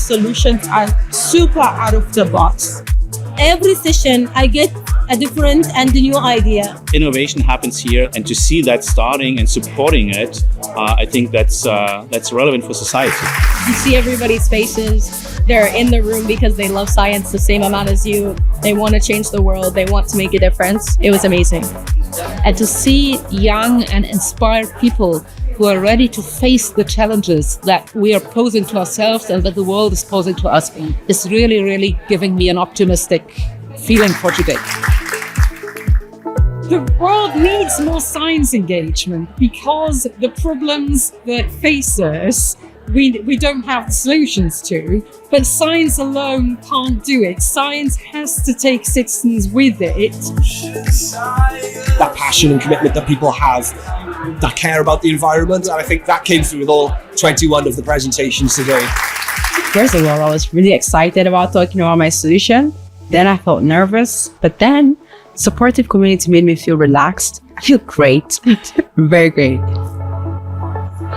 solutions are super out of the box. Every session, I get a different and new idea. Innovation happens here, and to see that starting and supporting it, I think that's relevant for society. You see everybody's faces. They're in the room because they love science the same amount as you. They want to change the world. They want to make a difference. It was amazing. And to see young and inspired people who are ready to face the challenges that we are posing to ourselves and that the world is posing to us is really, really giving me an optimistic feeling for today. The world needs more science engagement because the problems that face us, we don't have the solutions to, but science alone can't do it. Science has to take citizens with it. That passion and commitment that people have that care about the environment, and I think that came through with all 21 of the presentations today. First of all, I was really excited about talking about my solution. Then I felt nervous, but then supportive community made me feel relaxed. I feel great, very great.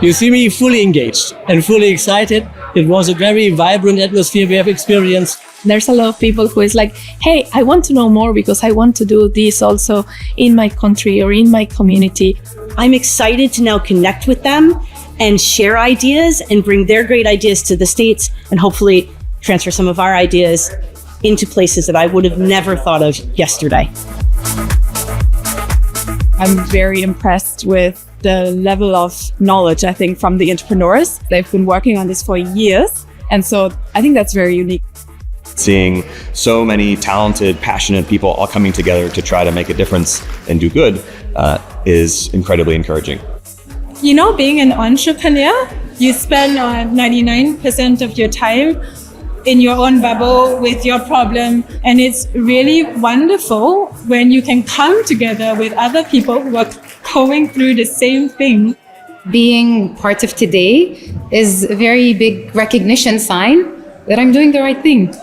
You see me fully engaged and fully excited. It was a very vibrant atmosphere we have experienced. There's a lot of people who is like, hey, I want to know more because I want to do this also in my country or in my community. I'm excited to now connect with them and share ideas and bring their great ideas to the States and hopefully transfer some of our ideas into places that I would have never thought of yesterday. I'm very impressed with the level of knowledge, I think, from the entrepreneurs. They've been working on this for years. And so I think that's very unique. Seeing so many talented, passionate people all coming together to try to make a difference and do good is incredibly encouraging. You know, being an entrepreneur, you spend 99% of your time in your own bubble with your problem. And it's really wonderful when you can come together with other people who are going through the same thing. Being part of today is a very big recognition sign that I'm doing the right thing.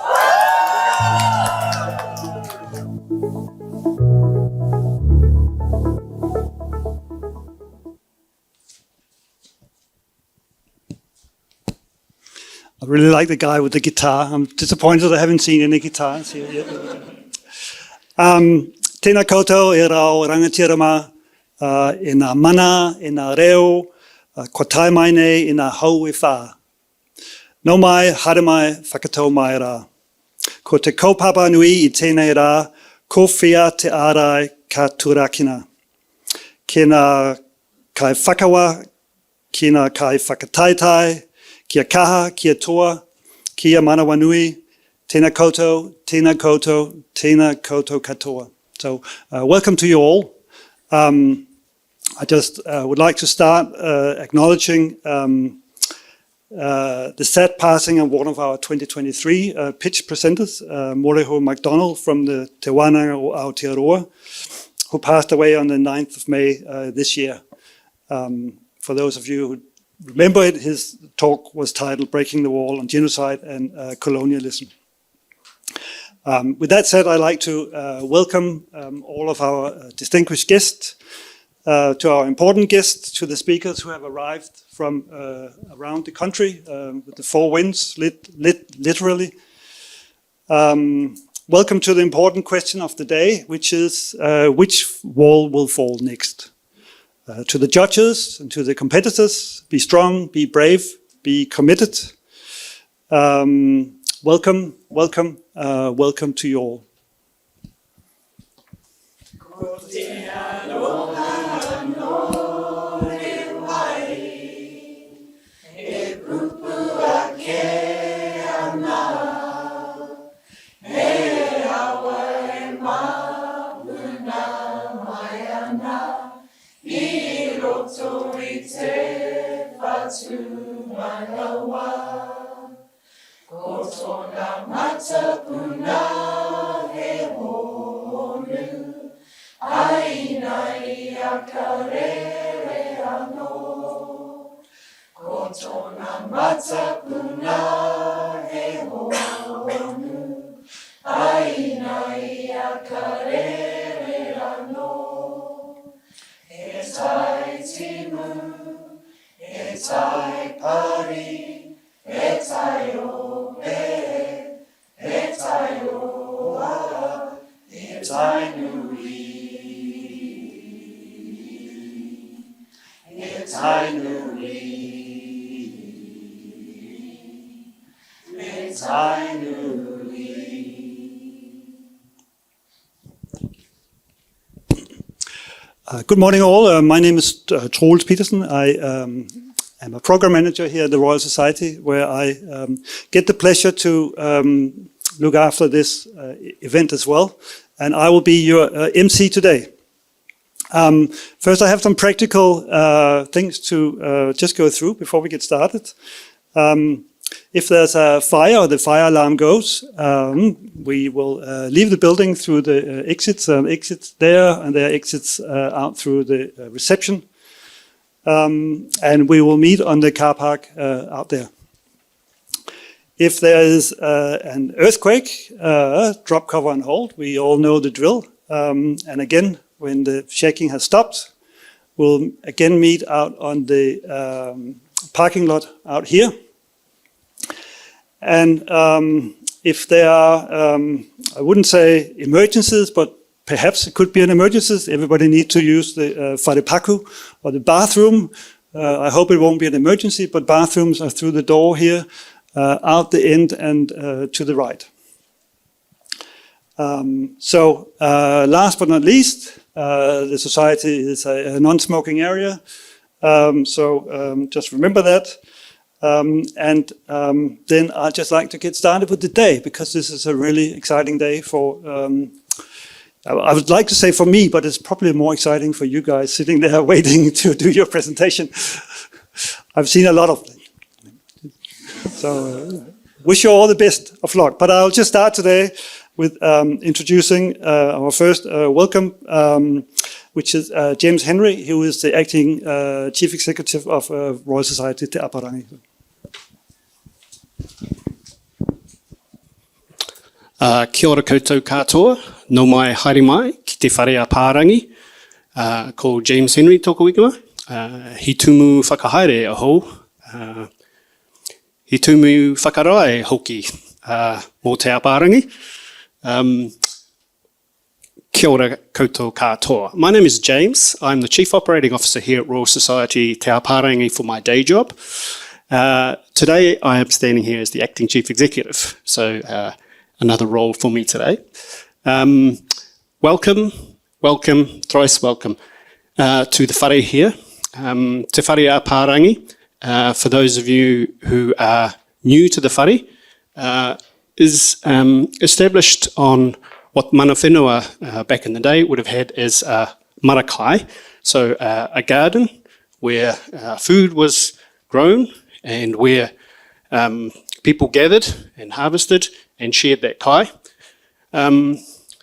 I really like the guy with the guitar. I'm disappointed I haven't seen any guitars here yet. Tēnā koutou e rao rangatira e ngā mana, e ngā reo, ko tai mai nei e ngā hau e whā. No mai, hara mai, whakatau mai rā. Ko te kaupapa nui I tēnei rā, ko whia te ārai ka tūrakina. Ki ngā kai whakawa, ki ngā kai whakataitai, kia kaha, kia toa, kia manawa nui, tēnā koutou, tēnā koutou, tēnā koutou katoa. So welcome to you all. I just would like to start acknowledging the sad passing of one of our 2023 pitch presenters, Moreho MacDonald from the Te Wānanga o Aotearoa, who passed away on the 9th of May this year. For those of you who remember it, his talk was titled Breaking the Wall on Genocide and Colonialism. With that said, I'd like to welcome all of our distinguished guests, to our important guests, to the speakers who have arrived from around the country with the four winds, literally. Welcome to the important question of the day, which is which wall will fall next? To the judges and to the competitors, be strong, be brave, be committed. Welcome, welcome, welcome to you all. Kotona mata puna he honu, aina ia karere ano. Kotona mata puna he honu, aina ia karere ano. E tai timu, e tai pari, e tai o Good morning, all. My name is Troels Petersen. I am a program manager here at the Royal Society, where I get the pleasure to look after this event as well. And I will be your MC today. First, I have some practical things to just go through before we get started. If there's a fire or the fire alarm goes, we will leave the building through the exits. Exits there, and there are exits out through the reception. And we will meet on the car park out there. If there is an earthquake, drop, cover, and hold. We all know the drill. And again, when the shaking has stopped, we'll again meet out on the parking lot out here. And if there are, I wouldn't say emergencies, but perhaps it could be an emergency. Everybody needs to use the wharepaku, or the bathroom. I hope it won't be an emergency, but bathrooms are through the door here, out the end and to the right. So last but not least, the society is a non-smoking area. So just remember that. And then I'd just like to get started with the day, because this is a really exciting day for, I would like to say for me, but it's probably more exciting for you guys sitting there waiting to do your presentation. I've seen a lot of them. So wish you all the best of luck. But I'll just start today with introducing our first welcome, which is James Henry, who is the acting Chief Executive of Royal Society Te Aparangi. Kia ora koutou katoa, no mai haere mai ki te whare a Pārangi, ko James Henry tōku wikama. Hi tumu whakahaere aho, hi tumu whakarae hoki mō te Aparangi. Kia ora koutou katoa. My name is James. I'm the Chief Operating Officer here at Royal Society Te Aparangi for my day job. Today I am standing here as the Acting Chief Executive, so another role for me today. Welcome, thrice welcome to the whare here. Te whare a Pārangi, for those of you who are new to the whare, is established on what mana whenua back in the day would have had as a marakai, so a garden where food was grown and where people gathered and harvested and shared that kai.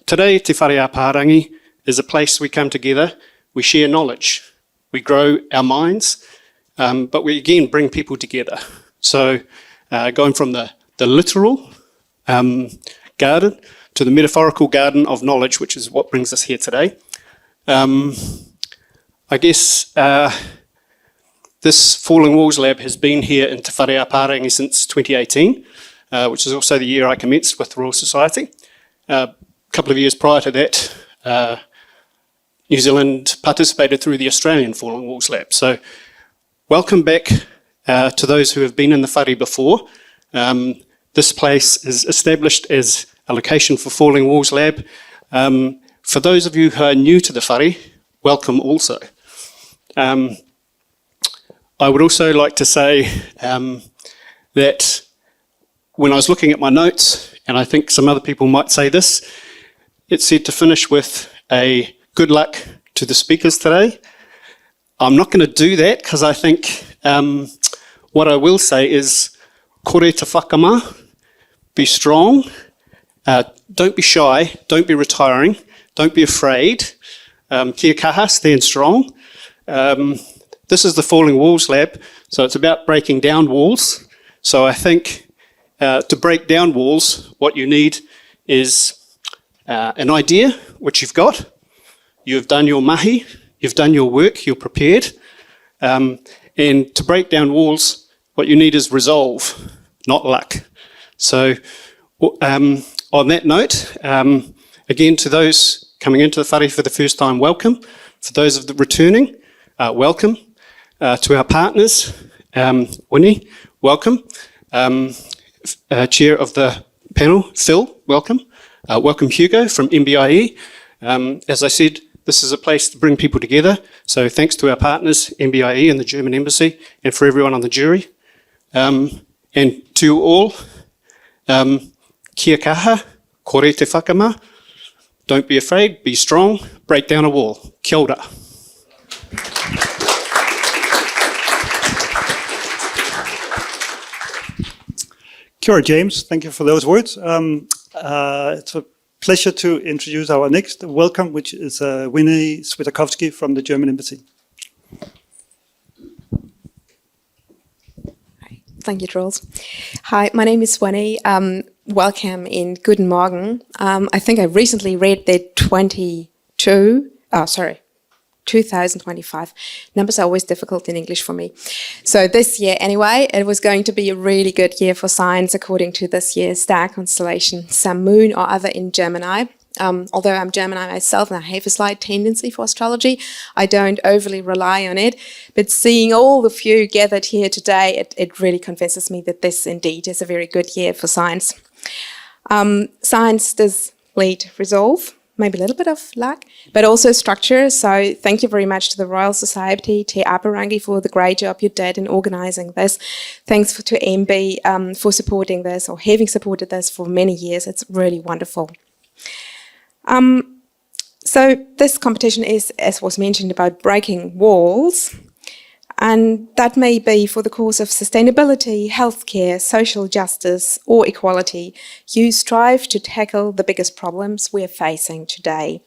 Today, Te Whare a Pārangi is a place we come together, we share knowledge, we grow our minds, but we again bring people together. So going from the literal garden to the metaphorical garden of knowledge, which is what brings us here today. I guess this Falling Walls Lab has been here in Te Whare a Pārangi since 2018, which is also the year I commenced with the Royal Society. A couple of years prior to that, New Zealand participated through the Australian Falling Walls Lab. So welcome back to those who have been in the whare before. This place is established as a location for Falling Walls Lab. For those of you who are new to the whare, welcome also. I would also like to say that when I was looking at my notes, and I think some other people might say this, it said to finish with a good luck to the speakers today. I'm not going to do that, because I think what I will say is kore te whakama, be strong, don't be shy, don't be retiring, don't be afraid, kia kaha, stand strong. This is the Falling Walls Lab, so it's about breaking down walls. So I think to break down walls, what you need is an idea, which you've got. You've done your mahi, you've done your work, you're prepared. And to break down walls, what you need is resolve, not luck. So on that note, again, to those coming into the whare for the first time, welcome. For those of the returning, welcome. To our partners, Winnie, welcome. Chair of the panel, Phil, welcome. Welcome Hugo from MBIE. As I said, this is a place to bring people together. So thanks to our partners, MBIE and the German Embassy, and for everyone on the jury. And to you all, kia kaha, kore te whakama. Don't be afraid, be strong, break down a wall. Kia ora. Kia ora, James. Thank you for those words. It's a pleasure to introduce our next welcome, which is Winnie Swiatkowski from the German Embassy. Thank you, Jules. Hi, my name is Winnie. Welcome in Guten Morgen. I think I recently read the 2025. Numbers are always difficult in English for me. So this year anyway, it was going to be a really good year for science according to this year's star constellation, some moon or other in Gemini. Although I'm Gemini myself and I have a slight tendency for astrology, I don't overly rely on it. But seeing all of you gathered here today, it really convinces me that this indeed is a very good year for science. Science does lead resolve, maybe a little bit of luck, but also structure. So thank you very much to the Royal Society, Te Aparangi, for the great job you did in organising this. Thanks to MB for supporting this or having supported this for many years. It's really wonderful. So this competition is, as was mentioned, about breaking walls. And that may be for the cause of sustainability, healthcare, social justice, or equality. You strive to tackle the biggest problems we're facing today.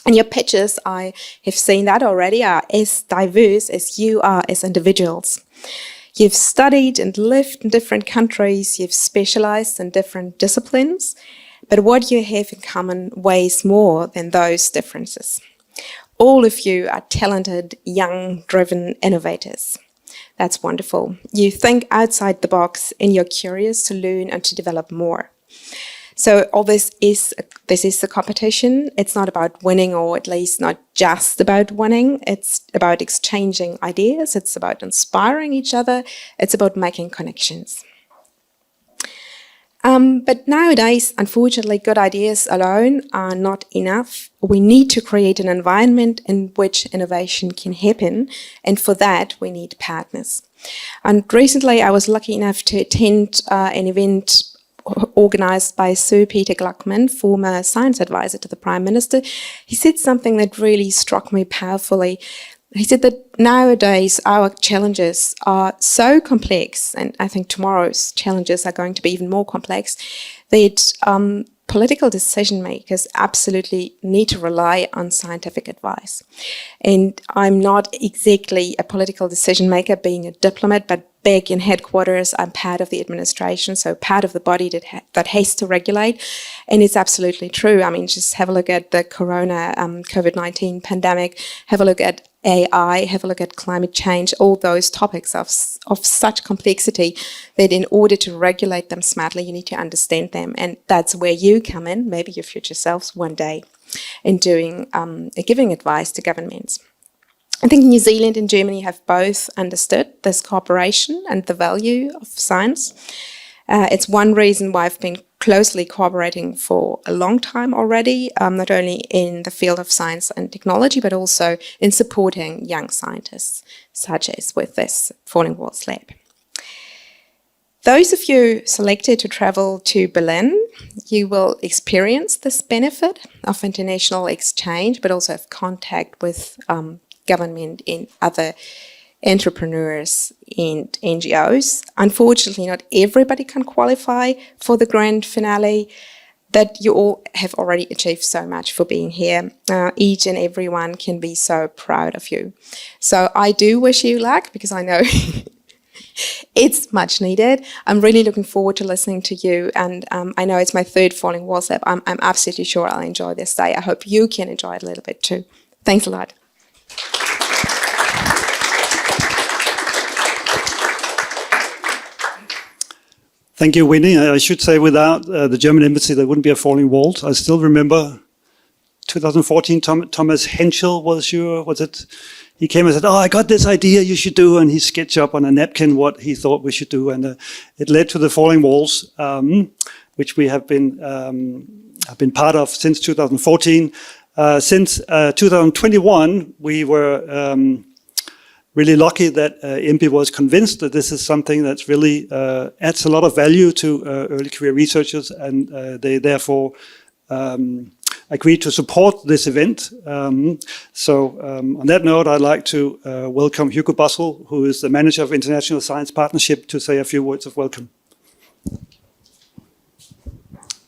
And your pitches, I have seen that already, are as diverse as you are as individuals. You've studied and lived in different countries, you've specialized in different disciplines, but what you have in common weighs more than those differences. All of you are talented, young, driven innovators. That's wonderful. You think outside the box and you're curious to learn and to develop more. So all this is the competition. It's not about winning, or at least not just about winning. It's about exchanging ideas. It's about inspiring each other. It's about making connections. But nowadays, unfortunately, good ideas alone are not enough. We need to create an environment in which innovation can happen, and for that, we need partners. And recently, I was lucky enough to attend an event organised by Sir Peter Gluckman, former science advisor to the Prime Minister. He said something that really struck me powerfully. He said that nowadays our challenges are so complex, and I think tomorrow's challenges are going to be even more complex, that political decision makers absolutely need to rely on scientific advice. And I'm not exactly a political decision maker, being a diplomat, but back in headquarters, I'm part of the administration, so part of the body that has to regulate. And it's absolutely true. I mean, just have a look at the corona COVID-19 pandemic, have a look at AI, have a look at climate change, all those topics of such complexity that in order to regulate them smartly, you need to understand them. And that's where you come in, maybe your future selves one day, in doing giving advice to governments. I think New Zealand and Germany have both understood this cooperation and the value of science. It's one reason why I've been closely cooperating for a long time already, not only in the field of science and technology, but also in supporting young scientists, such as with this Falling Walls Lab. Those of you selected to travel to Berlin, you will experience this benefit of international exchange, but also have contact with government and other entrepreneurs and NGOs. Unfortunately, not everybody can qualify for the grand finale, but you all have already achieved so much for being here. Each and every one can be so proud of you. So I do wish you luck, because I know it's much needed. I'm really looking forward to listening to you, and I know it's my third Falling Walls Lab. I'm absolutely sure I'll enjoy this day. I hope you can enjoy it a little bit too. Thanks a lot. Thank you, Winnie. I should say without the German embassy, there wouldn't be a Falling Walls. I still remember 2014, Thomas Henschel he came and said, I got this idea you should do, and he sketched up on a napkin what he thought we should do, and it led to the Falling Walls, which we have been part of since 2014. Since 2021, we were really lucky that IMPI was convinced that this is something that's really adds a lot of value to early career researchers, and they therefore agreed to support this event. So on that note, I'd like to welcome Hugo Bussell, who is the manager of International Science Partnership, to say a few words of welcome.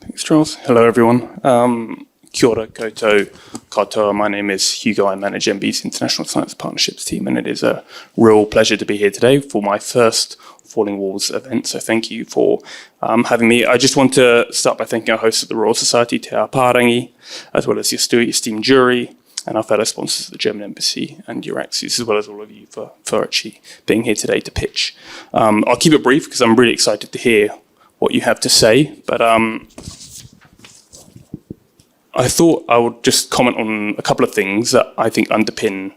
Thanks, Charles. Hello, everyone. Kia ora koutou katoa. My name is Hugo. I manage MB's International Science Partnerships team, and it is a real pleasure to be here today for my first Falling Walls event. So thank you for having me. I just want to start by thanking our hosts at the Royal Society, Te Aparangi, as well as your esteemed jury, and our fellow sponsors at the German Embassy and Euraxis, as well as all of you for actually being here today to pitch. I'll keep it brief because I'm really excited to hear what you have to say, but I thought I would just comment on a couple of things that I think underpin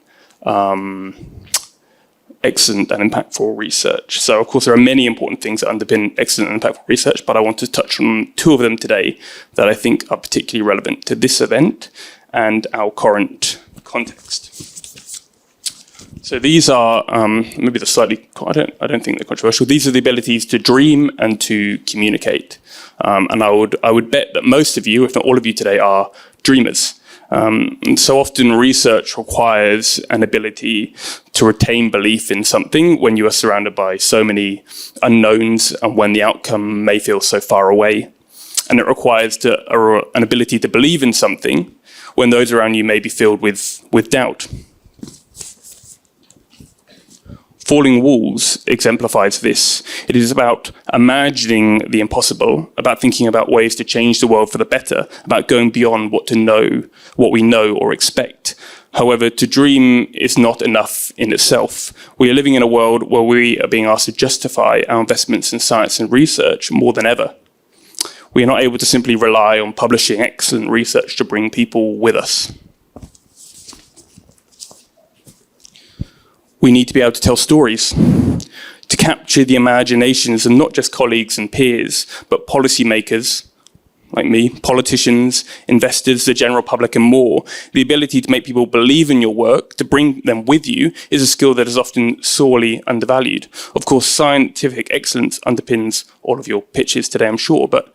excellent and impactful research. So, of course, there are many important things that underpin excellent and impactful research, but I want to touch on two of them today that I think are particularly relevant to this event and our current context. So these are maybe the slightly, I don't think they're controversial. These are the abilities to dream and to communicate. And I would bet that most of you, if not all of you today, are dreamers. And so often research requires an ability to retain belief in something when you are surrounded by so many unknowns and when the outcome may feel so far away. And it requires an ability to believe in something when those around you may be filled with doubt. Falling Walls exemplifies this. It is about imagining the impossible, about thinking about ways to change the world for the better, about going beyond what we know or expect. However, to dream is not enough in itself. We are living in a world where we are being asked to justify our investments in science and research more than ever. We are not able to simply rely on publishing excellent research to bring people with us. We need to be able to tell stories, to capture the imaginations of not just colleagues and peers, but policymakers like me, politicians, investors, the general public, and more. The ability to make people believe in your work, to bring them with you, is a skill that is often sorely undervalued. Of course, scientific excellence underpins all of your pitches today, I'm sure, but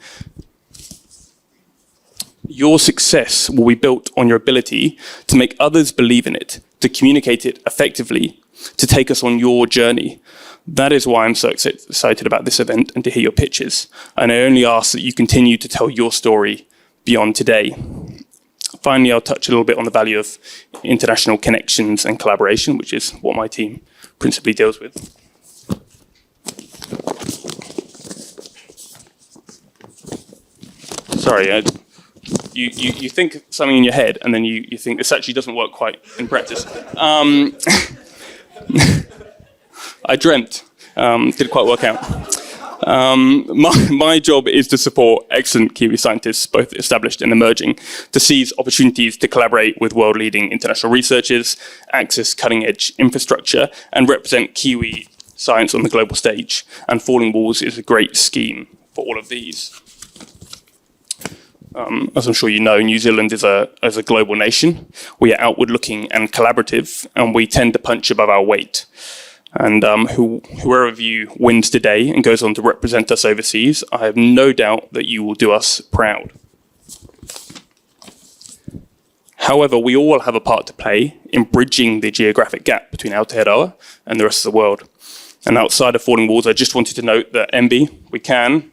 your success will be built on your ability to make others believe in it, to communicate it effectively, to take us on your journey. That is why I'm so excited about this event and to hear your pitches. And I only ask that you continue to tell your story beyond today. Finally, I'll touch a little bit on the value of international connections and collaboration, which is what my team principally deals with. Sorry, you think something in your head and then you think this actually doesn't work quite in practice. I dreamt, didn't quite work out. My job is to support excellent Kiwi scientists, both established and emerging, to seize opportunities to collaborate with world-leading international researchers, access cutting-edge infrastructure, and represent Kiwi science on the global stage. And Falling Walls is a great scheme for all of these. As I'm sure you know, New Zealand is a global nation. We are outward-looking and collaborative, and we tend to punch above our weight. And whoever of you wins today and goes on to represent us overseas, I have no doubt that you will do us proud. However, we all have a part to play in bridging the geographic gap between Aotearoa and the rest of the world. And outside of Falling Walls, I just wanted to note that MB, we can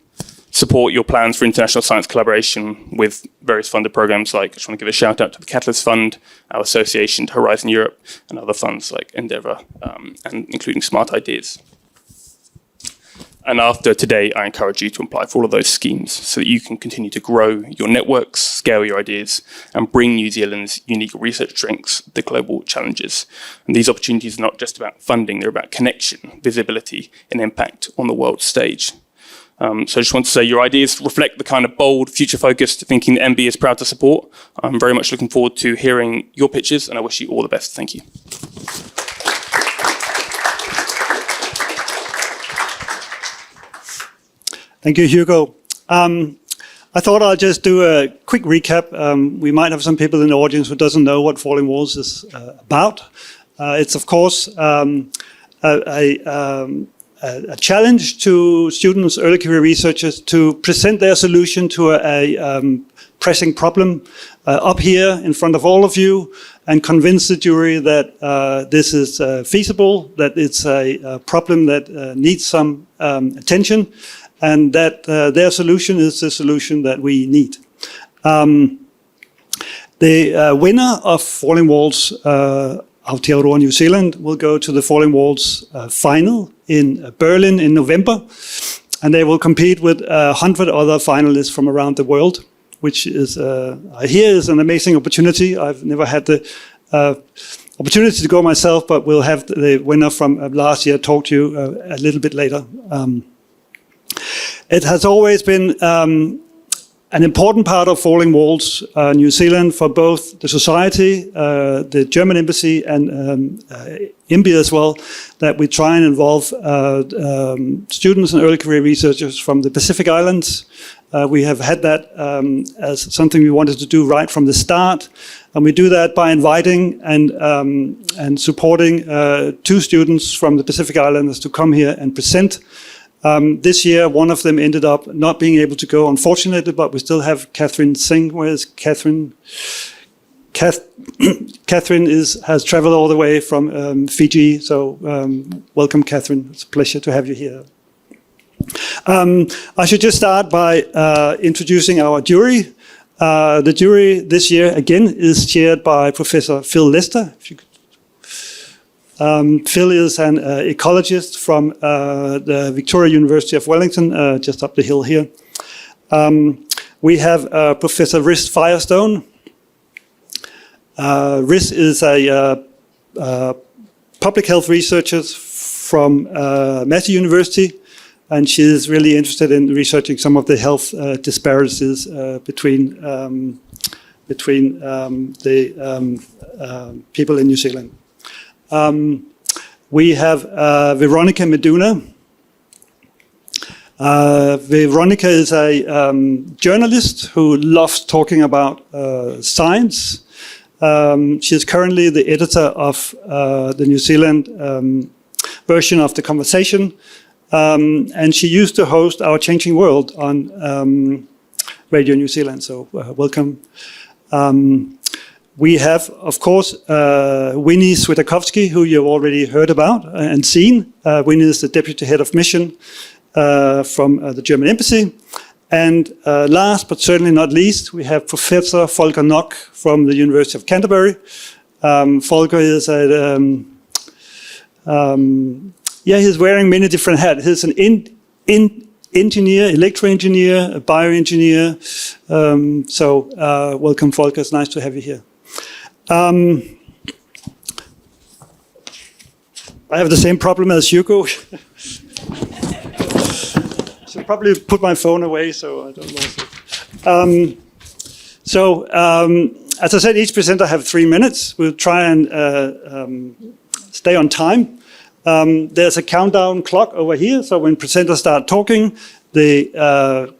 support your plans for international science collaboration with various funded programs like, I just want to give a shout out to the Catalyst Fund, our association to Horizon Europe, and other funds like Indira, and including Smart Ideas. And after today, I encourage you to apply for all of those schemes so that you can continue to grow your networks, scale your ideas, and bring New Zealand's unique research strengths to global challenges. And these opportunities are not just about funding, they're about connection, visibility, and impact on the world stage. So I just want to say your ideas reflect the kind of bold, future-focused thinking that MB is proud to support. I'm very much looking forward to hearing your pitches, and I wish you all the best. Thank you. Thank you, Hugo. I thought I'd just do a quick recap. We might have some people in the audience who doesn't know what Falling Walls is about. It's, of course, a challenge to students, early career researchers, to present their solution to a pressing problem up here in front of all of you and convince the jury that this is feasible, that it's a problem that needs some attention, and that their solution is the solution that we need. The winner of Falling Walls Aotearoa, New Zealand, will go to the Falling Walls final in Berlin in November, and they will compete with 100 other finalists from around the world, which is, I hear, is an amazing opportunity. I've never had the opportunity to go myself, but we'll have the winner from last year talk to you a little bit later. It has always been an important part of Falling Walls New Zealand for both the society, the German embassy, and IMBI as well, that we try and involve students and early career researchers from the Pacific Islands. We have had that as something we wanted to do right from the start, and we do that by inviting and supporting 2 students from the Pacific Islands to come here and present. This year, one of them ended up not being able to go, unfortunately, but we still have Catherine Singh. Where is Catherine? Catherine has traveled all the way from Fiji, so welcome, Catherine. It's a pleasure to have you here. I should just start by introducing our jury. The jury this year, again, is chaired by Professor Phil Lester. If you could. Phil is an ecologist from the Victoria University of Wellington, just up the hill here. We have Professor Riz Firestone. Riz is a public health researcher from Massey University, and she is really interested in researching some of the health disparities between the people in New Zealand. We have Veronica Meduna. Veronica is a journalist who loves talking about science. She is currently the editor of the New Zealand version of The Conversation, and she used to host Our Changing World on Radio New Zealand, so welcome. We have, of course, Winnie Swiatkowski, who you've already heard about and seen. Winnie is the Deputy Head of Mission from the German Embassy. And last, but certainly not least, we have Professor Volker Nock from the University of Canterbury. Volker is he's wearing many different hats. He's an engineer, electro-engineer, a bioengineer. Welcome, Volker. It's nice to have you here. I have the same problem as Hugo. Should probably put my phone away so I don't lose it. As I said, each presenter have 3 minutes. We'll try and stay on time. There's a countdown clock over here, so when presenters start talking, the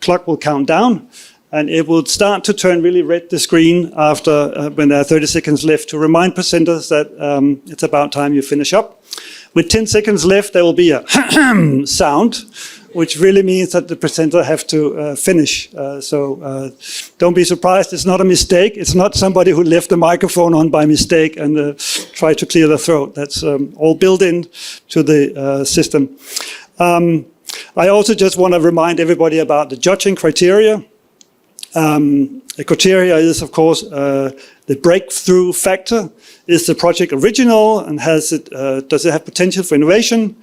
clock will count down. And it will start to turn really red, the screen, after when there are 30 seconds left, to remind presenters that it's about time you finish up. With 10 seconds left, there will be a sound, which really means that the presenter have to finish. Don't be surprised, it's not a mistake. It's not somebody who left the microphone on by mistake and tried to clear the throat. That's all built in to the system. I also just want to remind everybody about the judging criteria. The criteria is, of course, the breakthrough factor. Is the project original and does it have potential for innovation?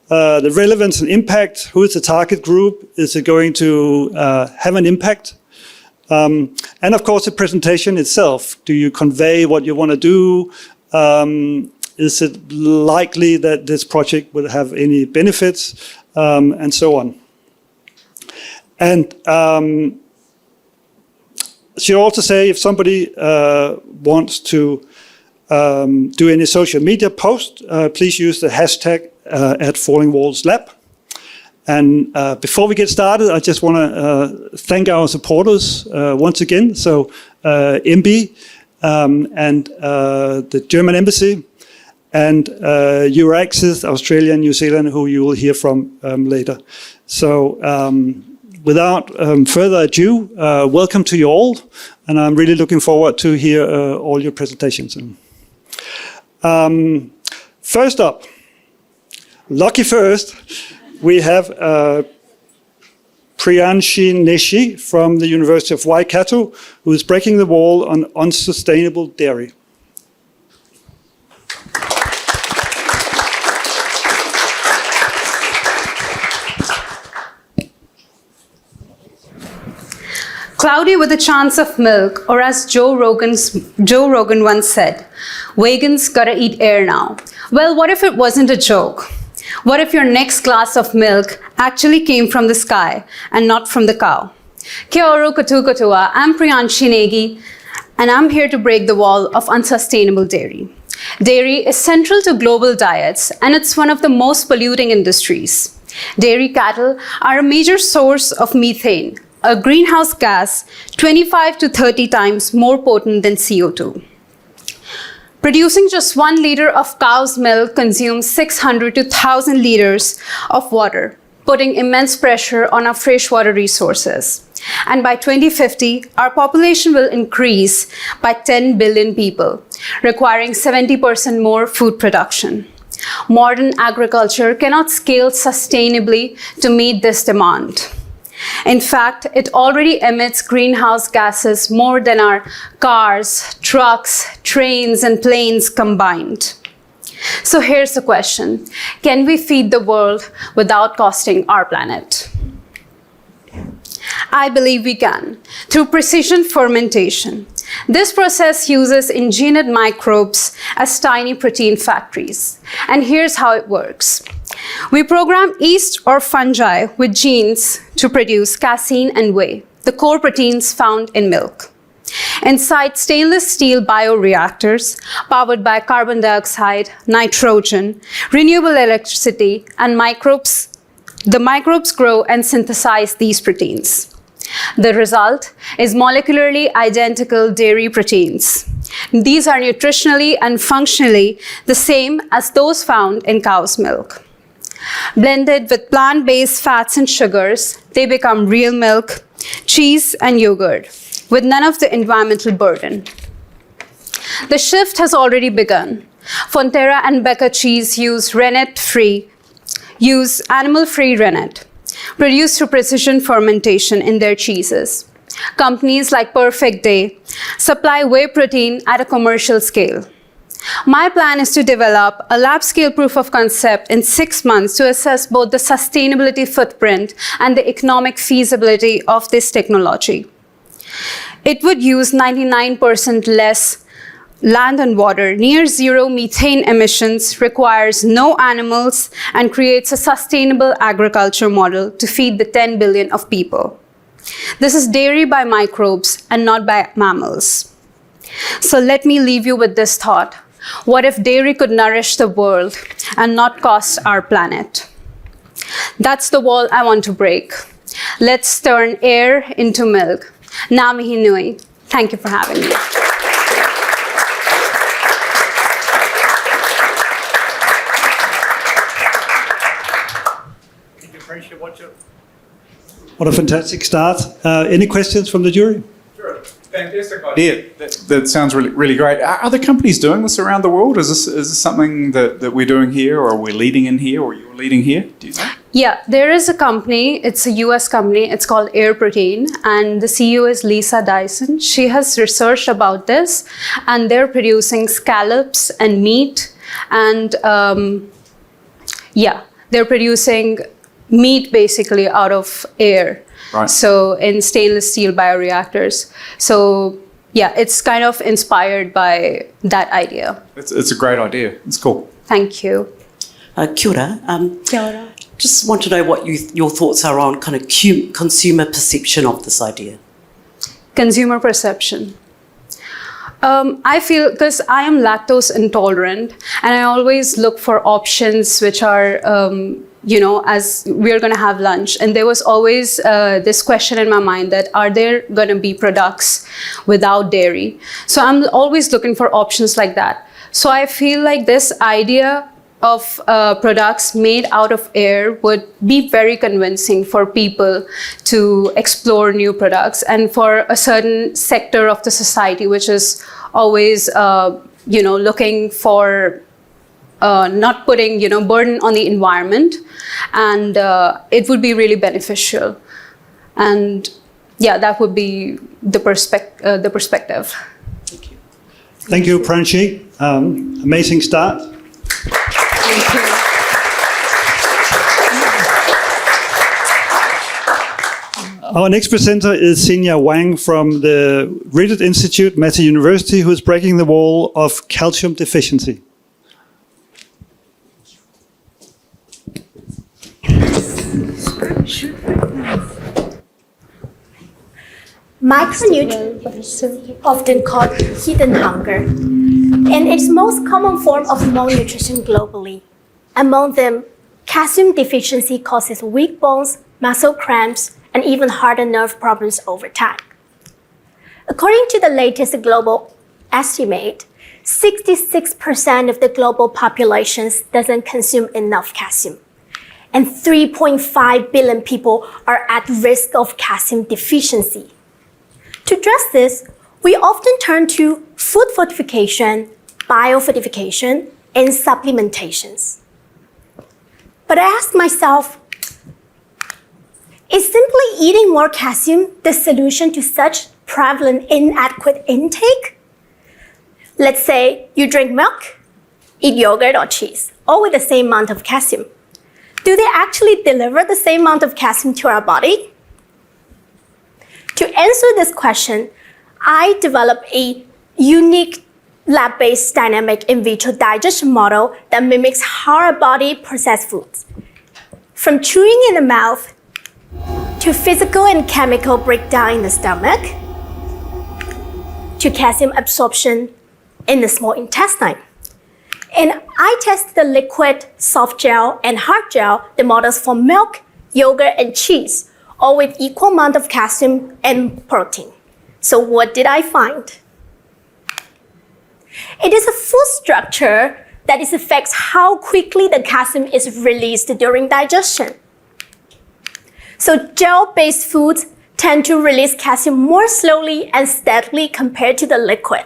The relevance and impact. Who is the target group? Is it going to have an impact? And of course, the presentation itself. Do you convey what you want to do? Is it likely that this project will have any benefits? And so on. And should also say if somebody wants to do any social media post, please use the hashtag at Falling Walls Lab. And before we get started, I just want to thank our supporters once again. So MB and the German Embassy and Euraccess, Australia and New Zealand, who you will hear from later. So without further ado, welcome to you all. And I'm really looking forward to hear all your presentations. First up, lucky first, we have Priyanshi Negi from the University of Waikato, who is breaking the wall on unsustainable dairy. Cloudy with a chance of milk, or as Joe Rogan once said, vegans gotta eat air now. Well, what if it wasn't a joke? What if your next glass of milk actually came from the sky and not from the cow? Kia ora koutou katoa, I'm Priyanshi Negi, and I'm here to break the wall of unsustainable dairy. Dairy is central to global diets, and it's one of the most polluting industries. Dairy cattle are a major source of methane, a greenhouse gas 25 to 30 times more potent than CO2. Producing just 1 liter of cow's milk consumes 600 to 1,000 liters of water, putting immense pressure on our freshwater resources. And by 2050, our population will increase by 10 billion people, requiring 70% more food production. Modern agriculture cannot scale sustainably to meet this demand. In fact, it already emits greenhouse gases more than our cars, trucks, trains, and planes combined. So here's the question: can we feed the world without costing our planet? I believe we can, through precision fermentation. This process uses engineered microbes as tiny protein factories. And here's how it works. We program yeast or fungi with genes to produce casein and whey, the core proteins found in milk. Inside stainless steel bioreactors, powered by carbon dioxide, nitrogen, renewable electricity, and microbes, the microbes grow and synthesize these proteins. The result is molecularly identical dairy proteins. These are nutritionally and functionally the same as those found in cow's milk. Blended with plant-based fats and sugars, they become real milk, cheese, and yogurt, with none of the environmental burden. The shift has already begun. Fonterra and Becca cheese use animal-free rennet, produced through precision fermentation in their cheeses. Companies like Perfect Day supply whey protein at a commercial scale. My plan is to develop a lab-scale proof of concept in 6 months to assess both the sustainability footprint and the economic feasibility of this technology. It would use 99% less land and water, near zero methane emissions, requires no animals, and creates a sustainable agriculture model to feed the 10 billion of people. This is dairy by microbes and not by mammals. So let me leave you with this thought. What if dairy could nourish the world and not cost our planet? That's the wall I want to break. Let's turn air into milk. Ngā mihi nui. Thank you for having me. What a fantastic start. Any questions from the jury? Sure. Fantastic idea. That sounds really, really great. Are other companies doing this around the world? Is this something that we're doing here, or we're leading in here, or you're leading here? Do you think? Yeah, there is a company. It's a US company. It's called Air Protein, and the CEO is Lisa Dyson. She has researched about this, and they're producing scallops and meat, and they're producing meat basically out of air. Right. So in stainless steel bioreactors. So yeah, it's kind of inspired by that idea. It's a great idea. It's cool. Thank you. Kia ora. Just want to know what your thoughts are on kind of consumer perception of this idea. Consumer perception. I feel, because I am lactose intolerant, and I always look for options which are, as we're going to have lunch. And there was always this question in my mind that are there going to be products without dairy? So I'm always looking for options like that. So I feel like this idea of products made out of air would be very convincing for people to explore new products, and for a certain sector of the society which is always looking for not putting burden on the environment, and it would be really beneficial. And yeah, that would be the perspective. Thank you, Priyanshi. Amazing start. Thank you. Our next presenter is Xinya Wang from the Reddit Institute, Meta University, who is breaking the wall of calcium deficiency. Micronutrients, often called hidden hunger, and its most common form of malnutrition globally. Among them, calcium deficiency causes weak bones, muscle cramps, and even heart and nerve problems over time. According to the latest global estimate, 66% of the global population doesn't consume enough calcium, and 3.5 billion people are at risk of calcium deficiency. To address this, we often turn to food fortification, biofortification, and supplementations. But I ask myself, is simply eating more calcium the solution to such prevalent inadequate intake? Let's say you drink milk, eat yogurt or cheese, all with the same amount of calcium. Do they actually deliver the same amount of calcium to our body? To answer this question, I developed a unique lab-based dynamic in vitro digestion model that mimics how our body processes foods. From chewing in the mouth to physical and chemical breakdown in the stomach, to calcium absorption in the small intestine. And I tested the liquid, soft gel, and hard gel, the models for milk, yogurt, and cheese, all with equal amount of calcium and protein. So what did I find? It is a food structure that affects how quickly the calcium is released during digestion. So gel-based foods tend to release calcium more slowly and steadily compared to the liquid.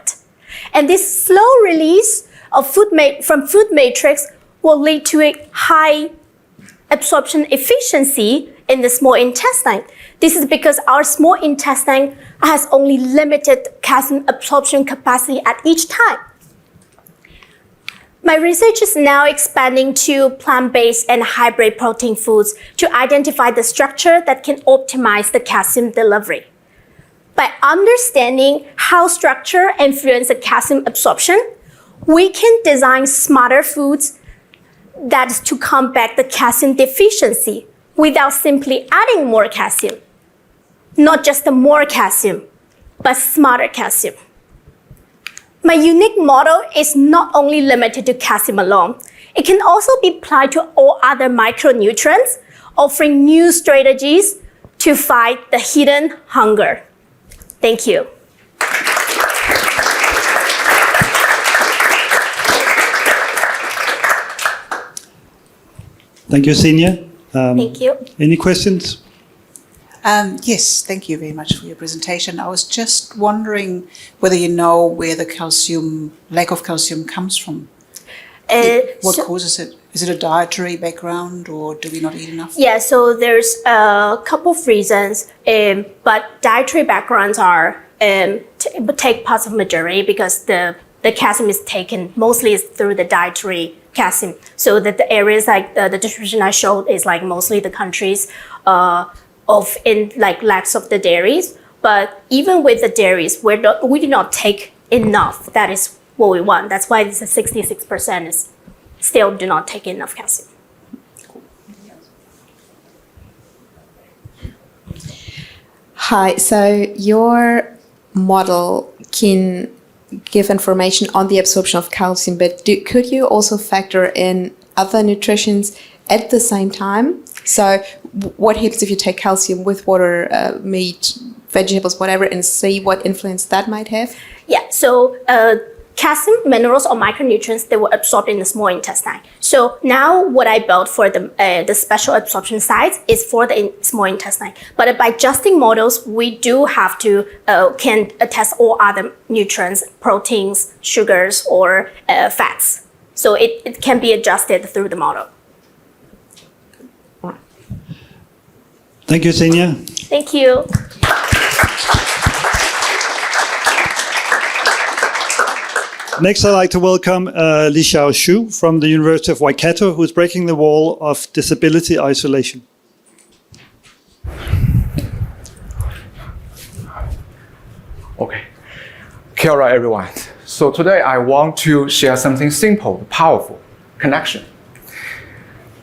And this slow release of from food matrix will lead to a high absorption efficiency in the small intestine. This is because our small intestine has only limited calcium absorption capacity at each time. My research is now expanding to plant-based and hybrid protein foods to identify the structure that can optimize the calcium delivery. By understanding how structure influences calcium absorption, we can design smarter foods that is to combat the calcium deficiency without simply adding more calcium. Not just the more calcium, but smarter calcium. My unique model is not only limited to calcium alone. It can also be applied to all other micronutrients, offering new strategies to fight the hidden hunger. Thank you. Thank you, Xinya. Thank you. Any questions? Yes, thank you very much for your presentation. I was just wondering whether you know where the lack of calcium comes from. What causes it? Is it a dietary background, or do we not eat enough? Yeah, so there's a couple of reasons, but dietary backgrounds are take parts of majority because the calcium is taken mostly through the dietary calcium. So that the areas like the distribution I showed is like mostly the countries lacks of the dairies. But even with the dairies, we do not take enough. That is what we want. That's why this is 66% is still do not take enough calcium. Hi, so your model can give information on the absorption of calcium, but could you also factor in other nutritions at the same time? So what happens if you take calcium with water, meat, vegetables, whatever, and see what influence that might have? Yeah, so calcium, minerals, or micronutrients, they were absorbed in the small intestine. So now what I built for the special absorption sites is for the small intestine. But by adjusting models, we do have to can test all other nutrients, proteins, sugars, or fats. So it can be adjusted through the model. Thank you, Xinya. Thank you. Next, I'd like to welcome Lizhao Xu from the University of Waikato, who's breaking the wall of disability isolation. Okay. Kia ora, everyone. So today I want to share something simple, powerful, connection.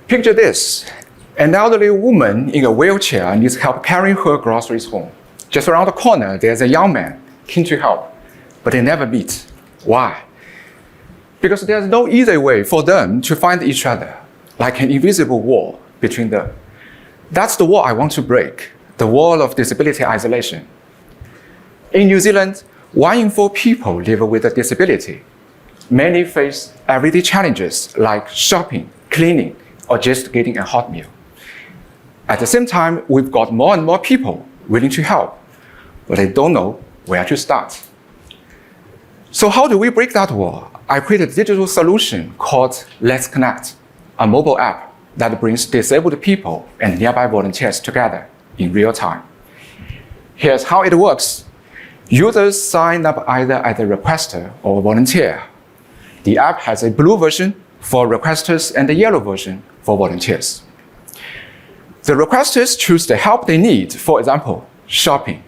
Picture this. An elderly woman in a wheelchair needs help carrying her groceries home. Just around the corner, there's a young man keen to help, but they never meet. Why? Because there's no easy way for them to find each other, like an invisible wall between them. That's the wall I want to break, the wall of disability isolation. In New Zealand, 1 in 4 people live with a disability. Many face everyday challenges like shopping, cleaning, or just getting a hot meal. At the same time, we've got more and more people willing to help, but they don't know where to start. So how do we break that wall? I created a digital solution called Let's Connect, a mobile app that brings disabled people and nearby volunteers together in real time. Here's how it works. Users sign up either as a requester or a volunteer. The app has a blue version for requesters and a yellow version for volunteers. The requesters choose the help they need, for example, shopping.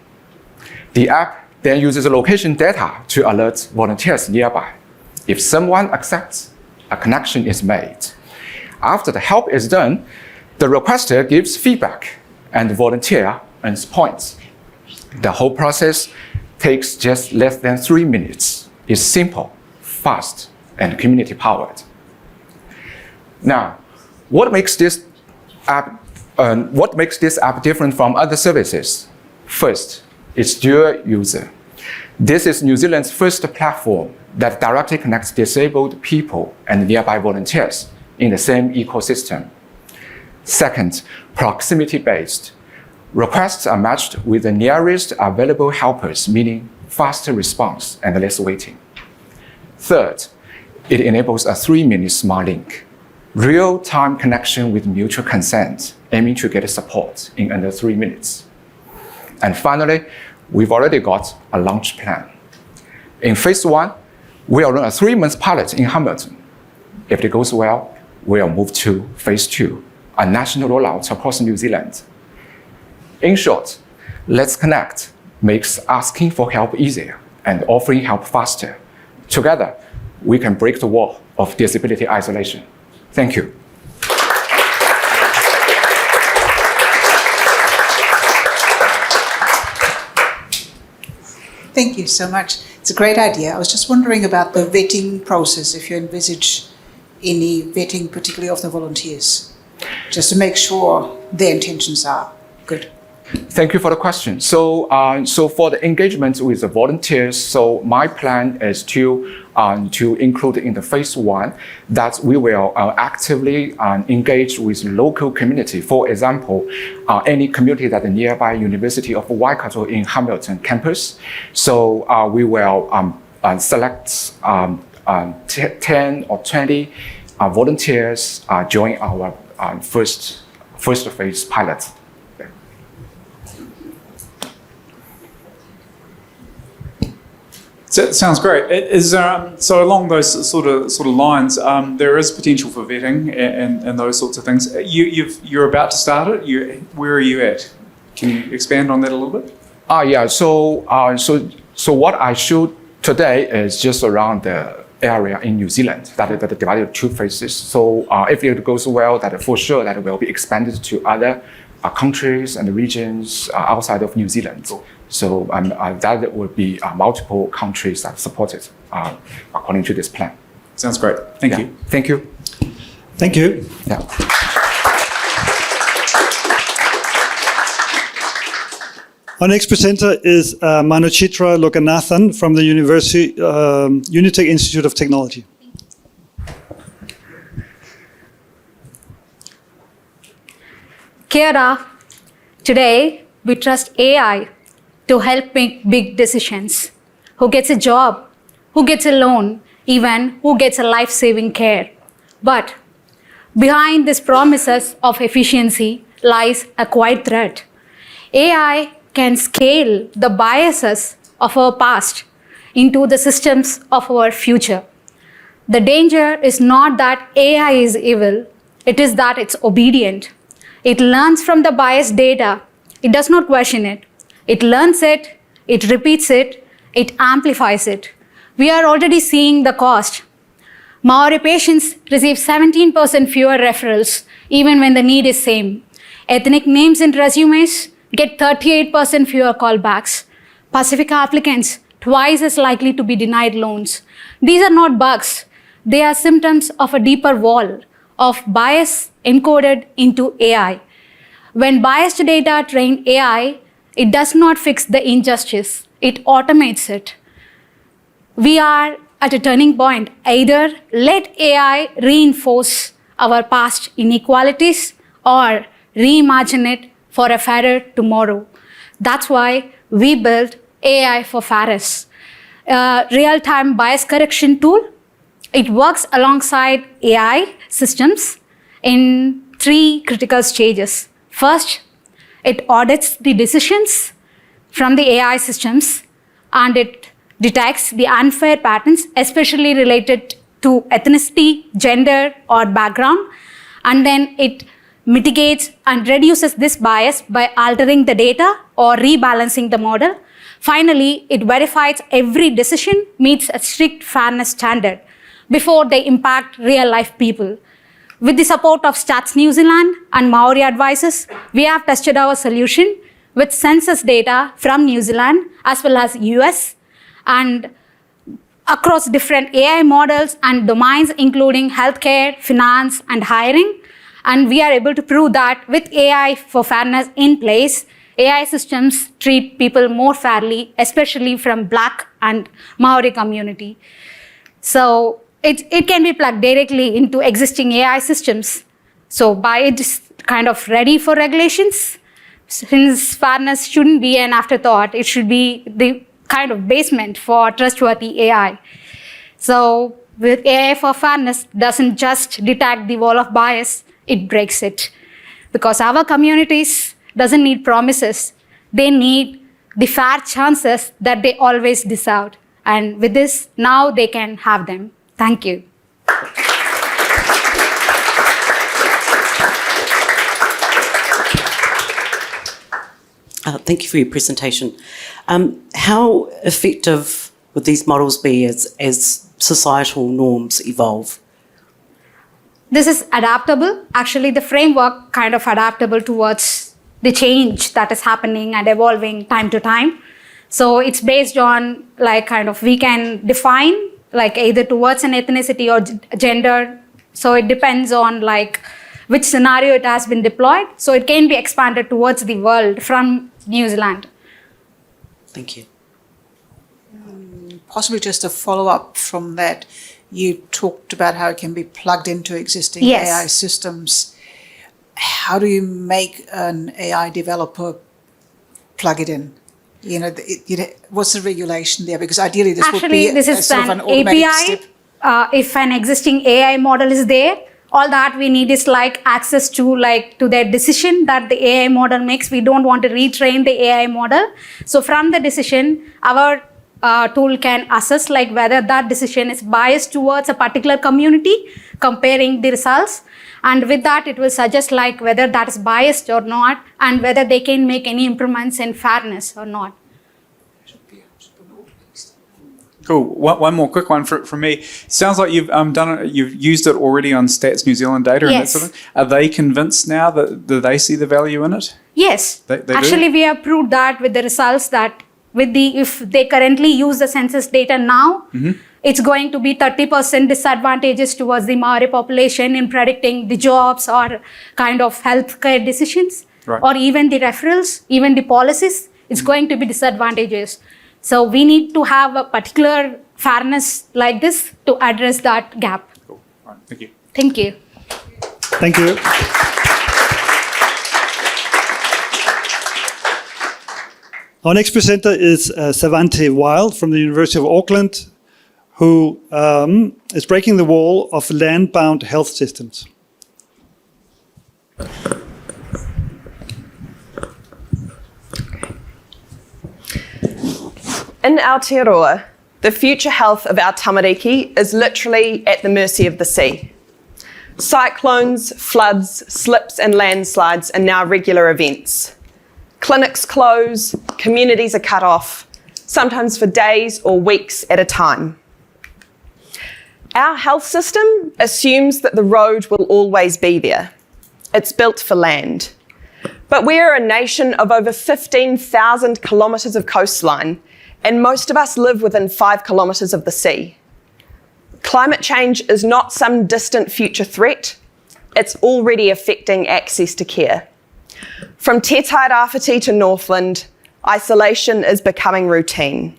The app then uses location data to alert volunteers nearby. If someone accepts, a connection is made. After the help is done, the requester gives feedback and the volunteer earns points. The whole process takes just less than 3 minutes. It's simple, fast, and community-powered. Now, what makes this app different from other services? First, it's dual user. This is New Zealand's first platform that directly connects disabled people and nearby volunteers in the same ecosystem. Second, proximity-based. Requests are matched with the nearest available helpers, meaning faster response and less waiting. Third, it enables a 3-minute smart link. Real-time connection with mutual consent, aiming to get support in under 3 minutes. And finally, we've already got a launch plan. In phase 1, we'll run a 3-month pilot in Hamilton. If it goes well, we'll move to phase 2, a national rollout across New Zealand. In short, Let's Connect makes asking for help easier and offering help faster. Together, we can break the wall of disability isolation. Thank you. Thank you so much. It's a great idea. I was just wondering about the vetting process, if you envisage any vetting, particularly of the volunteers, just to make sure their intentions are good. Thank you for the question. So for the engagement with the volunteers, so my plan is to include in the phase 1 that we will actively engage with local community. For example, any community that the nearby University of Waikato in Hamilton campus. So we will select 10 or 20 volunteers join our first phase pilot. Sounds great. So along those sort of lines, there is potential for vetting and those sorts of things. You're about to start it. Where are you at? Can you expand on that a little bit? Yeah. So what I showed today is just around the area in New Zealand that divided into 2 phases. So if it goes well, that for sure that will be expanded to other countries and regions outside of New Zealand. So that would be multiple countries that support it according to this plan. Sounds great. Thank you. Thank you. Thank you. Yeah. Our next presenter is Manochitra Loganathan from the Unitec Institute of Technology. Kia ora. Today, we trust AI to help make big decisions. Who gets a job? Who gets a loan? Even who gets a life-saving care? But behind these promises of efficiency lies a quiet threat. AI can scale the biases of our past into the systems of our future. The danger is not that AI is evil, it is that it's obedient. It learns from the biased data. It does not question it. It learns it, it repeats it, it amplifies it. We are already seeing the cost. Maori patients receive 17% fewer referrals even when the need is same. Ethnic names in resumes get 38% fewer callbacks. Pacifica applicants twice as likely to be denied loans. These are not bugs. They are symptoms of a deeper wall of bias encoded into AI. When biased data train AI, it does not fix the injustice. It automates it. We are at a turning point. Either let AI reinforce our past inequalities or reimagine it for a fairer tomorrow. That's why we built AI for Fairness, a real-time bias correction tool. It works alongside AI systems in 3 critical stages. First, it audits the decisions from the AI systems and it detects the unfair patterns, especially related to ethnicity, gender, or background. And then it mitigates and reduces this bias by altering the data or rebalancing the model. Finally, it verifies every decision meets a strict fairness standard before they impact real-life people. With the support of Stats New Zealand and Maori advisors, we have tested our solution with census data from New Zealand as well as US and across different AI models and domains including healthcare, finance, and hiring. And we are able to prove that with AI for Fairness in place, AI systems treat people more fairly, especially from Black and Maori community. So it can be plugged directly into existing AI systems. So by it is kind of ready for regulations, since fairness shouldn't be an afterthought, it should be the kind of basement for trustworthy AI. So with AI for Fairness doesn't just detect the wall of bias, it breaks it. Because our communities doesn't need promises, they need the fair chances that they always deserved. And with this, now they can have them. Thank you. Thank you for your presentation. How effective would these models be as societal norms evolve? This is adaptable. Actually, the framework kind of adaptable towards the change that is happening and evolving time to time. So it's based on we can define either towards an ethnicity or gender. So it depends on which scenario it has been deployed. So it can be expanded towards the world from New Zealand. Thank you. Possibly just a follow-up from that. You talked about how it can be plugged into existing Yes. AI systems. How do you make an AI developer plug it in? What's the regulation there? Because ideally this would be this is sort of an an automatic API. step. If an existing AI model is there, all that we need is access to their decision that the AI model makes. We don't want to retrain the AI model. So from the decision, our tool can assess whether that decision is biased towards a particular community, comparing the results. And with that, it will suggest whether that is biased or not, and whether they can make any improvements in fairness or not. Cool. One more quick one from me. Sounds like you've you've used it already on Stats New Zealand data and that sort of thing. Are they convinced now that they see the value in it? Yes. They Actually, do? we have proved that with the results that if they currently use the census data now, it's going to be 30% disadvantages towards the Maori population in predicting the jobs or kind of healthcare decisions, or even the referrals, even the policies. It's going to be disadvantages. So we need to have a particular fairness like this to address that gap. Cool. All right. Thank you. Thank you. Thank you. Our next presenter is Cervantée Wild from the University of Auckland, who is breaking the wall of land-bound health systems. In Aotearoa, the future health of our tamariki is literally at the mercy of the sea. Cyclones, floods, slips and landslides are now regular events. Clinics close, communities are cut off, sometimes for days or weeks at a time. Our health system assumes that the road will always be there. It's built for land. But we are a nation of over 15,000 kilometres of coastline, and most of us live within 5 kilometres of the sea. Climate change is not some distant future threat. It's already affecting access to care. From Te Tai Rāwhiti to Northland, isolation is becoming routine.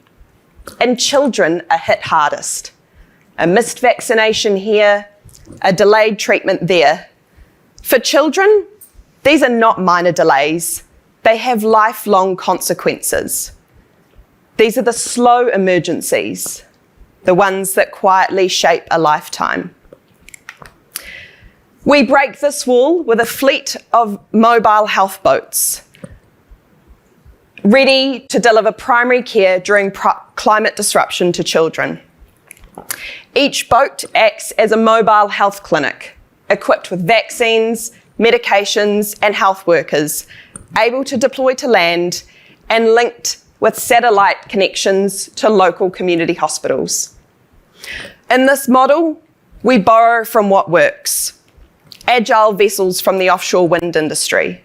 And children are hit hardest. A missed vaccination here, a delayed treatment there. For children, these are not minor delays. They have lifelong consequences. These are the slow emergencies, the ones that quietly shape a lifetime. We break this wall with a fleet of mobile health boats, ready to deliver primary care during climate disruption to children. Each boat acts as a mobile health clinic, equipped with vaccines, medications, and health workers, able to deploy to land and linked with satellite connections to local community hospitals. In this model, we borrow from what works. Agile vessels from the offshore wind industry,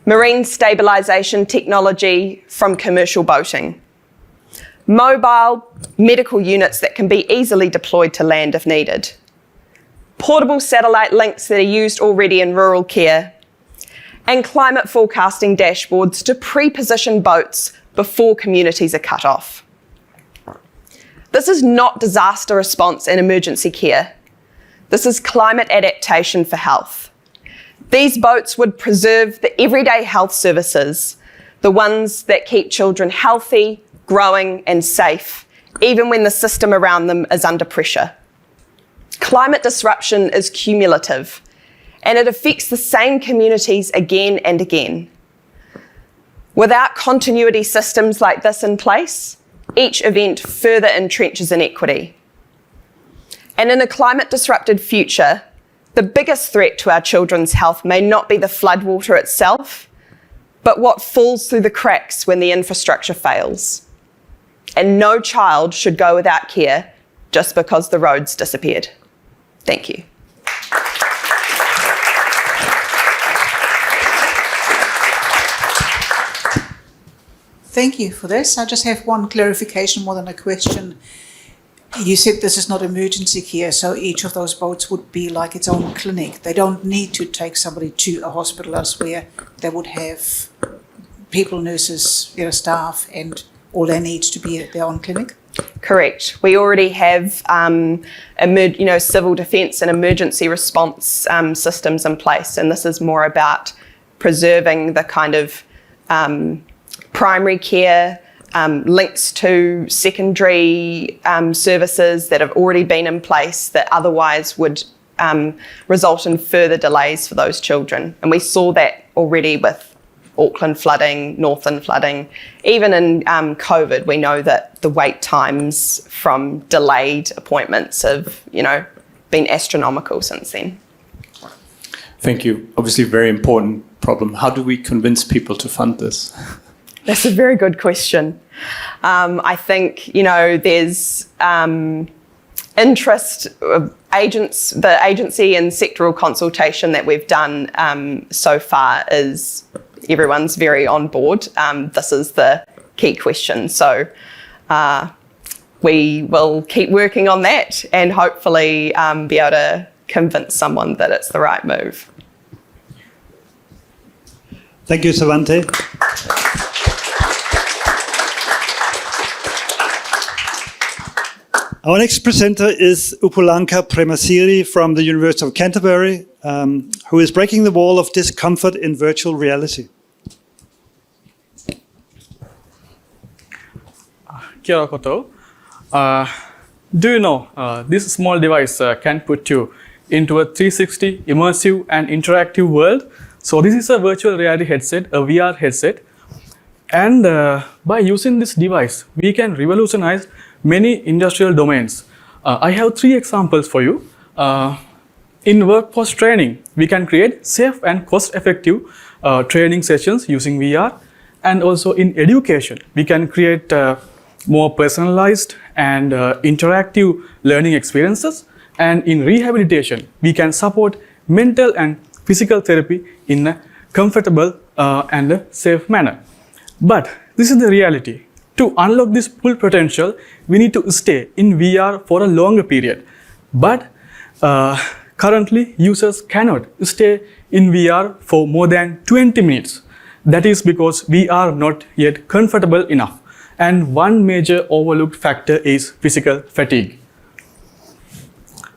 marine stabilisation technology from commercial boating, mobile medical units that can be easily deployed to land if needed, portable satellite links that are used already in rural care, and climate forecasting dashboards to pre-position boats before communities are cut off. This is not disaster response and emergency care. This is climate adaptation for health. These boats would preserve the everyday health services, the ones that keep children healthy, growing and safe, even when the system around them is under pressure. Climate disruption is cumulative, and it affects the same communities again and again. Without continuity systems like this in place, each event further entrenches inequity. And in a climate-disrupted future, the biggest threat to our children's health may not be the floodwater itself, but what falls through the cracks when the infrastructure fails. And no child should go without care just because the roads disappeared. Thank you. Thank you for this. I just have one clarification more than a question. You said this is not emergency care, so each of those boats would be like its own clinic. They don't need to take somebody to a hospital elsewhere. They would have people, nurses, staff, and all they need to be at their own clinic? Correct. We already have civil defence and emergency response systems in place, and this is more about preserving the kind of primary care, links to secondary services that have already been in place that otherwise would result in further delays for those children. And we saw that already with Auckland flooding, Northland flooding. Even in COVID, we know that the wait times from delayed appointments have, been astronomical since then. Thank you. Obviously, a very important problem. How do we convince people to fund this? That's a very good question. I think, there's interest of the agency and sectoral consultation that we've done so far is everyone's very on board. This is the key question. So we will keep working on that and hopefully be able to convince someone that it's the right move. Thank you, Cervantée. Our next presenter is Upulanka Premasiri from the University of Canterbury, who is breaking the wall of discomfort in virtual reality. Kia ora koutou. Do you know this small device can put you into a 360 immersive and interactive world? So this is a virtual reality headset, a VR headset. And by using this device, we can revolutionize many industrial domains. I have 3 examples for you. In workforce training, we can create safe and cost-effective training sessions using VR. And also in education, we can create more personalized and interactive learning experiences. And in rehabilitation, we can support mental and physical therapy in a comfortable and a safe manner. But this is the reality. To unlock this full potential, we need to stay in VR for a longer period. But currently, users cannot stay in VR for more than 20 minutes. That is because we are not yet comfortable enough. And one major overlooked factor is physical fatigue.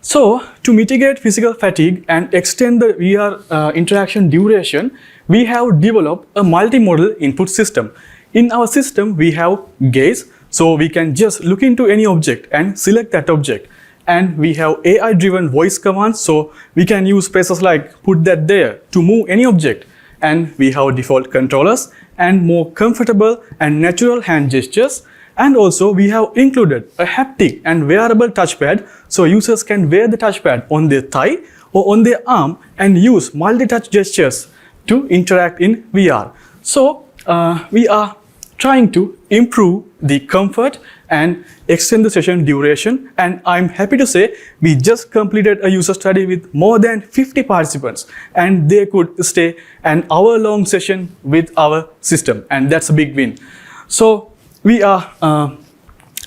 So, to mitigate physical fatigue and extend the VR interaction duration, we have developed a multimodal input system. In our system, we have gaze, so we can just look into any object and select that object. And we have AI-driven voice commands, so we can use phrases like put that there to move any object. And we have default controllers and more comfortable and natural hand gestures. And also we have included a haptic and wearable touchpad, so users can wear the touchpad on their thigh or on their arm and use multi-touch gestures to interact in VR. So we are trying to improve the comfort and extend the session duration, and I'm happy to say we just completed a user study with more than 50 participants, and they could stay an hour-long session with our system, and that's a big win. So we are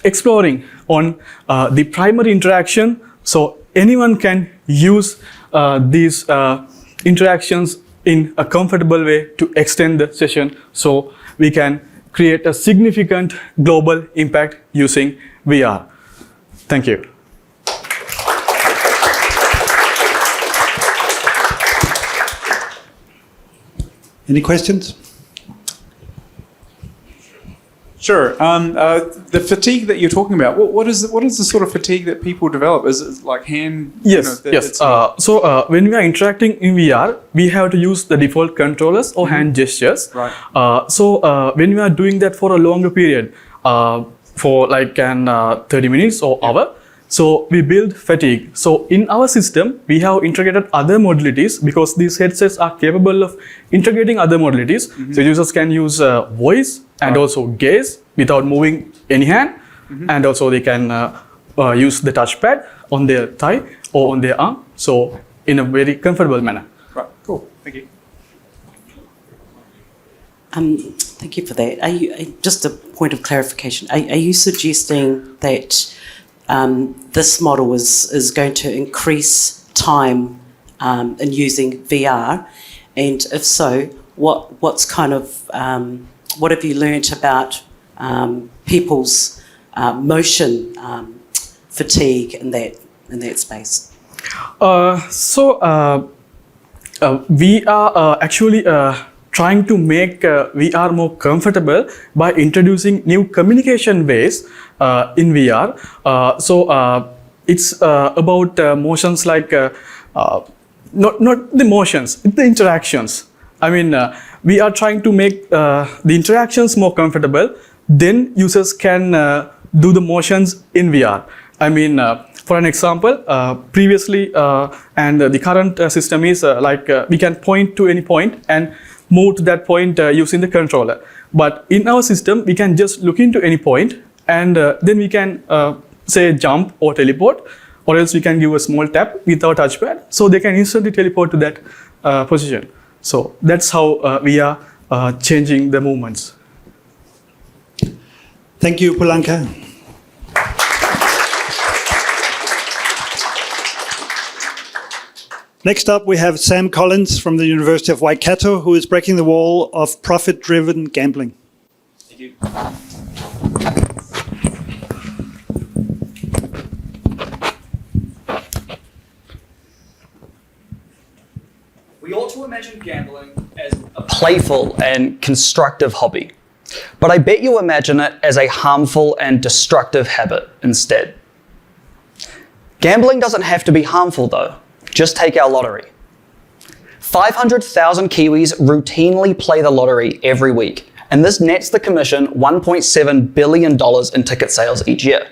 exploring on the primary interaction, so anyone can use these interactions in a comfortable way to extend the session, so we can create a significant global impact using VR. Thank you. Any questions? Sure. The fatigue that you're talking about, what is the sort of fatigue that people develop? Is it like hand? Yes, yes. So when we are interacting in VR, we have to use the default controllers or hand gestures. Right. So when we are doing that for a longer period, for like 30 minutes or hour, so we build fatigue. So in our system, we have integrated other modalities because these headsets are capable of integrating other modalities. So users can use voice and also gaze without moving any hand. And also they can use the touchpad on their thigh or on their arm. So in a very comfortable manner. Right, cool, thank you. Thank you for that. Just a point of clarification. Are you suggesting that this model is going to increase time in using VR? And if so, what have you learnt about people's motion fatigue in that space? We are actually trying to make VR more comfortable by introducing new communication ways in VR. It's about motions like, not the motions, it's the interactions. I mean, we are trying to make the interactions more comfortable, then users can do the motions in VR. I mean, for an example, previously and the current system is we can point to any point and move to that point using the controller. But in our system, we can just look into any point and then we can say jump or teleport, or else we can give a small tap with our touchpad so they can instantly teleport to that position. So that's how we are changing the movements. Thank you, Upulanka. Next up, we have Sam Collins from the University of Waikato, who is breaking the wall of profit-driven gambling. Thank you. We ought to imagine gambling as a playful and constructive hobby, but I bet you imagine it as a harmful and destructive habit instead. Gambling doesn't have to be harmful though. Just take our lottery. 500,000 Kiwis routinely play the lottery every week, and this nets the Commission $1.7 billion in ticket sales each year.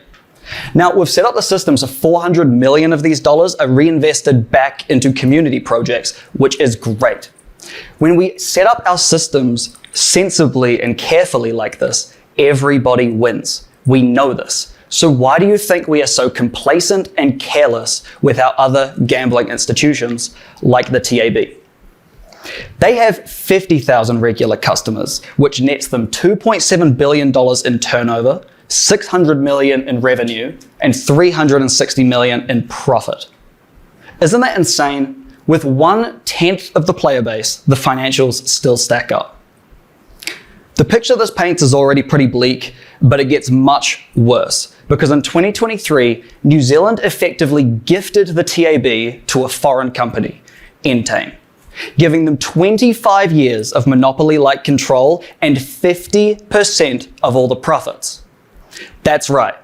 Now, we've set up the system so 400 million of these dollars are reinvested back into community projects, which is great. When we set up our systems sensibly and carefully like this, everybody wins. We know this. So why do you think we are so complacent and careless with our other gambling institutions like the TAB? They have 50,000 regular customers, which nets them $2.7 billion in turnover, 600 million in revenue, and 360 million in profit. Isn't that insane? With 1/10 of the player base, the financials still stack up. The picture this paints is already pretty bleak, but it gets much worse. Because in 2023, New Zealand effectively gifted the TAB to a foreign company, Entain, giving them 25 years of monopoly-like control and 50% of all the profits. That's right.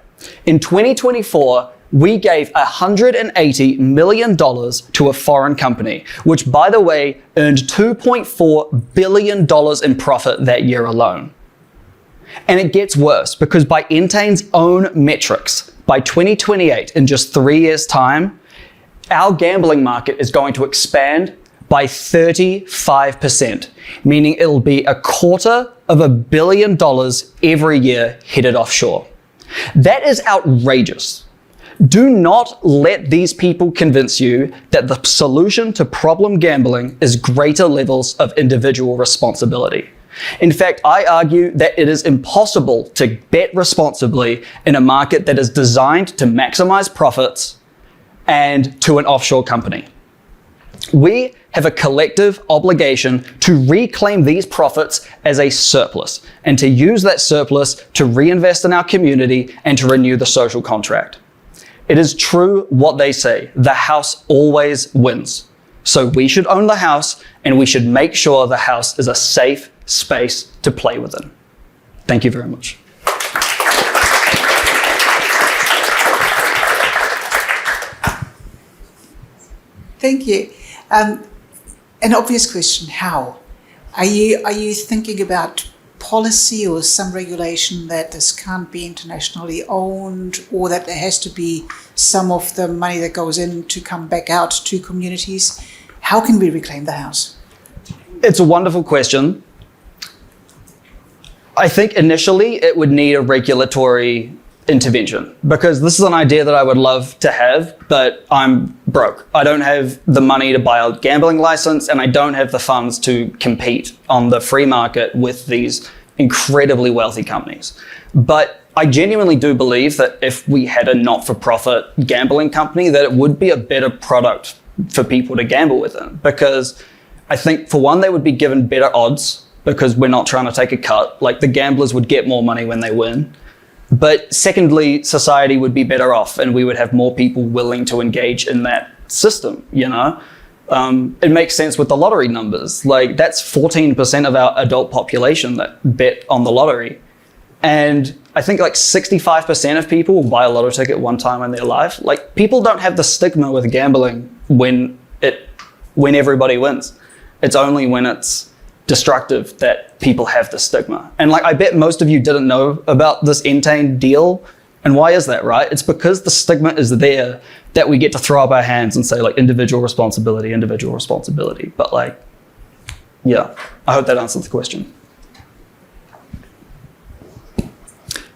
In 2024, we gave $180 million to a foreign company, which, by the way, earned $2.4 billion in profit that year alone. And it gets worse because by Entain's own metrics, by 2028, in just 3 years' time, our gambling market is going to expand by 35%, meaning it'll be $250 million every year headed offshore. That is outrageous. Do not let these people convince you that the solution to problem gambling is greater levels of individual responsibility. In fact, I argue that it is impossible to bet responsibly in a market that is designed to maximize profits and to an offshore company. We have a collective obligation to reclaim these profits as a surplus and to use that surplus to reinvest in our community and to renew the social contract. It is true what they say, the house always wins. So we should own the house and we should make sure the house is a safe space to play within. Thank you very much. Thank you. An obvious question, how? Are you thinking about policy or some regulation that this can't be internationally owned, or that there has to be some of the money that goes in to come back out to communities? How can we reclaim the house? It's a wonderful question. I think initially it would need a regulatory intervention, because this is an idea that I would love to have, but I'm broke. I don't have the money to buy a gambling license, and I don't have the funds to compete on the free market with these incredibly wealthy companies. But I genuinely do believe that if we had a not-for-profit gambling company, that it would be a better product for people to gamble within, because I think, for one, they would be given better odds, because we're not trying to take a cut. Like, the gamblers would get more money when they win. But secondly, society would be better off, and we would have more people willing to engage in that system, you know? It makes sense with the lottery numbers. Like, that's 14% of our adult population that bet on the lottery. And I think like 65% of people will buy a lotto ticket one time in their life. Like, people don't have the stigma with gambling when everybody wins. It's only when it's destructive that people have the stigma. And like, I bet most of you didn't know about this Entain deal. And why is that, right? It's because the stigma is there that we get to throw up our hands and say, like, individual responsibility. But like, yeah, I hope that answers the question.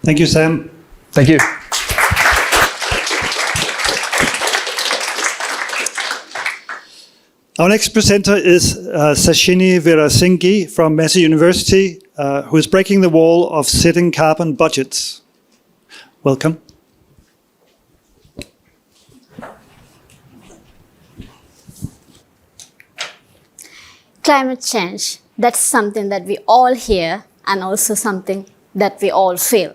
Thank you, Sam. Thank you. Our next presenter is Sachini Weerasinghe from Massey University, who is breaking the wall of setting carbon budgets. Welcome. Climate change, that's something that we all hear and also something that we all feel.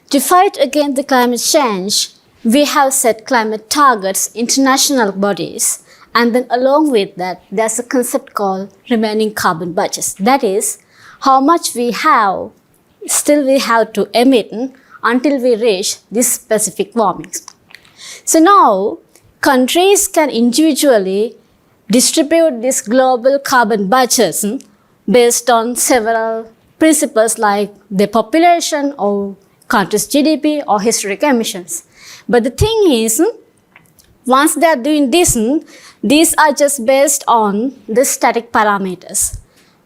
To fight against the climate change, we have set climate targets, international bodies, and then along with that, there's a concept called remaining carbon budgets. That is, how much we have, still we have to emit until we reach this specific warmings. So now, countries can individually distribute these global carbon budgets based on several principles like the population or country's GDP or historic emissions. But the thing is, once they are doing this, these are just based on the static parameters.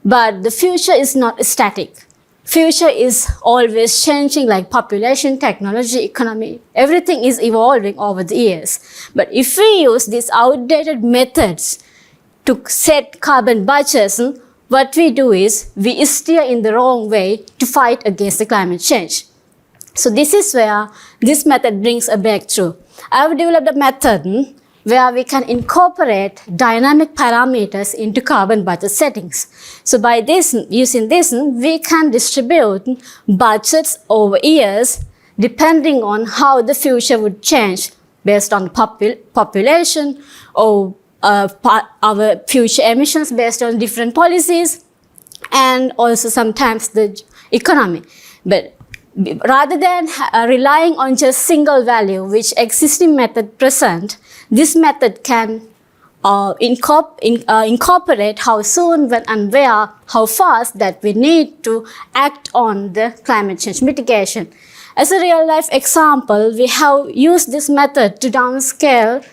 But the future is not static. Future is always changing, like population, technology, economy. Everything is evolving over the years. But if we use these outdated methods to set carbon budgets, what we do is we steer in the wrong way to fight against the climate change. So this is where this method brings a breakthrough. I have developed a method where we can incorporate dynamic parameters into carbon budget settings. So by this, using this, we can distribute budgets over years depending on how the future would change based on population or our future emissions based on different policies and also sometimes the economy. But rather than relying on just single value, which existing method present, this method can incorporate how soon, when and where, how fast that we need to act on the climate change mitigation. As a real life example, we have used this method to downscale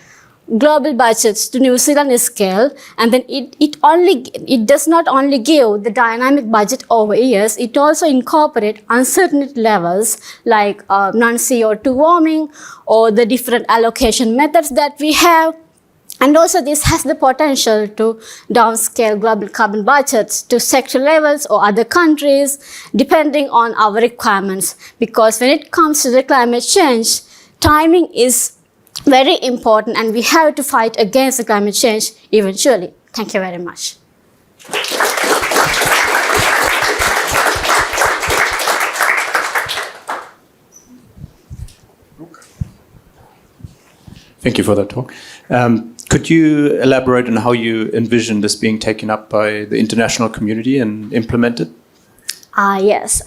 global budgets to New Zealand scale, and then it does not only give the dynamic budget over years, it also incorporates uncertainty levels like non-CO2 warming or the different allocation methods that we have. And also this has the potential to downscale global carbon budgets to sector levels or other countries depending on our requirements. Because when it comes to the climate change, timing is very important and we have to fight against the climate change eventually. Thank you very much. Thank you for that talk. Could you elaborate on how you envision this being taken up by the international community and implemented? Yes.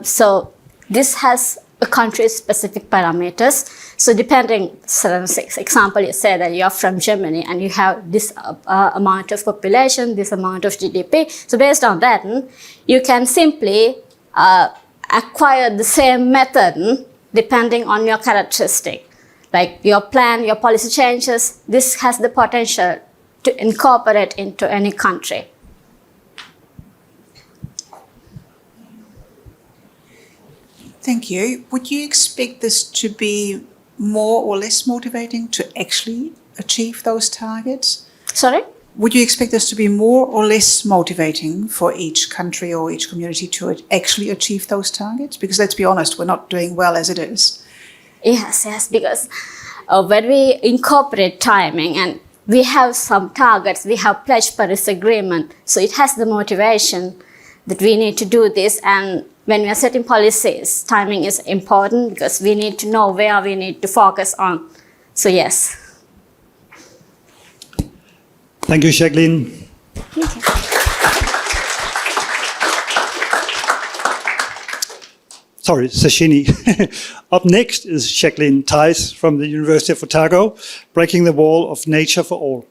So this has a country-specific parameters. So depending, for example, you say that you're from Germany and you have this amount of population, this amount of GDP. So based on that, you can simply acquire the same method depending on your characteristic. Like your plan, your policy changes, this has the potential to incorporate into any country. Thank you. Would you expect this to be more or less motivating to actually achieve those targets? Sorry? Would you expect this to be more or less motivating for each country or each community to actually achieve those targets? Because let's be honest, we're not doing well as it is. Yes, because when we incorporate timing and we have some targets, we have pledged Paris Agreement, so it has the motivation that we need to do this. And when we are setting policies, timing is important because we need to know where we need to focus on. So yes. Thank you, Jacqueline. Thank you. Sorry, Sachini. Up next is Jacqueline Theis from the University of Otago, breaking the wall of nature for all.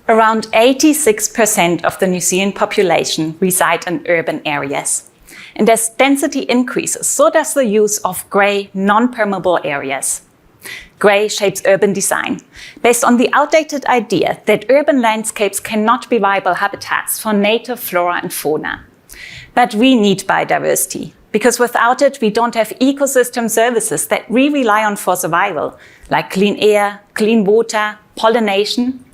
Around 86% of the New Zealand population reside in urban areas. And as density increases, so does the use of grey, non-permeable areas. Grey shapes urban design, based on the outdated idea that urban landscapes cannot be viable habitats for native flora and fauna. But we need biodiversity, because without it, we don't have ecosystem services that we rely on for survival, like clean air, clean water, pollination.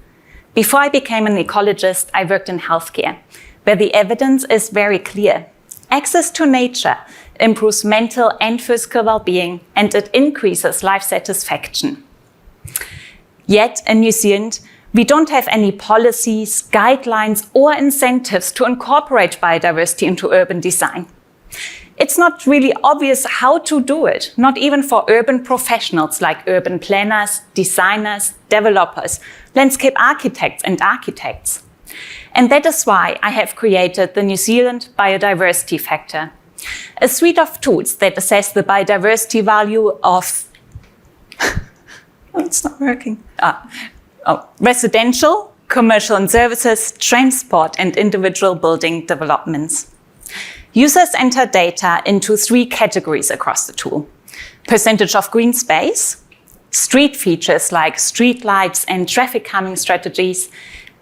Before I became an ecologist, I worked in healthcare, where the evidence is very clear. Access to nature improves mental and physical well-being, and it increases life satisfaction. Yet in New Zealand, we don't have any policies, guidelines, or incentives to incorporate biodiversity into urban design. It's not really obvious how to do it, not even for urban professionals like urban planners, designers, developers, landscape architects, and architects. And that is why I have created the New Zealand Biodiversity Factor, a suite of tools that assess the biodiversity value of it's not working. Residential, commercial and services, transport, and individual building developments. Users enter data into 3 categories across the tool: percentage of green space, street features like street lights and traffic calming strategies,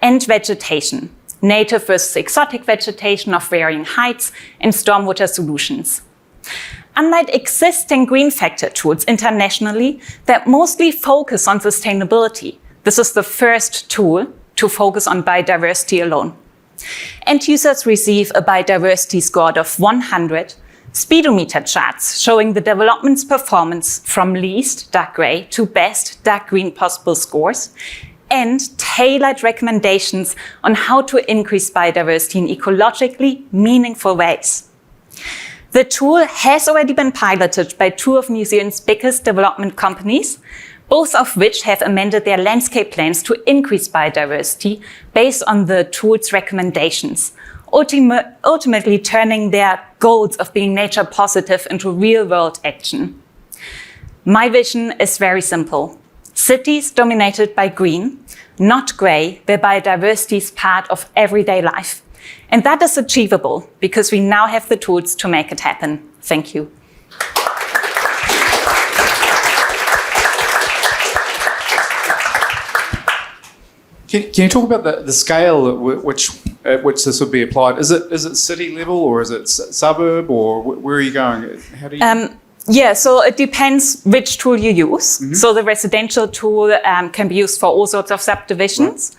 and vegetation, native versus exotic vegetation of varying heights, and stormwater solutions. Unlike existing green factor tools internationally that mostly focus on sustainability, this is the first tool to focus on biodiversity alone. End users receive a biodiversity score of 100, speedometer charts showing the development's performance from least dark grey to best dark green possible scores, and tailored recommendations on how to increase biodiversity in ecologically meaningful ways. The tool has already been piloted by 2 of New Zealand's biggest development companies, both of which have amended their landscape plans to increase biodiversity based on the tool's recommendations, ultimately turning their goals of being nature positive into real-world action. My vision is very simple. Cities dominated by green, not grey, where biodiversity is part of everyday life. And that is achievable because we now have the tools to make it happen. Thank you. Can you talk about the scale at which this would be applied? Is it city level, or is it suburb, or where are you going? How do you? Yeah, so it depends which tool you use. Mm-hmm. So the residential tool can be used for all sorts of subdivisions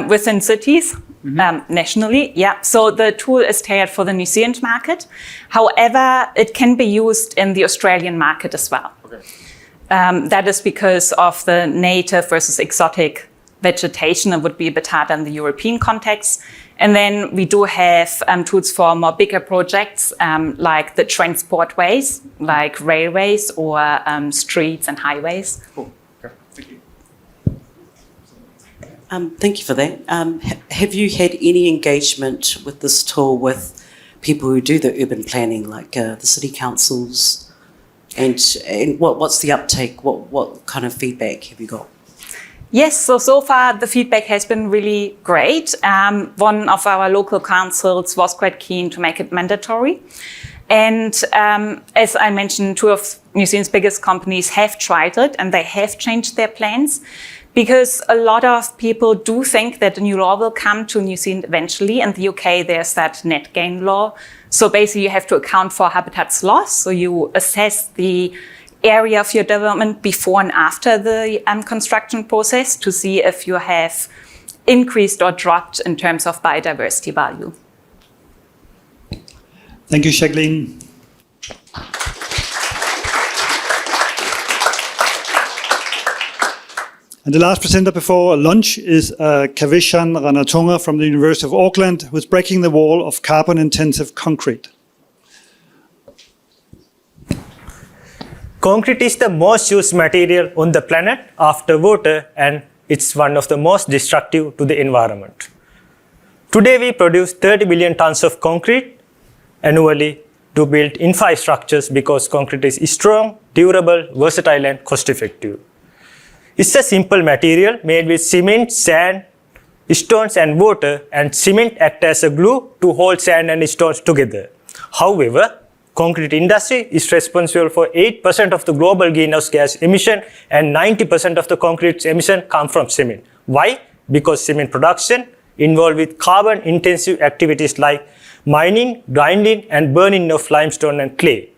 within cities, nationally. Yeah, so the tool is tailored for the New Zealand market. However, it can be used in the Australian market as well. Okay. That is because of the native versus exotic vegetation. It would be a bit harder in the European context. And then we do have tools for more bigger projects, like the transport ways, like railways or streets and highways. Cool. Okay. Thank you. Thank you for that. Have you had any engagement with this tool with people who do the urban planning, like the city councils? And what's the uptake? What kind of feedback have you got? Yes, so far the feedback has been really great. One of our local councils was quite keen to make it mandatory. And as I mentioned, 2 of New Zealand's biggest companies have tried it and they have changed their plans, because a lot of people do think that the new law will come to New Zealand eventually. In the UK, there's that net gain law. So basically you have to account for habitats loss. So you assess the area of your development before and after the construction process to see if you have increased or dropped in terms of biodiversity value. Thank you, Jacqueline. And the last presenter before lunch is Kavishan Ranatunga from the University of Auckland, who's breaking the wall of carbon-intensive concrete. Concrete is the most used material on the planet after water, and it's one of the most destructive to the environment. Today we produce 30 billion tons of concrete annually to build infrastructures because concrete is strong, durable, versatile and cost-effective. It's a simple material made with cement, sand, stones and water, and cement acts as a glue to hold sand and stones together. However, concrete industry is responsible for 8% of the global greenhouse gas emission, and 90% of the concrete emission come from cement. Why? Because cement production involved with carbon-intensive activities like mining, grinding, and burning of limestone and clay.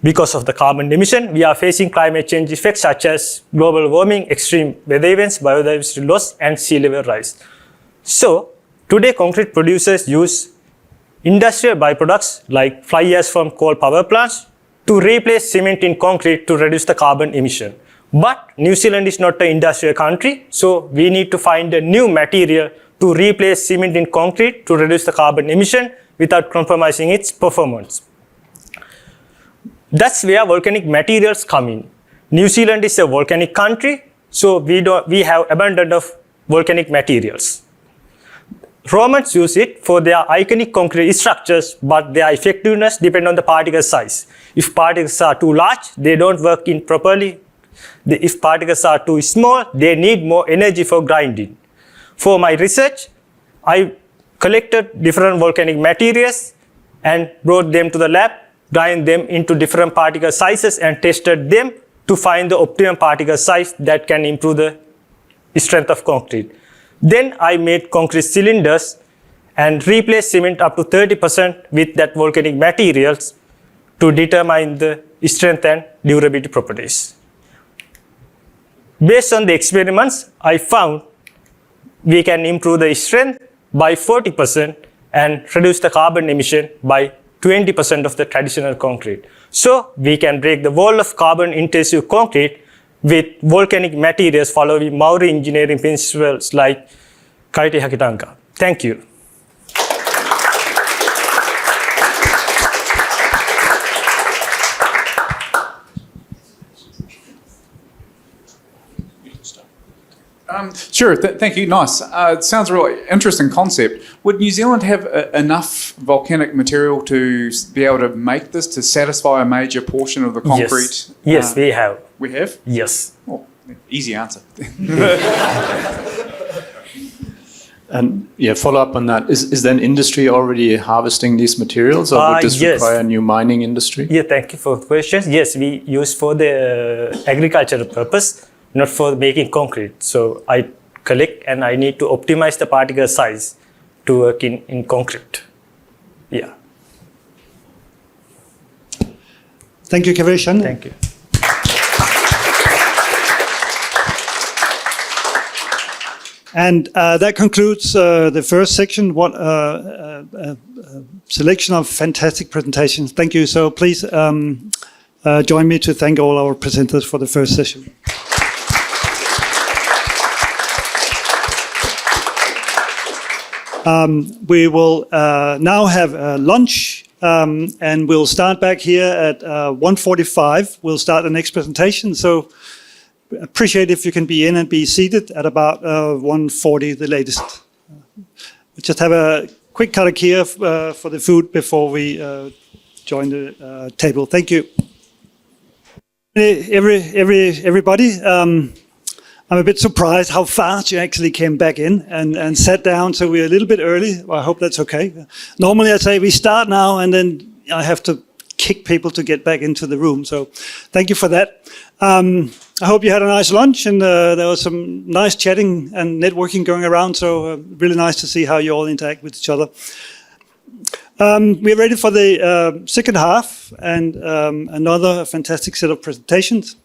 Because of the carbon emission, we are facing climate change effects such as global warming, extreme weather events, biodiversity loss, and sea level rise. So, today concrete producers use industrial byproducts like fly ash from coal power plants to replace cement in concrete to reduce the carbon emission. But New Zealand is not an industrial country, so we need to find a new material to replace cement in concrete to reduce the carbon emission without compromising its performance. That's where volcanic materials come in. New Zealand is a volcanic country, so we have abundance of volcanic materials. Romans use it for their iconic concrete structures, but their effectiveness depends on the particle size. If particles are too large, they don't work in properly. If particles are too small, they need more energy for grinding. For my research, I collected different volcanic materials and brought them to the lab, grind them into different particle sizes and tested them to find the optimum particle size that can improve the strength of concrete. Then I made concrete cylinders and replaced cement up to 30% with that volcanic materials to determine the strength and durability properties. Based on the experiments, I found we can improve the strength by 40% and reduce the carbon emission by 20% of the traditional concrete. So we can break the wall of carbon-intensive concrete with volcanic materials following Maori engineering principles like kaite hakitanka. Thank you. Sure, thank you. Nice. It sounds a really interesting concept. Would New Zealand have enough volcanic material to be able to make this to satisfy a major portion of the concrete? Yes, we have. We have? Yes. Oh, easy answer. And yeah, follow up on that. Is there an industry already harvesting these materials, or would this require a new mining industry? Yeah, thank you for the questions. Yes, we use for the agricultural purpose, not for making concrete. So I collect and I need to optimize the particle size to work in concrete. Yeah. Thank you, Kavishan. Thank you. And that concludes the first section. What selection of fantastic presentations. Thank you. So please join me to thank all our presenters for the first session. We will now have lunch, and we'll start back here at 1:45. We'll start the next presentation. So appreciate if you can be in and be seated at about 1:40 the latest. We'll just have a quick cut here for the food before we join the table. Thank you. Everybody. I'm a bit surprised how fast you actually came back in and sat down, so we're a little bit early. Well, I hope that's okay. Normally I say we start now and then I have to kick people to get back into the room, so thank you for that. I hope you had a nice lunch and there was some nice chatting and networking going around, so really nice to see how you all interact with each other. We're ready for the second half and another fantastic set of presentations.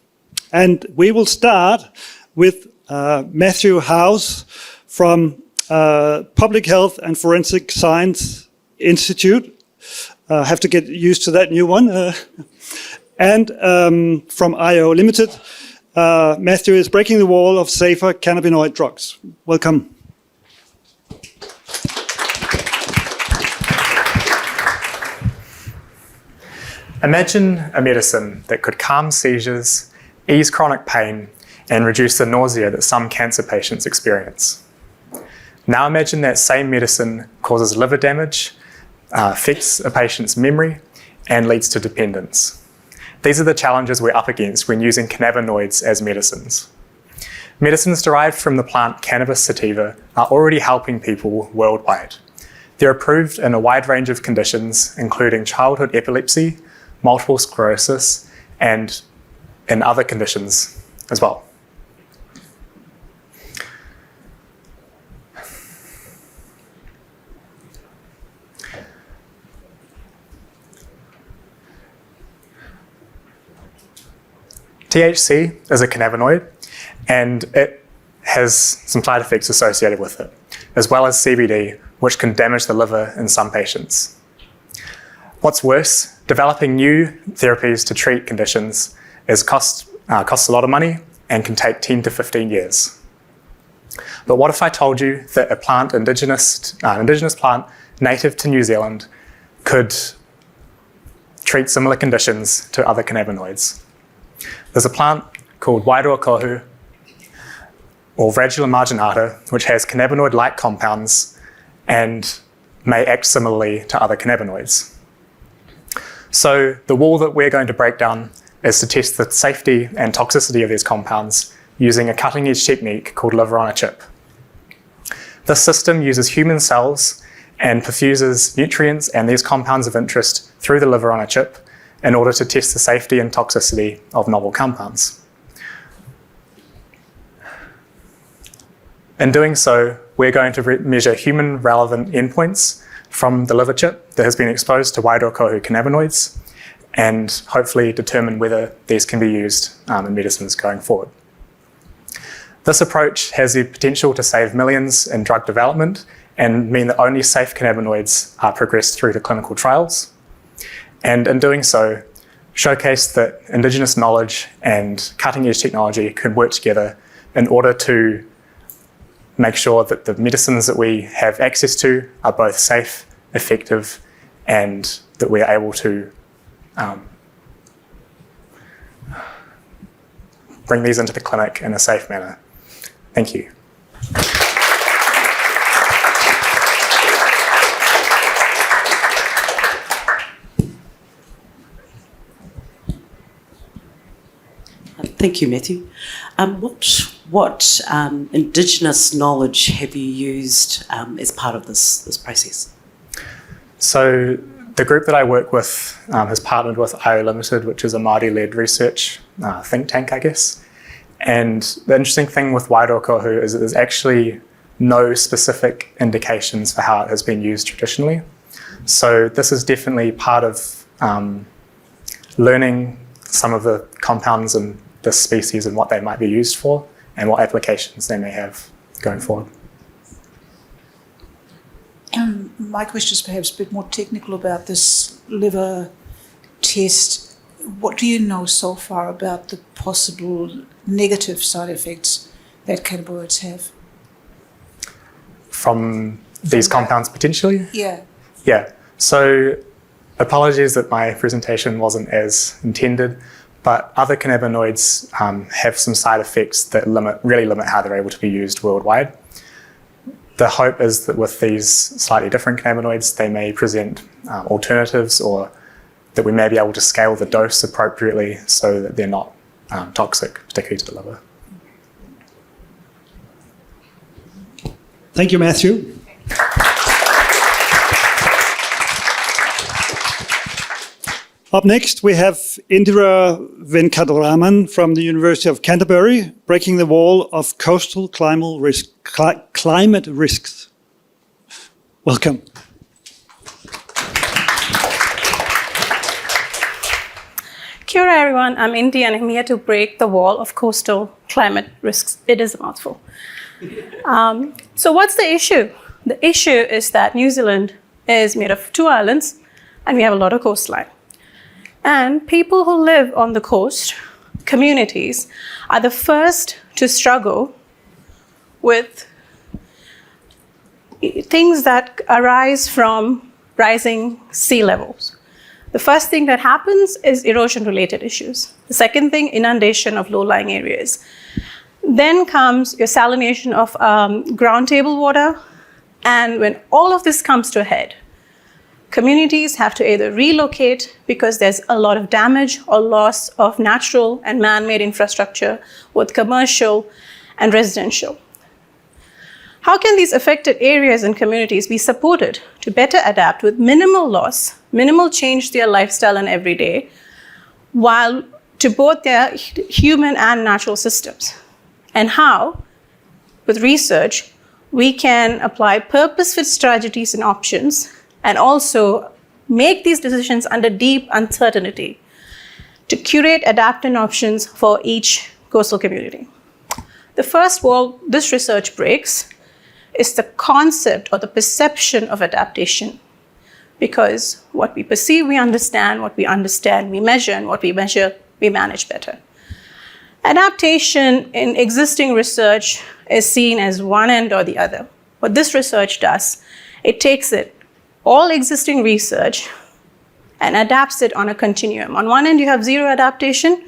And we will start with Matthew House from Public Health and Forensic Science Institute. Have to get used to that new one. And from IO Limited, Matthew is breaking the wall of safer cannabinoid drugs. Welcome. Imagine a medicine that could calm seizures, ease chronic pain, and reduce the nausea that some cancer patients experience. Now imagine that same medicine causes liver damage, affects a patient's memory, and leads to dependence. These are the challenges we're up against when using cannabinoids as medicines. Medicines derived from the plant cannabis sativa are already helping people worldwide. They're approved in a wide range of conditions, including childhood epilepsy, multiple sclerosis, and in other conditions as well. THC is a cannabinoid, and it has some side effects associated with it, as well as CBD, which can damage the liver in some patients. What's worse, developing new therapies to treat conditions costs a lot of money and can take 10 to 15 years. But what if I told you that a plant, indigenous plant native to New Zealand, could treat similar conditions to other cannabinoids? There's a plant called Wairoa kohu, or Radula marginata, which has cannabinoid-like compounds and may act similarly to other cannabinoids. So the wall that we're going to break down is to test the safety and toxicity of these compounds using a cutting-edge technique called liver on a chip. This system uses human cells and perfuses nutrients and these compounds of interest through the liver on a chip in order to test the safety and toxicity of novel compounds. In doing so, we're going to measure human relevant endpoints from the liver chip that has been exposed to Wairoa kohu cannabinoids and hopefully determine whether these can be used in medicines going forward. This approach has the potential to save millions in drug development and mean that only safe cannabinoids are progressed through to clinical trials. And in doing so, showcase that Indigenous knowledge and cutting-edge technology can work together in order to make sure that the medicines that we have access to are both safe, effective, and that we are able to bring these into the clinic in a safe manner. Thank you. Thank you, Matthew. What Indigenous knowledge have you used as part of this process? So the group that I work with has partnered with IO Limited, which is a Māori-led research think tank, I guess. And the interesting thing with Wairoa kohu is that there's actually no specific indications for how it has been used traditionally. So this is definitely part of learning some of the compounds in this species and what they might be used for and what applications they may have going forward. My question is perhaps a bit more technical about this liver test. What do you know so far about the possible negative side effects that cannabinoids have? From these compounds potentially? Yeah. Yeah. So apologies that my presentation wasn't as intended, but other cannabinoids have some side effects that really limit how they're able to be used worldwide. The hope is that with these slightly different cannabinoids, they may present alternatives, or that we may be able to scale the dose appropriately so that they're not toxic, particularly to the liver. Thank you, Matthew. Up next, we have Indira Venkatraman from the University of Canterbury, breaking the wall of coastal climate risks. Welcome. Kia ora, everyone. I'm Indira and I'm here to break the wall of coastal climate risks. It is a mouthful. So what's the issue? The issue is that New Zealand is made of 2 islands and we have a lot of coastline. And people who live on the coast, communities, are the first to struggle with things that arise from rising sea levels. The first thing that happens is erosion-related issues. The second thing, inundation of low-lying areas. Then comes your salination of ground table water. And when all of this comes to a head, communities have to either relocate because there's a lot of damage or loss of natural and man-made infrastructure, both commercial and residential. How can these affected areas and communities be supported to better adapt with minimal loss, minimal change to their lifestyle and everyday, while to both their human and natural systems? And how, with research, we can apply purpose-fit strategies and options and also make these decisions under deep uncertainty to curate adaptant options for each coastal community. The first wall this research breaks is the concept or the perception of adaptation. Because what we perceive, we understand, what we understand, we measure, and what we measure, we manage better. Adaptation in existing research is seen as one end or the other. What this research does, it takes all existing research and adapts it on a continuum. On one end, you have zero adaptation.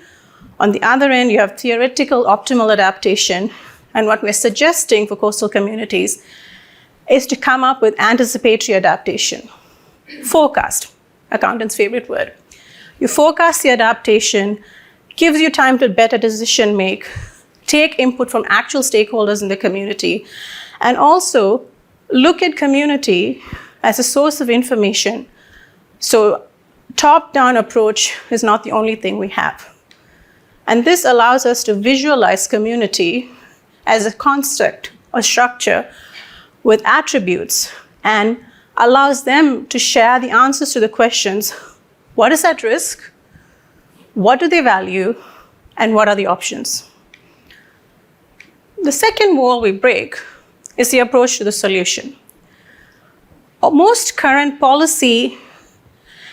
On the other end, you have theoretical optimal adaptation. And what we're suggesting for coastal communities is to come up with anticipatory adaptation. Forecast, accountant's favorite word. You forecast the adaptation, gives you time to better decision make, take input from actual stakeholders in the community, and also look at community as a source of information. So top-down approach is not the only thing we have. And this allows us to visualize community as a construct or structure with attributes and allows them to share the answers to the questions: what is at risk, what do they value, and what are the options? The second wall we break is the approach to the solution. Most current policy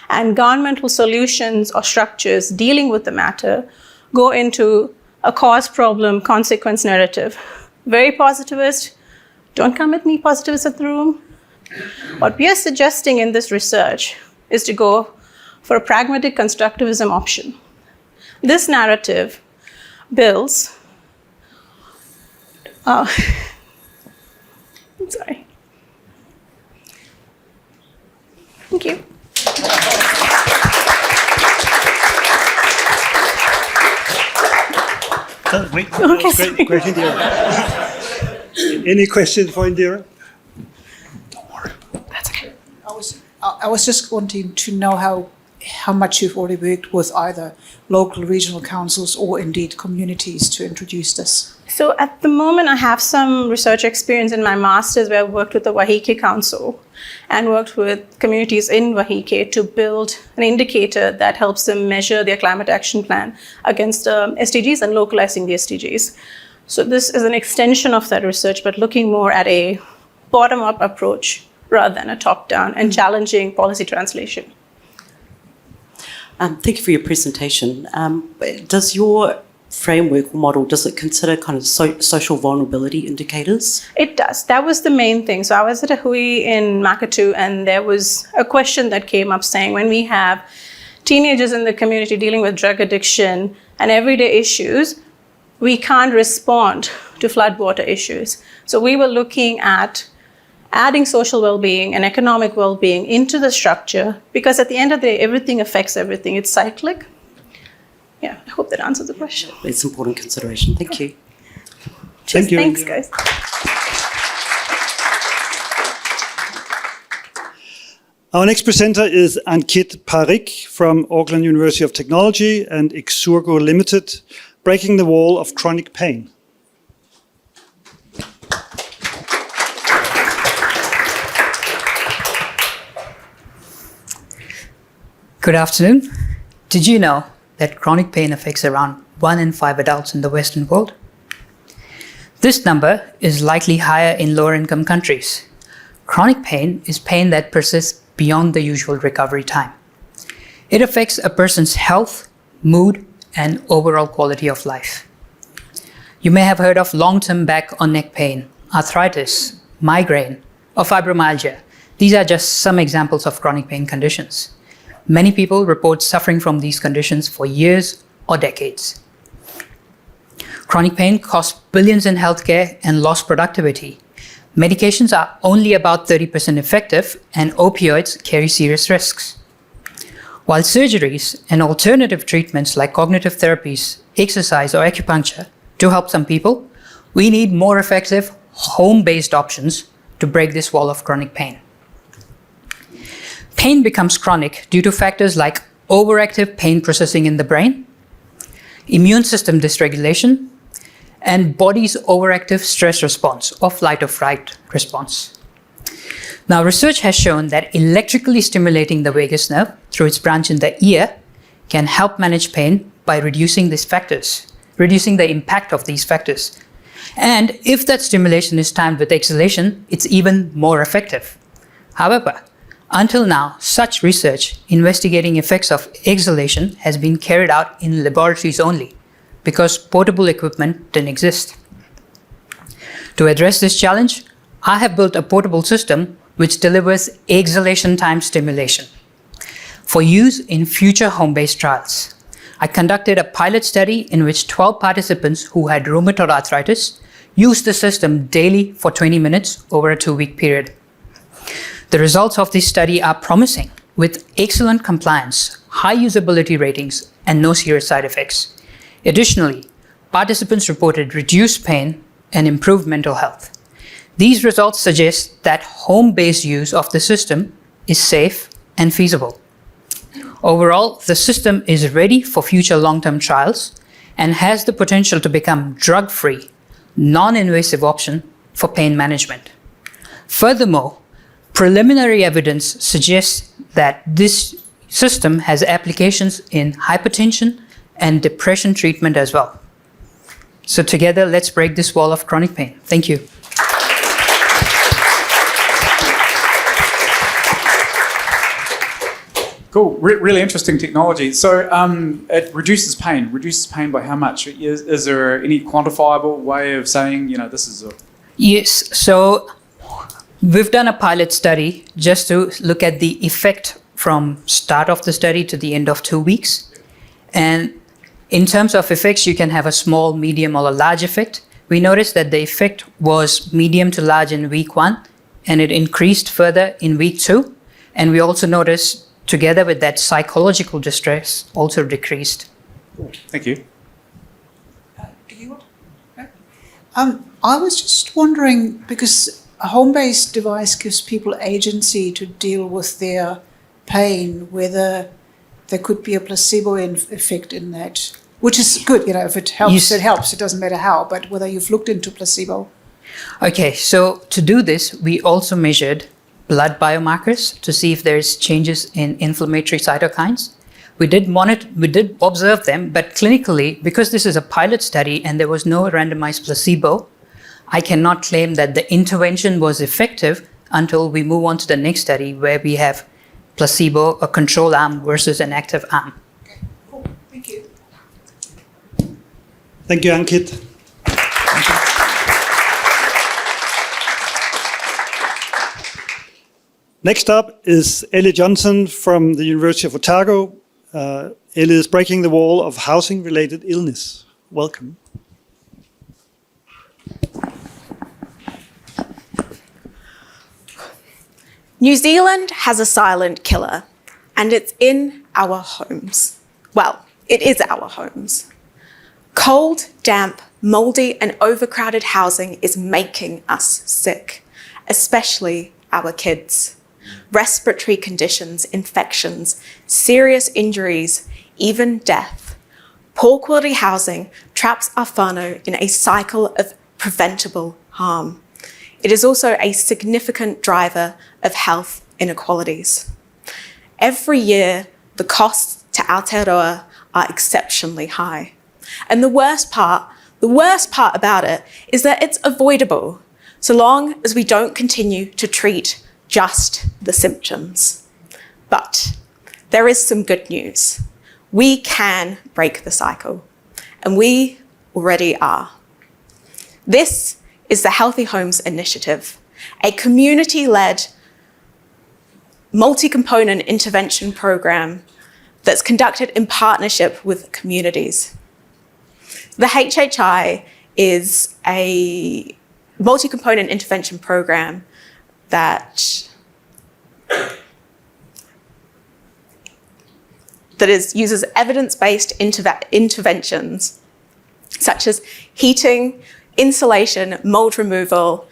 and governmental solutions or structures dealing with the matter go into a cause, problem, consequence narrative. Very positivist. Don't come at me, positivists in the room. What we are suggesting in this research is to go for a pragmatic constructivism option. This narrative builds, I'm sorry. Thank you. Wait, Okay, great Indira. Any questions for Indira? I was just wanting to know how much you've already worked with either local regional councils or indeed communities to introduce this. So at the moment, I have some research experience in my master's where I worked with the Wahike Council and worked with communities in Wahike to build an indicator that helps them measure their climate action plan against SDGs and localizing the SDGs. So this is an extension of that research, but looking more at a bottom-up approach rather than a top-down and challenging policy translation. Thank you for your presentation. Does your framework or model, does it consider kind of social vulnerability indicators? It does. That was the main thing. So I was at a hui in Makatu, and there was a question that came up saying, when we have teenagers in the community dealing with drug addiction and everyday issues, we can't respond to floodwater issues. So we were looking at adding social well-being and economic well-being into the structure, because at the end of the day, everything affects everything. It's cyclic. Yeah, I hope that answers the question. It's an important consideration. Thank you. Thank you. Thanks, guys. Our next presenter is Ankit Parikh from Auckland University of Technology and Exurgo Limited, Breaking the Wall of Chronic Pain. Good afternoon. Did you know that chronic pain affects around 1 in 5 adults in the Western world? This number is likely higher in lower income countries. Chronic pain is pain that persists beyond the usual recovery time. It affects a person's health, mood, and overall quality of life. You may have heard of long-term back or neck pain, arthritis, migraine, or fibromyalgia. These are just some examples of chronic pain conditions. Many people report suffering from these conditions for years or decades. Chronic pain costs billions in healthcare and lost productivity. Medications are only about 30% effective, and opioids carry serious risks. While surgeries and alternative treatments like cognitive therapies, exercise, or acupuncture do help some people, we need more effective, home-based options to break this wall of chronic pain. Pain becomes chronic due to factors like overactive pain processing in the brain, immune system dysregulation, and body's overactive stress response or flight or fright response. Now, research has shown that electrically stimulating the vagus nerve through its branch in the ear can help manage pain by reducing these factors, reducing the impact of these factors. And if that stimulation is timed with exhalation, it's even more effective. However, until now, such research investigating effects of exhalation has been carried out in laboratories only because portable equipment didn't exist. To address this challenge, I have built a portable system which delivers exhalation time stimulation for use in future home-based trials. I conducted a pilot study in which 12 participants who had rheumatoid arthritis used the system daily for 20 minutes over a 2-week period. The results of this study are promising, with excellent compliance, high usability ratings, and no serious side effects. Additionally, participants reported reduced pain and improved mental health. These results suggest that home-based use of the system is safe and feasible. Overall, the system is ready for future long-term trials and has the potential to become drug-free, non-invasive option for pain management. Furthermore, preliminary evidence suggests that this system has applications in hypertension and depression treatment as well. So together, let's break this wall of chronic pain. Thank you. Cool, really interesting technology. So it reduces pain. Reduces pain by how much? Is there any quantifiable way of saying, this is a... Yes, so we've done a pilot study just to look at the effect from start of the study to the end of 2 weeks. And in terms of effects, you can have a small, medium, or a large effect. We noticed that the effect was medium to large in week 1, and it increased further in week 2. And we also noticed, together with that, psychological distress also decreased. Thank you. I was just wondering, because a home-based device gives people agency to deal with their pain, whether there could be a placebo effect in that, which is good, if it helps, Yes. it helps, it doesn't matter how, but whether you've looked into placebo. Okay, so to do this, we also measured blood biomarkers to see if there's changes in inflammatory cytokines. We did observe them, but clinically, because this is a pilot study and there was no randomized placebo, I cannot claim that the intervention was effective until we move on to the next study where we have placebo, a control arm versus an active arm. Okay, cool, thank you. Thank you, Ankit. Next up is Ellie Johnson from the University of Otago. Ellie is breaking the wall of housing-related illness. Welcome. New Zealand has a silent killer, and it's in our homes. Well, it is our homes. Cold, damp, mouldy, and overcrowded housing is making us sick, especially our kids. Respiratory conditions, infections, serious injuries, even death. Poor quality housing traps our whānau in a cycle of preventable harm. It is also a significant driver of health inequalities. Every year, the costs to Aotearoa are exceptionally high. And the worst part about it is that it's avoidable, so long as we don't continue to treat just the symptoms. But there is some good news. We can break the cycle, and we already are. This is the Healthy Homes Initiative, a community-led, multi-component intervention program that's conducted in partnership with communities. The HHI is a multi-component intervention program that uses evidence-based interventions such as heating, insulation, mold removal,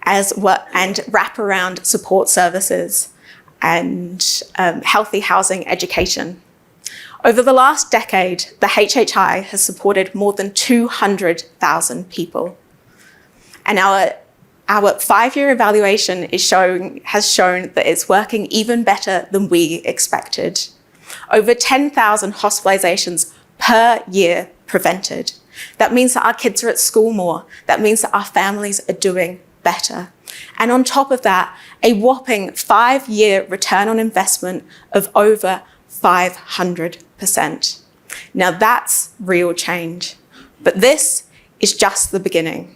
and wraparound support services and healthy housing education. Over the last decade, the HHI has supported more than 200,000 people. And our 5-year evaluation has shown that it's working even better than we expected. Over 10,000 hospitalizations per year prevented. That means that our kids are at school more. That means that our families are doing better. And on top of that, a whopping 5-year return on investment of over 500%. Now that's real change. But this is just the beginning.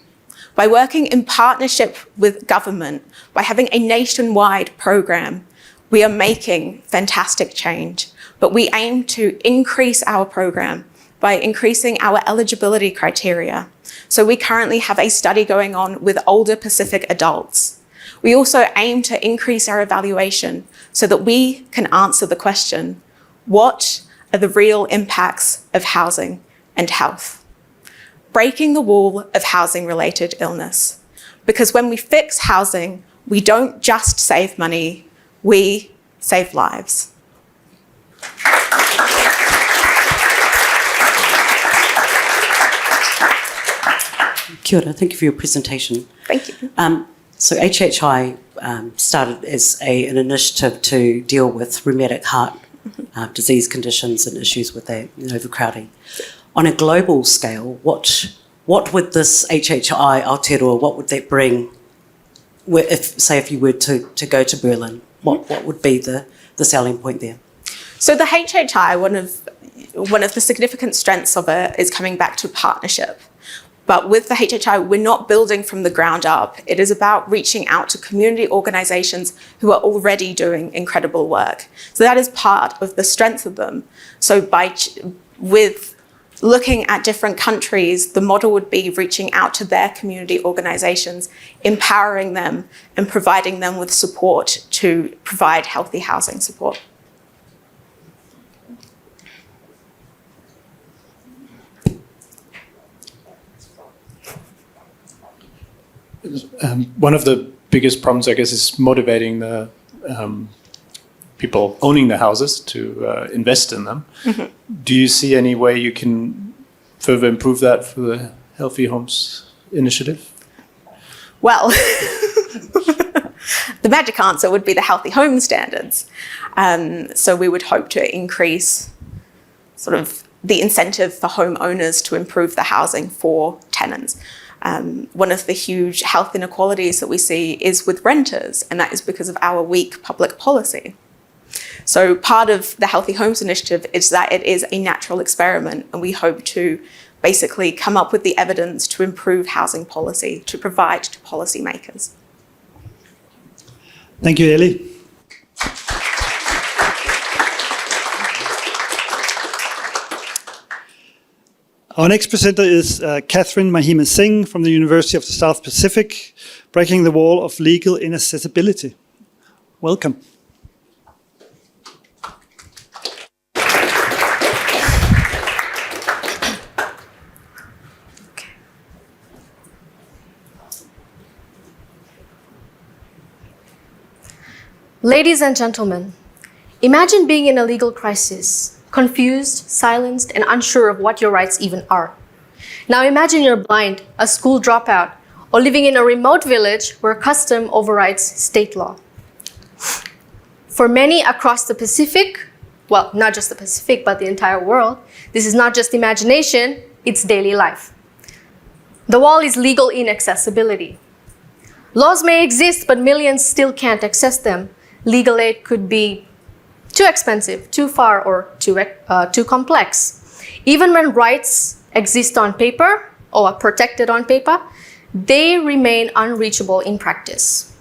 By working in partnership with government, by having a nationwide program, we are making fantastic change. But we aim to increase our program by increasing our eligibility criteria. So we currently have a study going on with older Pacific adults. We also aim to increase our evaluation so that we can answer the question, what are the real impacts of housing and health? Breaking the wall of housing-related illness. Because when we fix housing, we don't just save money, we save lives. Kia ora, thank you for your presentation. Thank you. So HHI started as an initiative to deal with rheumatic heart disease conditions and issues with that, overcrowding. On a global scale, what would this HHI Aotearoa, what would that bring? If you were to go to Berlin, what would be the selling point there? So the HHI, one of the significant strengths of it is coming back to partnership. But with the HHI, we're not building from the ground up. It is about reaching out to community organizations who are already doing incredible work. So that is part of the strength of them. So with looking at different countries, the model would be reaching out to their community organizations, empowering them and providing them with support to provide healthy housing support. One of the biggest problems, I guess, is motivating the people owning the houses to invest in them. Mm-hmm. Do you see any way you can further improve that for the Healthy Homes Initiative? Well, the magic answer would be the Healthy Home Standards. So we would hope to increase sort of the incentive for homeowners to improve the housing for tenants. One of the huge health inequalities that we see is with renters, and that is because of our weak public policy. So part of the Healthy Homes Initiative is that it is a natural experiment, and we hope to basically come up with the evidence to improve housing policy, to provide to policymakers. Thank you, Ellie. Our next presenter is Catherine Mahima Singh from the University of the South Pacific, breaking the wall of legal inaccessibility. Welcome. Ladies and gentlemen, imagine being in a legal crisis, confused, silenced, and unsure of what your rights even are. Now imagine you're blind, a school dropout, or living in a remote village where custom overrides state law. For many across the Pacific, well, not just the Pacific, but the entire world, this is not just imagination, it's daily life. The wall is legal inaccessibility. Laws may exist, but millions still can't access them. Legal aid could be too expensive, too far, or too complex. Even when rights exist on paper or are protected on paper, they remain unreachable in practice.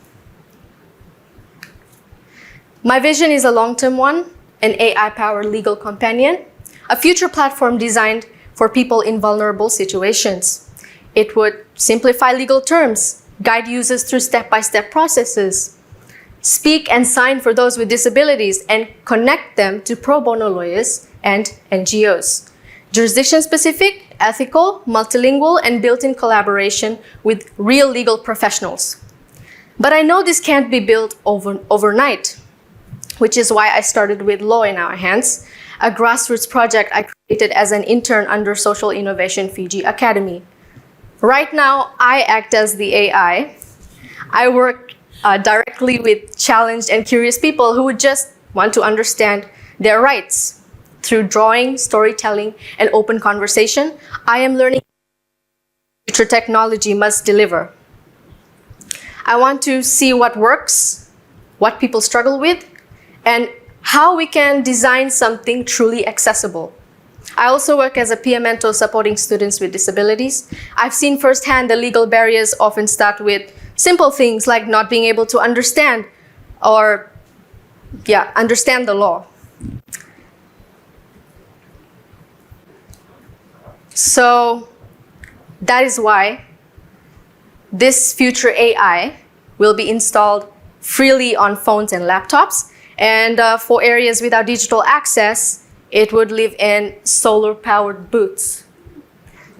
My vision is a long-term one, an AI-powered legal companion, a future platform designed for people in vulnerable situations. It would simplify legal terms, guide users through step-by-step processes, speak and sign for those with disabilities, and connect them to pro bono lawyers and NGOs. jurisdiction-specific, ethical, multilingual, and built-in collaboration with real legal professionals. But I know this can't be built overnight, which is why I started with Law in Our Hands, a grassroots project I created as an intern under Social Innovation Fiji Academy. Right now, I act as the AI. I work directly with challenged and curious people who would just want to understand their rights. Through drawing, storytelling, and open conversation, I am learning future technology must deliver. I want to see what works, what people struggle with, and how we can design something truly accessible. I also work as a peer mentor supporting students with disabilities. I've seen firsthand the legal barriers often start with simple things like not being able to understand understand the law. So that is why this future AI will be installed freely on phones and laptops. And for areas without digital access, it would live in solar-powered booths.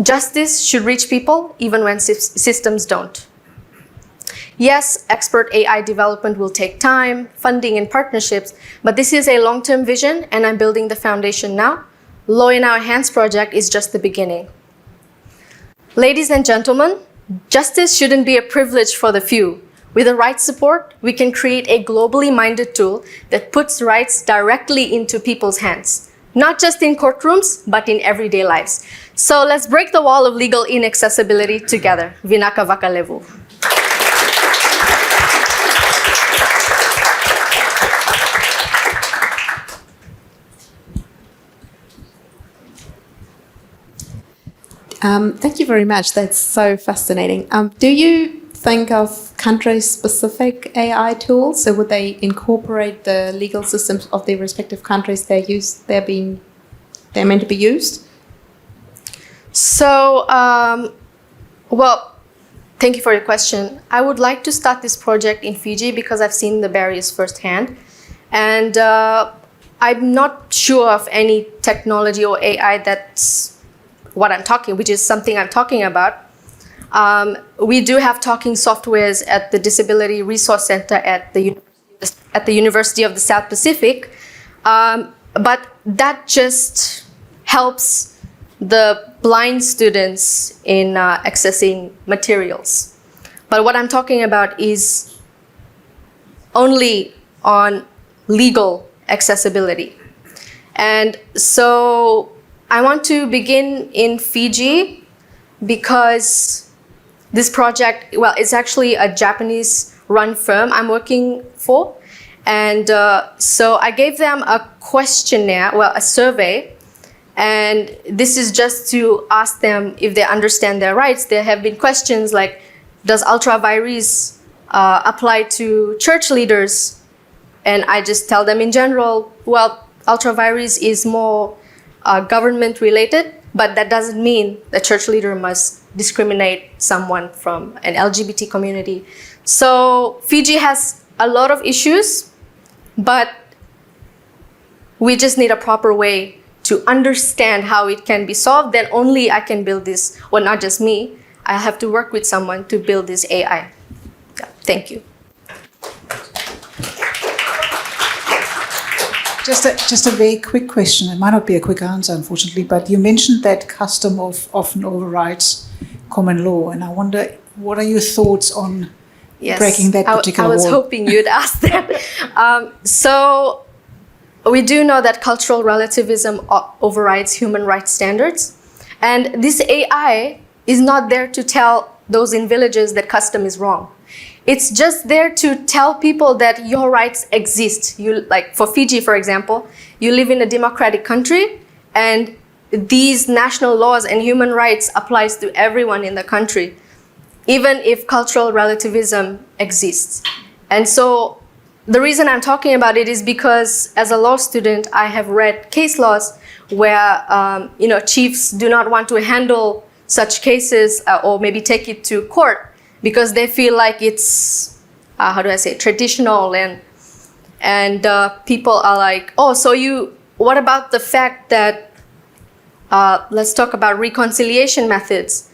Justice should reach people even when systems don't. Yes, expert AI development will take time, funding, and partnerships, but this is a long-term vision, and I'm building the foundation now. Law in Our Hands project is just the beginning. Ladies and gentlemen, justice shouldn't be a privilege for the few. With the right support, we can create a globally minded tool that puts rights directly into people's hands, not just in courtrooms, but in everyday lives. So let's break the wall of legal inaccessibility together. Vinaka Vakalevu. Thank you very much. That's so fascinating. Do you think of country-specific AI tools? So would they incorporate the legal systems of their respective countries they're meant to be used? So, well, thank you for your question. I would like to start this project in Fiji because I've seen the barriers firsthand. And I'm not sure of any technology or AI that's which is something I'm talking about. We do have talking softwares at the Disability Resource Center at the University of the South Pacific, but that just helps the blind students in accessing materials. But what I'm talking about is only on legal accessibility. And so I want to begin in Fiji because this project, well, it's actually a Japanese-run firm I'm working for. And so I gave them a questionnaire, well, a survey. And this is just to ask them if they understand their rights. There have been questions like, does ultra vires apply to church leaders? And I just tell them in general, well, ultra vires is more government related, but that doesn't mean the church leader must discriminate someone from an LGBT community. So Fiji has a lot of issues, but we just need a proper way to understand how it can be solved. Then only I can build this, well, not just me, I have to work with someone to build this AI. Yeah, thank you. Just a very quick question. It might not be a quick answer, unfortunately, but you mentioned that custom often overrides common law, and I wonder, what are your thoughts on breaking that particular I was wall? hoping you'd ask that. So we do know that cultural relativism overrides human rights standards, and this AI is not there to tell those in villages that custom is wrong. It's just there to tell people that your rights exist. Like for Fiji, for example, you live in a democratic country and these national laws and human rights applies to everyone in the country, even if cultural relativism exists. And so the reason I'm talking about it is because as a law student, I have read case laws where chiefs do not want to handle such cases or maybe take it to court because they feel like it's, traditional and people are like, oh, so what about the fact that Let's talk about reconciliation methods.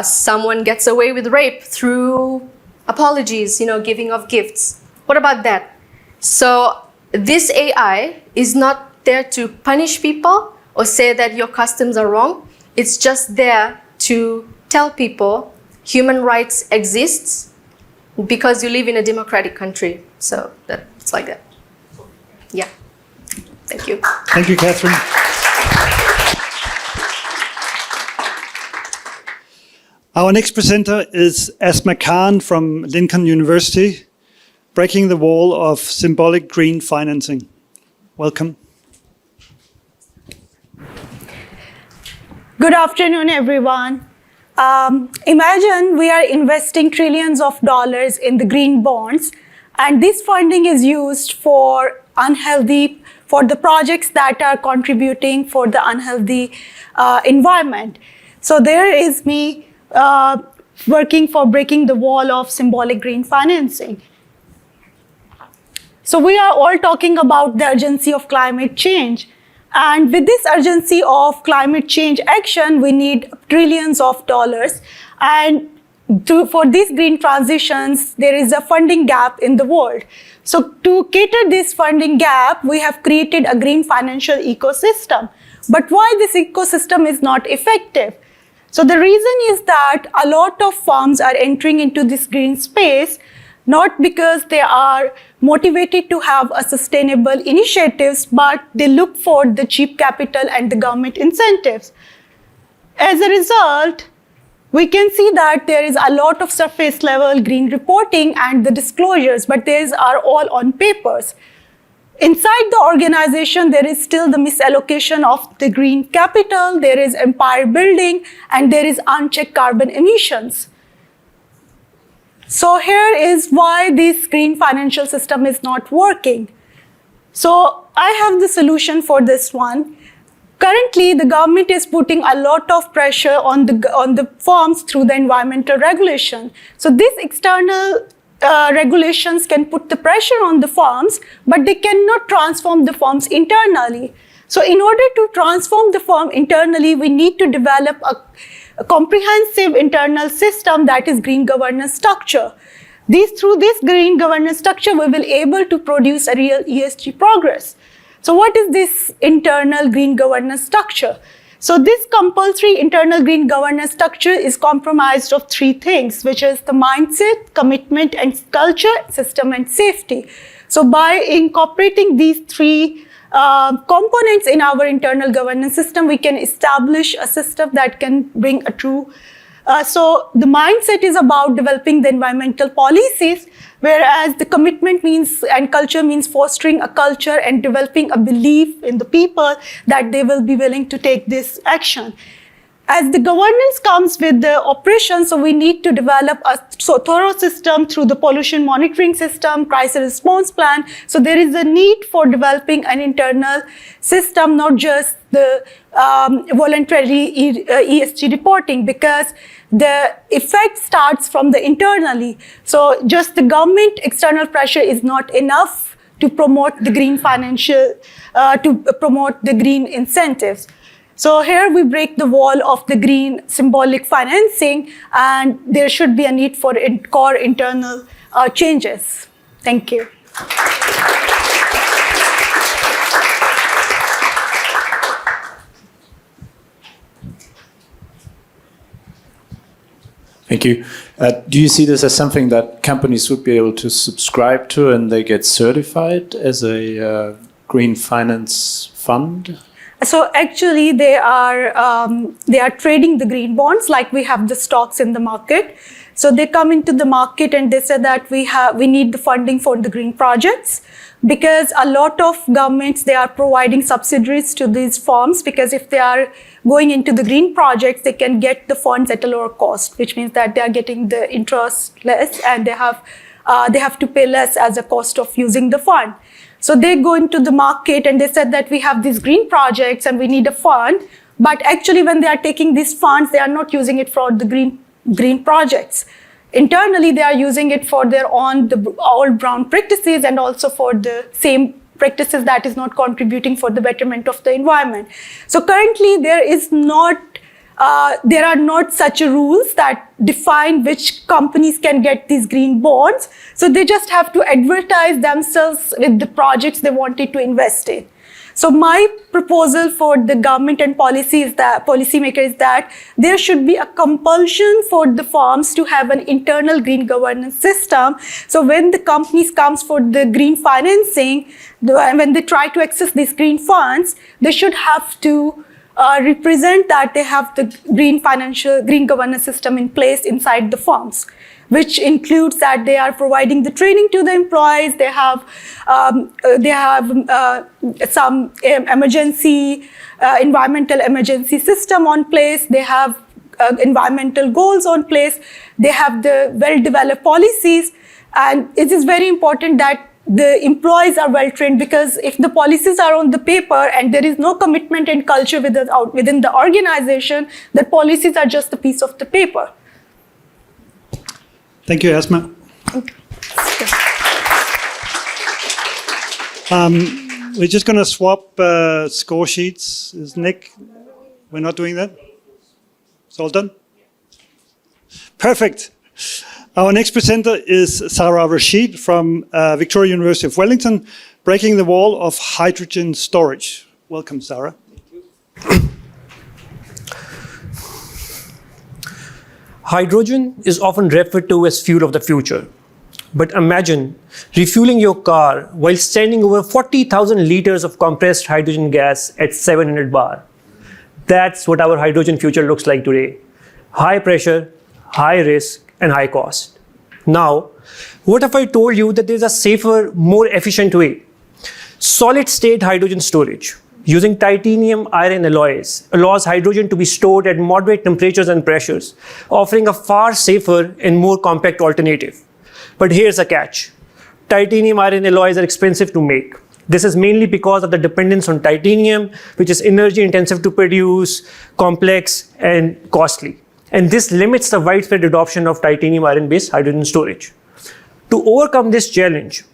Someone gets away with rape through apologies, giving of gifts. What about that? So this AI is not there to punish people or say that your customs are wrong. It's just there to tell people human rights exists because you live in a democratic country. So it's like that. Yeah. Thank you. Thank you, Catherine. Our next presenter is Asma from Lincoln University, breaking the wall of symbolic green financing. Welcome. Good afternoon, everyone. Imagine we are investing trillions of dollars in the green bonds, and this funding is used for the projects that are contributing for the unhealthy environment. So there is me working for breaking the wall of symbolic green financing. So we are all talking about the urgency of climate change. And with this urgency of climate change action, we need trillions of dollars. And for these green transitions, there is a funding gap in the world. So to cater this funding gap, we have created a green financial ecosystem. But why this ecosystem is not effective? So the reason is that a lot of firms are entering into this green space, not because they are motivated to have a sustainable initiatives, but they look for the cheap capital and the government incentives. As a result, we can see that there is a lot of surface level green reporting and the disclosures, but these are all on papers. Inside the organization, there is still the misallocation of the green capital, there is empire building, and there is unchecked carbon emissions. So here is why this green financial system is not working. So I have the solution for this one. Currently, the government is putting a lot of pressure on the firms through the environmental regulation. So these external regulations can put the pressure on the firms, but they cannot transform the firms internally. So in order to transform the firm internally, we need to develop a comprehensive internal system that is green governance structure. Through this green governance structure, we will be able to produce a real ESG progress. So what is this internal green governance structure? So this compulsory internal green governance structure is comprised of three things, which is the mindset, commitment, and culture, system, and safety. So by incorporating these three components in our internal governance system, we can establish a system that can bring a true. So the mindset is about developing the environmental policies, whereas the commitment means and culture means fostering a culture and developing a belief in the people that they will be willing to take this action. As the governance comes with the operation, so we need to develop a thorough system through the pollution monitoring system, crisis response plan. So there is a need for developing an internal system, not just the voluntary ESG reporting, because the effect starts from the internally. So just the government external pressure is not enough to promote the green financial, to promote the green incentives. So here we break the wall of the green symbolic financing, and there should be a need for core internal changes. Thank you. Thank you. Do you see this as something that companies would be able to subscribe to and they get certified as a green finance fund? So actually, they are trading the green bonds like we have the stocks in the market. So they come into the market and they say that we need the funding for the green projects, because a lot of governments, they are providing subsidies to these firms, because if they are going into the green projects, they can get the funds at a lower cost, which means that they are getting the interest less and they have to pay less as a cost of using the fund. So they go into the market and they said that we have these green projects and we need a fund. But actually, when they are taking these funds, they are not using it for the green projects. Internally, they are using it for their own all brown practices and also for the same practices that is not contributing for the betterment of the environment. So currently there are not such rules that define which companies can get these green bonds. So they just have to advertise themselves with the projects they wanted to invest in. So my proposal for the government and policymaker is that there should be a compulsion for the firms to have an internal green governance system. So when the companies comes for the green financing, when they try to access these green funds, they should have to represent that they have the green governance system in place inside the firms, which includes that they are providing the training to the employees, they have some environmental emergency system on place, they have environmental goals on place, they have the well-developed policies, and it is very important that the employees are well trained, because if the policies are on the paper and there is no commitment and culture within the organization, the policies are just a piece of the paper. Thank you, Asma. We're just going to swap score sheets. Is Nick? We're not doing that? It's all done? Perfect. Our next presenter is Sarah Rashid from Victoria University of Wellington, breaking the wall of hydrogen storage. Welcome, Sarah. Hydrogen is often referred to as fuel of the future. But imagine refueling your car while sending over 40,000 liters of compressed hydrogen gas at 700 bar. That's what our hydrogen future looks like today. High pressure, high risk, and high cost. Now, what if I told you that there's a safer, more efficient way? Solid-state hydrogen storage using titanium iron alloys allows hydrogen to be stored at moderate temperatures and pressures, offering a far safer and more compact alternative. But here's a catch. Titanium iron alloys are expensive to make. This is mainly because of the dependence on titanium, which is energy intensive to produce, complex, and costly. And this limits the widespread adoption of titanium iron-based hydrogen storage. To overcome this challenge,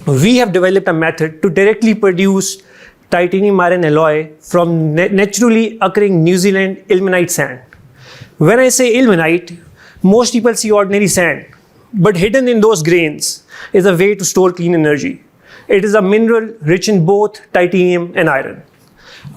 we have developed a method to directly produce titanium iron alloy from naturally occurring New Zealand ilmenite sand. When I say ilmenite, most people see ordinary sand, but hidden in those grains is a way to store clean energy. It is a mineral rich in both titanium and iron.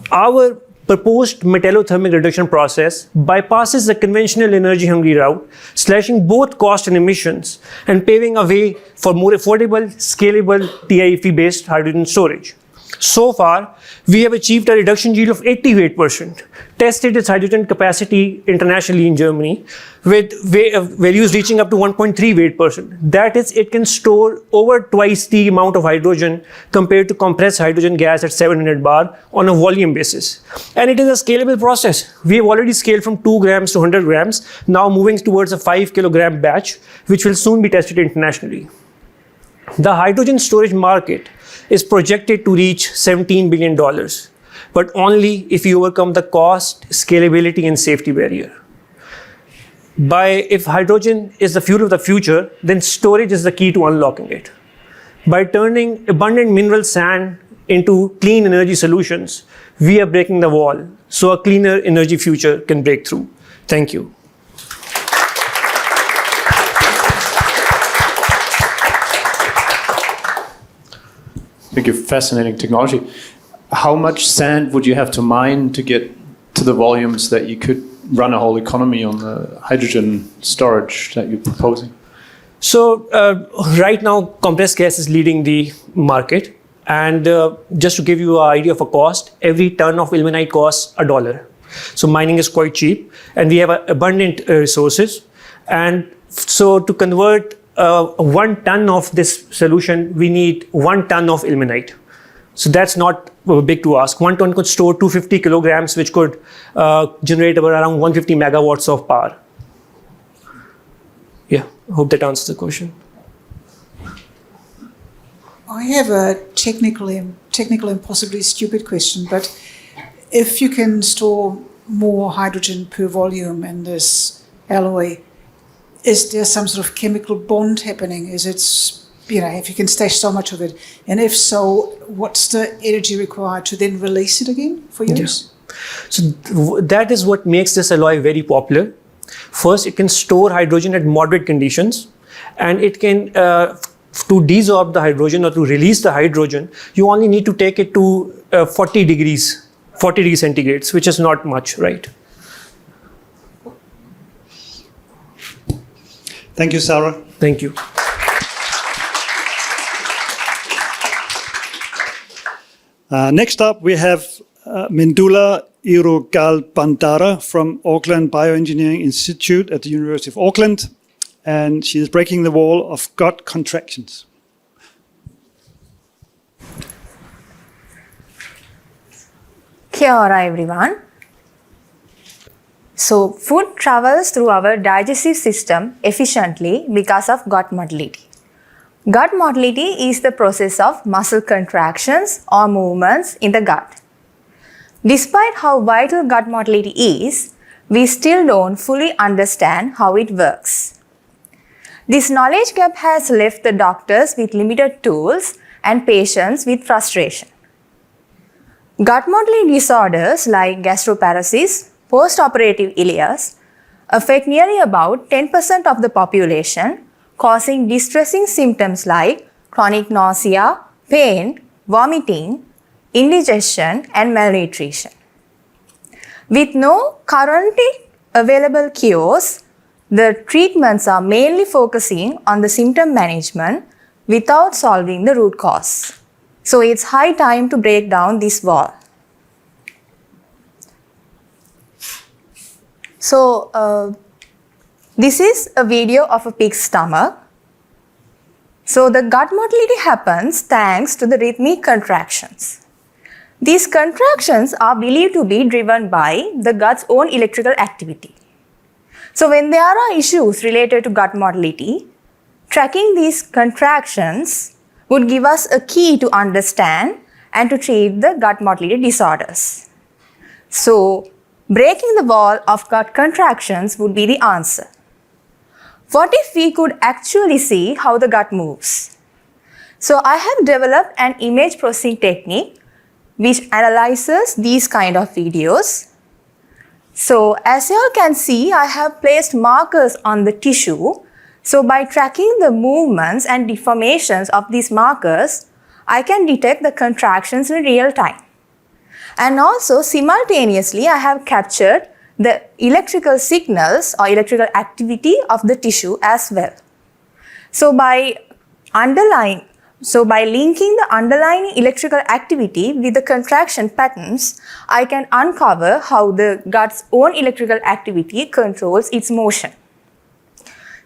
Our proposed metallothermic reduction process bypasses the conventional energy-hungry route, slashing both cost and emissions, and paving a way for more affordable, scalable TIFE-based hydrogen storage. So far, we have achieved a reduction yield of 88%, tested its hydrogen capacity internationally in Germany, with values reaching up to 1.3 weight%. That is, it can store over twice the amount of hydrogen compared to compressed hydrogen gas at 700 bar on a volume basis. And it is a scalable process. We have already scaled from 2 grams to 100 grams, now moving towards a 5 kilogram batch, which will soon be tested internationally. The hydrogen storage market is projected to reach $17 billion, but only if you overcome the cost, scalability, and safety barrier. If hydrogen is the fuel of the future, then storage is the key to unlocking it. By turning abundant mineral sand into clean energy solutions, we are breaking the wall so a cleaner energy future can break through. Thank you. Thank you. Fascinating technology. How much sand would you have to mine to get to the volumes that you could run a whole economy on the hydrogen storage that you're proposing? So right now, compressed gas is leading the market. And just to give you an idea of a cost, every ton of ilmenite costs $1. So mining is quite cheap, and we have abundant resources. And so to convert 1 ton of this solution, we need 1 ton of ilmenite. So that's not big to ask. 1 ton could store 250 kilograms, which could generate around 150 megawatts of power. Yeah, hope that answers the question. I have a technical and possibly stupid question, but if you can store more hydrogen per volume in this alloy, is there some sort of chemical bond happening? Is it if you can stash so much of it, and if so, what's the energy required to then release it again for use? So that is what makes this alloy very popular. First, it can store hydrogen at moderate conditions, and it can, to desorb the hydrogen or to release the hydrogen, you only need to take it to 40 degrees centigrades, which is not much, right? Thank you, Sarah. Thank you. Next up, we have Mindula Irugal-Bandara from Auckland Bioengineering Institute at the University of Auckland, and she is breaking the wall of gut contractions. Kia ora everyone. So food travels through our digestive system efficiently because of gut motility. Gut motility is the process of muscle contractions or movements in the gut. Despite how vital gut motility is, we still don't fully understand how it works. This knowledge gap has left the doctors with limited tools and patients with frustration. Gut motility disorders like gastroparesis, post-operative ileus, affect nearly about 10% of the population, causing distressing symptoms like chronic nausea, pain, vomiting, indigestion, and malnutrition. With no currently available cures, the treatments are mainly focusing on the symptom management without solving the root cause. So it's high time to break down this wall. So this is a video of a pig's stomach. So the gut motility happens thanks to the rhythmic contractions. These contractions are believed to be driven by the gut's own electrical activity. So when there are issues related to gut motility, tracking these contractions would give us a key to understand and to treat the gut motility disorders. So breaking the wall of gut contractions would be the answer. What if we could actually see how the gut moves? So I have developed an image processing technique which analyzes these kind of videos. So as you all can see, I have placed markers on the tissue. So by tracking the movements and deformations of these markers, I can detect the contractions in real time. And also simultaneously, I have captured the electrical signals or electrical activity of the tissue as well. So by linking the underlying electrical activity with the contraction patterns, I can uncover how the gut's own electrical activity controls its motion.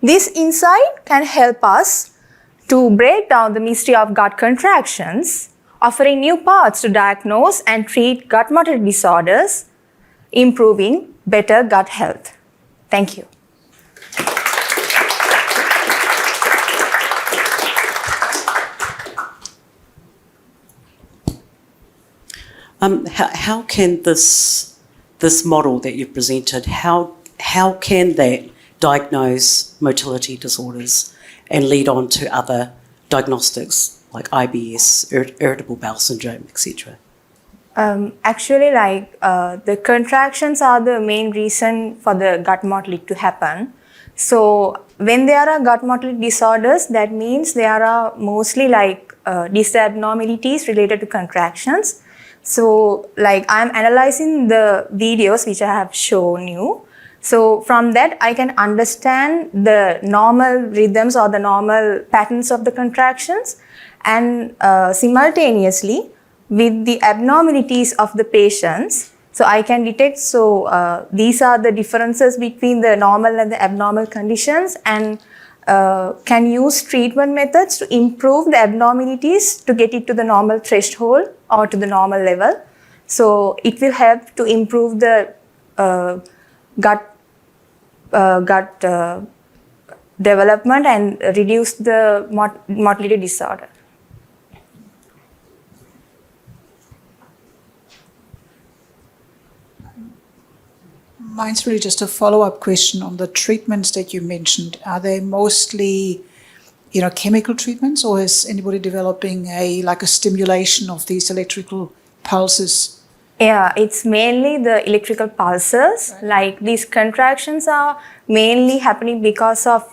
This insight can help us to break down the mystery of gut contractions, offering new paths to diagnose and treat gut motility disorders, improving better gut health. Thank you. How can this model that you've presented, how can that diagnose motility disorders and lead on to other diagnostics like IBS, irritable bowel syndrome, etc.? Actually, the contractions are the main reason for the gut motility to happen. So when there are gut motility disorders, that means there are mostly dysabnormalities related to contractions. So I'm analyzing the videos which I have shown you. So from that, I can understand the normal rhythms or the normal patterns of the contractions, and simultaneously with the abnormalities of the patients, so I can detect, these are the differences between the normal and the abnormal conditions, and can use treatment methods to improve the abnormalities to get it to the normal threshold or to the normal level. So it will help to improve the gut development and reduce the motility disorder. Mine's really just a follow-up question on the treatments that you mentioned. Are they mostly chemical treatments, or is anybody developing a stimulation of these electrical pulses? Yeah, it's mainly the electrical pulses. Like these contractions are mainly happening because of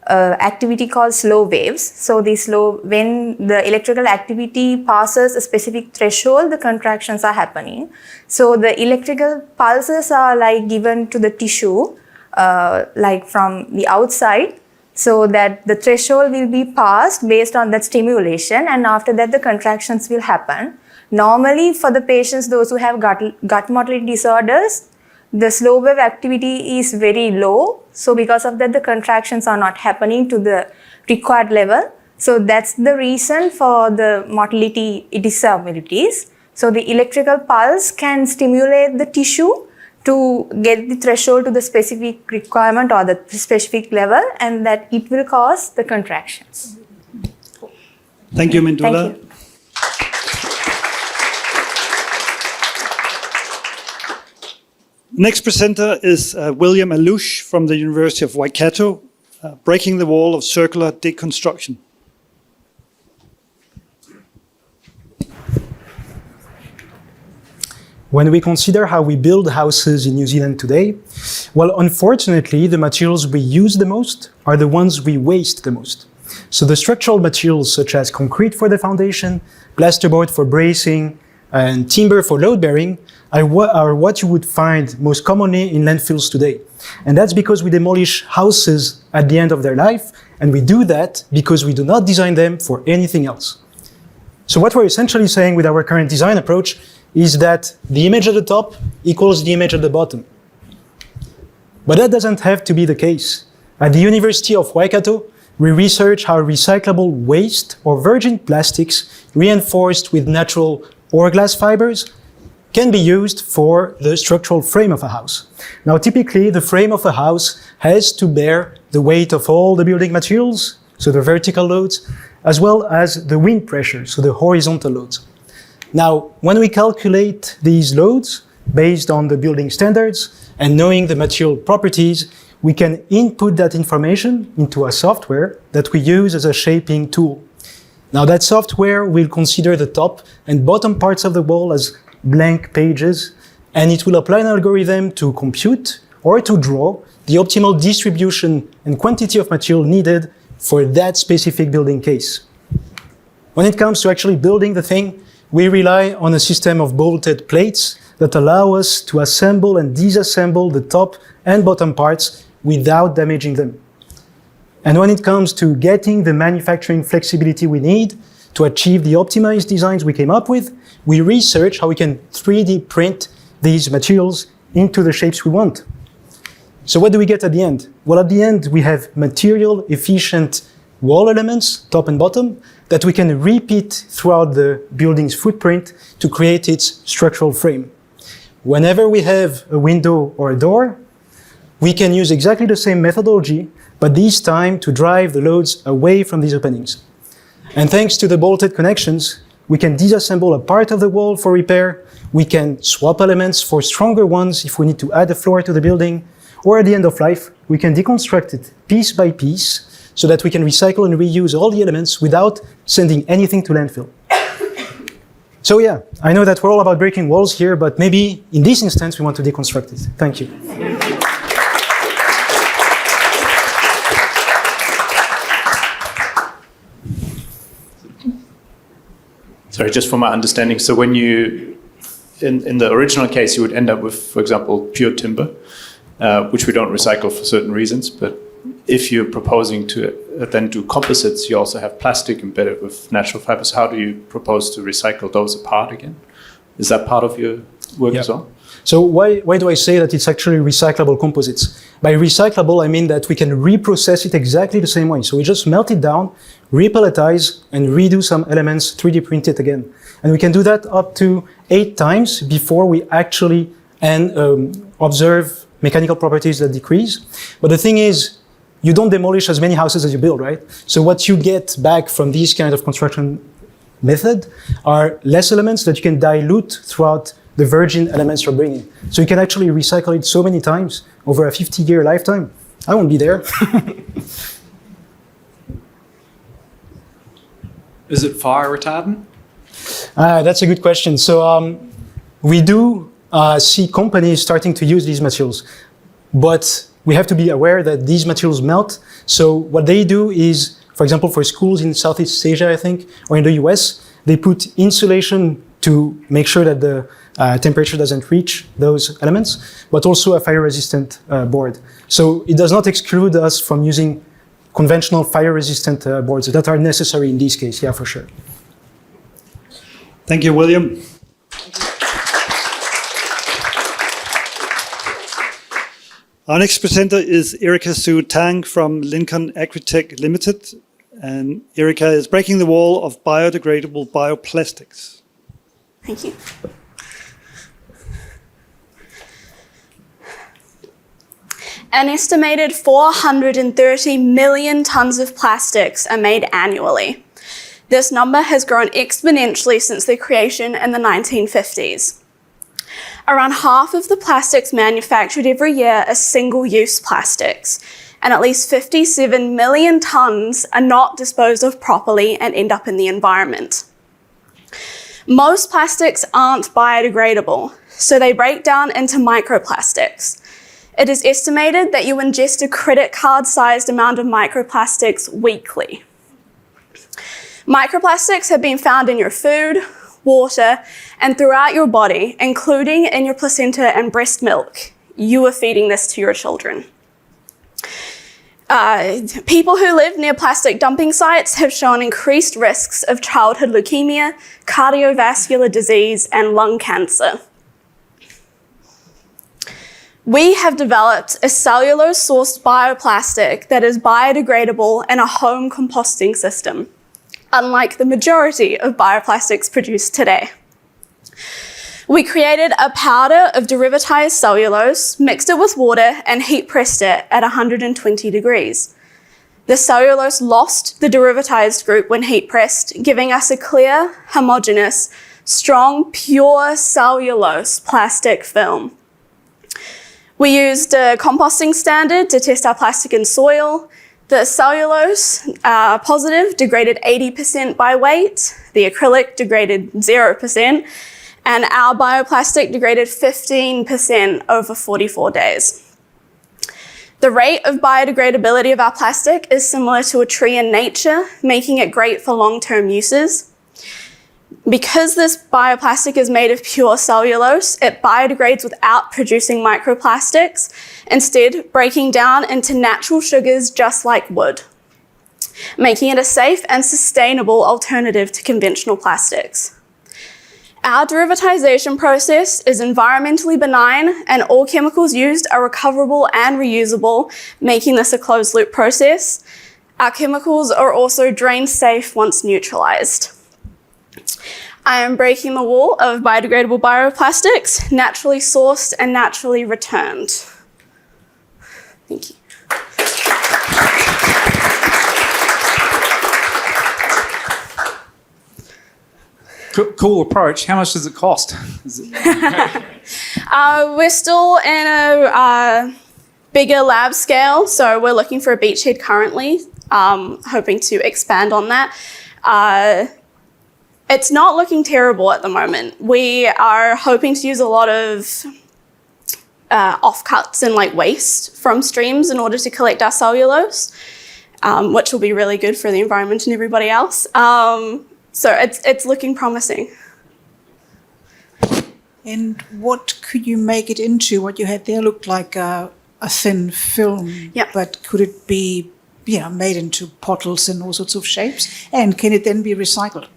activity called slow waves. So when the electrical activity passes a specific threshold, the contractions are happening. So the electrical pulses are given to the tissue, from the outside, so that the threshold will be passed based on that stimulation, and after that the contractions will happen. Normally for the patients, those who have gut motility disorders, the slow wave activity is very low. So because of that, the contractions are not happening to the required level. So that's the reason for the motility disabilities. So the electrical pulse can stimulate the tissue to get the threshold to the specific requirement or the specific level, and that it will cause the contractions. Thank you, Mintula. Thank you. Next presenter is William Alouche from the University of Waikato, Breaking the Wall of Circular Deconstruction. When we consider how we build houses in New Zealand today, well, unfortunately, the materials we use the most are the ones we waste the most. So the structural materials such as concrete for the foundation, plasterboard for bracing, and timber for load bearing are what you would find most commonly in landfills today. And that's because we demolish houses at the end of their life, and we do that because we do not design them for anything else. So what we're essentially saying with our current design approach is that the image at the top equals the image at the bottom. But that doesn't have to be the case. At the University of Waikato, we research how recyclable waste or virgin plastics reinforced with natural or glass fibers can be used for the structural frame of a house. Now, typically, the frame of a house has to bear the weight of all the building materials, so the vertical loads, as well as the wind pressure, so the horizontal loads. Now, when we calculate these loads based on the building standards and knowing the material properties, we can input that information into a software that we use as a shaping tool. Now, that software will consider the top and bottom parts of the wall as blank pages, and it will apply an algorithm to compute or to draw the optimal distribution and quantity of material needed for that specific building case. When it comes to actually building the thing, we rely on a system of bolted plates that allow us to assemble and disassemble the top and bottom parts without damaging them. And when it comes to getting the manufacturing flexibility we need to achieve the optimized designs we came up with, we research how we can 3D print these materials into the shapes we want. So what do we get at the end? Well, at the end, we have material efficient wall elements, top and bottom, that we can repeat throughout the building's footprint to create its structural frame. Whenever we have a window or a door, we can use exactly the same methodology, but this time to drive the loads away from these openings. And thanks to the bolted connections, we can disassemble a part of the wall for repair, we can swap elements for stronger ones if we need to add a floor to the building, or at the end of life, we can deconstruct it piece by piece so that we can recycle and reuse all the elements without sending anything to landfill. So yeah, I know that we're all about breaking walls here, but maybe in this instance we want to deconstruct it. Thank you. Sorry, just for my understanding, so when you, in the original case, you would end up with, for example, pure timber, which we don't recycle for certain reasons, but if you're proposing to then do composites, you also have plastic embedded with natural fibers. How do you propose to recycle those apart again? Is that part of your work as well? So why do I say that it's actually recyclable composites? By recyclable, I mean that we can reprocess it exactly the same way. So we just melt it down, repelletize, and redo some elements, 3D print it again. And we can do that up to 8 times before we actually observe mechanical properties that decrease. But the thing is, you don't demolish as many houses as you build, right? So what you get back from this kind of construction method are less elements that you can dilute throughout the virgin elements you're bringing. So you can actually recycle it so many times over a 50-year lifetime. I won't be there. Is it fire retardant? That's a good question. So we do see companies starting to use these materials, but we have to be aware that these materials melt. So what they do is, for example, for schools in Southeast Asia, I think, or in the US, they put insulation to make sure that the temperature doesn't reach those elements, but also a fire-resistant board. So it does not exclude us from using conventional fire-resistant boards that are necessary in this case, yeah, for sure. Thank you, William. Our next presenter is Erika Sue-Tang from Lincoln Agritech Limited. And Erika is breaking the wall of biodegradable bioplastics. Thank you. An estimated 430 million tons of plastics are made annually. This number has grown exponentially since their creation in the 1950s. Around half of the plastics manufactured every year are single-use plastics, and at least 57 million tons are not disposed of properly and end up in the environment. Most plastics aren't biodegradable, so they break down into microplastics. It is estimated that you ingest a credit card-sized amount of microplastics weekly. Microplastics have been found in your food, water, and throughout your body, including in your placenta and breast milk. You are feeding this to your children. People who live near plastic dumping sites have shown increased risks of childhood leukemia, cardiovascular disease, and lung cancer. We have developed a cellulose-sourced bioplastic that is biodegradable in a home composting system, unlike the majority of bioplastics produced today. We created a powder of derivatized cellulose, mixed it with water, and heat pressed it at 120 degrees. The cellulose lost the derivatized group when heat pressed, giving us a clear, homogeneous, strong, pure cellulose plastic film. We used a composting standard to test our plastic in soil. The cellulose positive degraded 80% by weight, the acrylic degraded 0%, and our bioplastic degraded 15% over 44 days. The rate of biodegradability of our plastic is similar to a tree in nature, making it great for long-term uses. Because this bioplastic is made of pure cellulose, it biodegrades without producing microplastics, instead breaking down into natural sugars just like wood, making it a safe and sustainable alternative to conventional plastics. Our derivatization process is environmentally benign, and all chemicals used are recoverable and reusable, making this a closed-loop process. Our chemicals are also drain safe once neutralized. I am breaking the wall of biodegradable bioplastics, naturally sourced and naturally returned. Thank you. Cool approach. How much does it cost? We're still in a bigger lab scale, so we're looking for a beachhead currently, hoping to expand on that. It's not looking terrible at the moment. We are hoping to use a lot of offcuts and like waste from streams in order to collect our cellulose, which will be really good for the environment and everybody else. So it's looking promising. And what could you make it into? What you had there looked like a thin film, but could it be, made into bottles in all sorts of shapes? And can it then be recycled?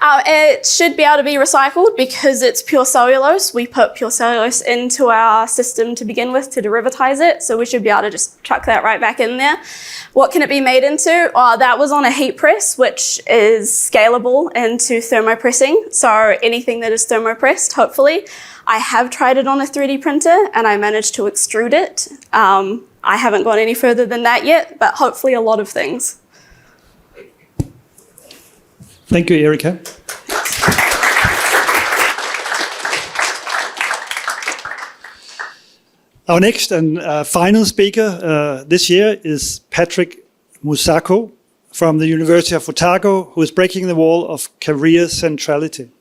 It should be able to be recycled because it's pure cellulose. We put pure cellulose into our system to begin with to derivatize it, so we should be able to just chuck that right back in there. What can it be made into? That was on a heat press, which is scalable into thermopressing, so anything that is thermopressed, hopefully. I have tried it on a 3D printer and I managed to extrude it. I haven't gone any further than that yet, but hopefully a lot of things. Thank you, Erika. Our next and final speaker this year is Patrick Musako from the University of Otago, who is breaking the wall of career centrality.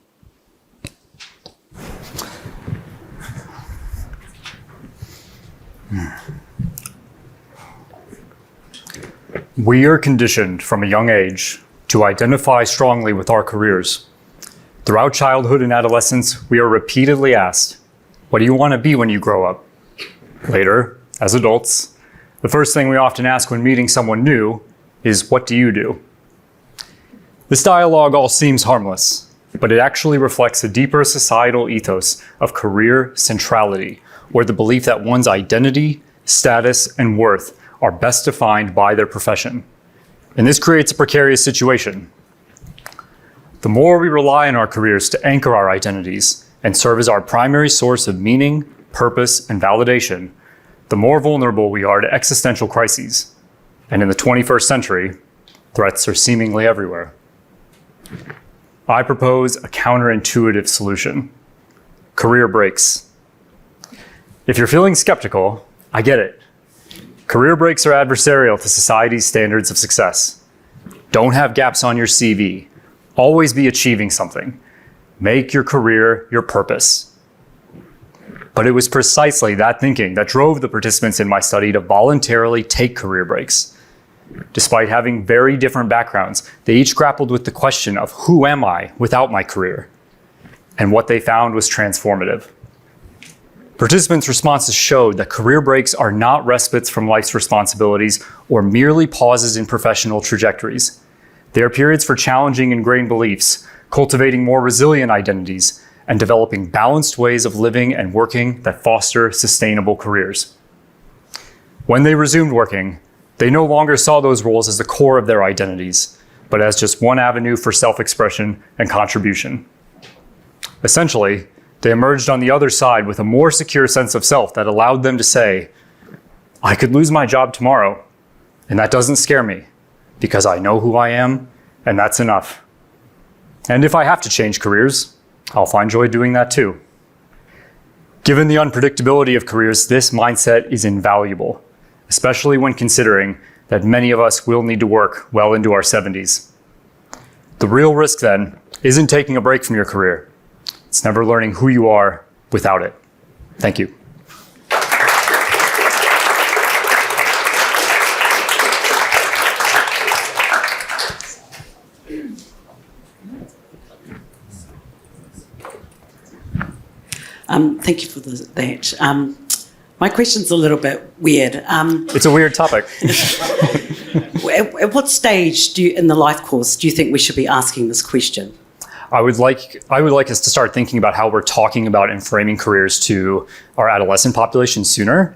We are conditioned from a young age to identify strongly with our careers. Throughout childhood and adolescence, we are repeatedly asked, what do you want to be when you grow up? Later, as adults, the first thing we often ask when meeting someone new is, what do you do? This dialogue all seems harmless, but it actually reflects a deeper societal ethos of career centrality, or the belief that one's identity, status, and worth are best defined by their profession. And this creates a precarious situation. The more we rely on our careers to anchor our identities and serve as our primary source of meaning, purpose, and validation, the more vulnerable we are to existential crises. And in the 21st century, threats are seemingly everywhere. I propose a counterintuitive solution: career breaks. If you're feeling skeptical, I get it. Career breaks are adversarial to society's standards of success. Don't have gaps on your CV. Always be achieving something. Make your career your purpose. But it was precisely that thinking that drove the participants in my study to voluntarily take career breaks. Despite having very different backgrounds, they each grappled with the question of who am I without my career? And what they found was transformative. Participants' responses showed that career breaks are not respites from life's responsibilities or merely pauses in professional trajectories. They are periods for challenging ingrained beliefs, cultivating more resilient identities, and developing balanced ways of living and working that foster sustainable careers. When they resumed working, they no longer saw those roles as the core of their identities, but as just one avenue for self-expression and contribution. Essentially, they emerged on the other side with a more secure sense of self that allowed them to say, I could lose my job tomorrow, and that doesn't scare me, because I know who I am, and that's enough. And if I have to change careers, I'll find joy doing that too. Given the unpredictability of careers, this mindset is invaluable, especially when considering that many of us will need to work well into our 70s. The real risk then isn't taking a break from your career. It's never learning who you are without it. Thank you. Thank you for that. My question's a little bit weird. It's a weird topic. At what stage in the life course do you think we should be asking this question? I would like us to start thinking about how we're talking about and framing careers to our adolescent population sooner.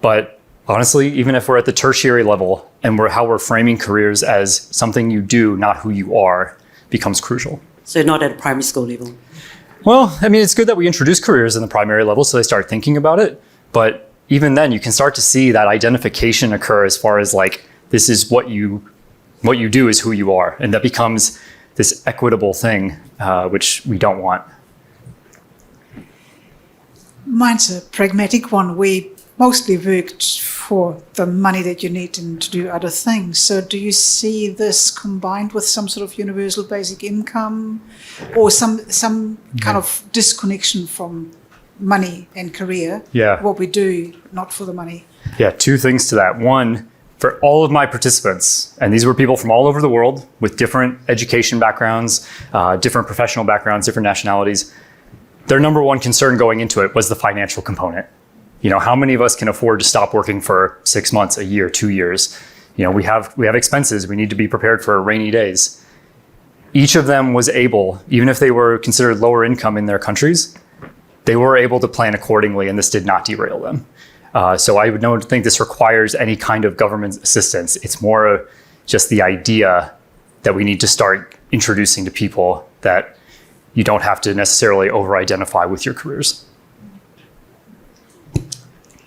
But honestly, even if we're at the tertiary level and how we're framing careers as something you do, not who you are, becomes crucial. So not at a primary school level? Well, I mean, it's good that we introduce careers in the primary level so they start thinking about it. But even then, you can start to see that identification occur as far as like, this is what you do is who you are. And that becomes this equitable thing, which we don't want. Mine's a pragmatic one. We mostly worked for the money that you need to do other things. So do you see this combined with some sort of universal basic income or some kind of disconnection from money and career? Yeah. What we do, not for the money. Yeah, two things to that. One, for all of my participants, and these were people from all over the world with different education backgrounds, different professional backgrounds, different nationalities, their number one concern going into it was the financial component. You know, how many of us can afford to stop working for 6 months, a year, 2 years? You know, we have expenses. We need to be prepared for rainy days. Each of them was able, even if they were considered lower income in their countries, they were able to plan accordingly, and this did not derail them. So I don't think this requires any kind of government assistance. It's more just the idea that we need to start introducing to people that you don't have to necessarily over-identify with your careers.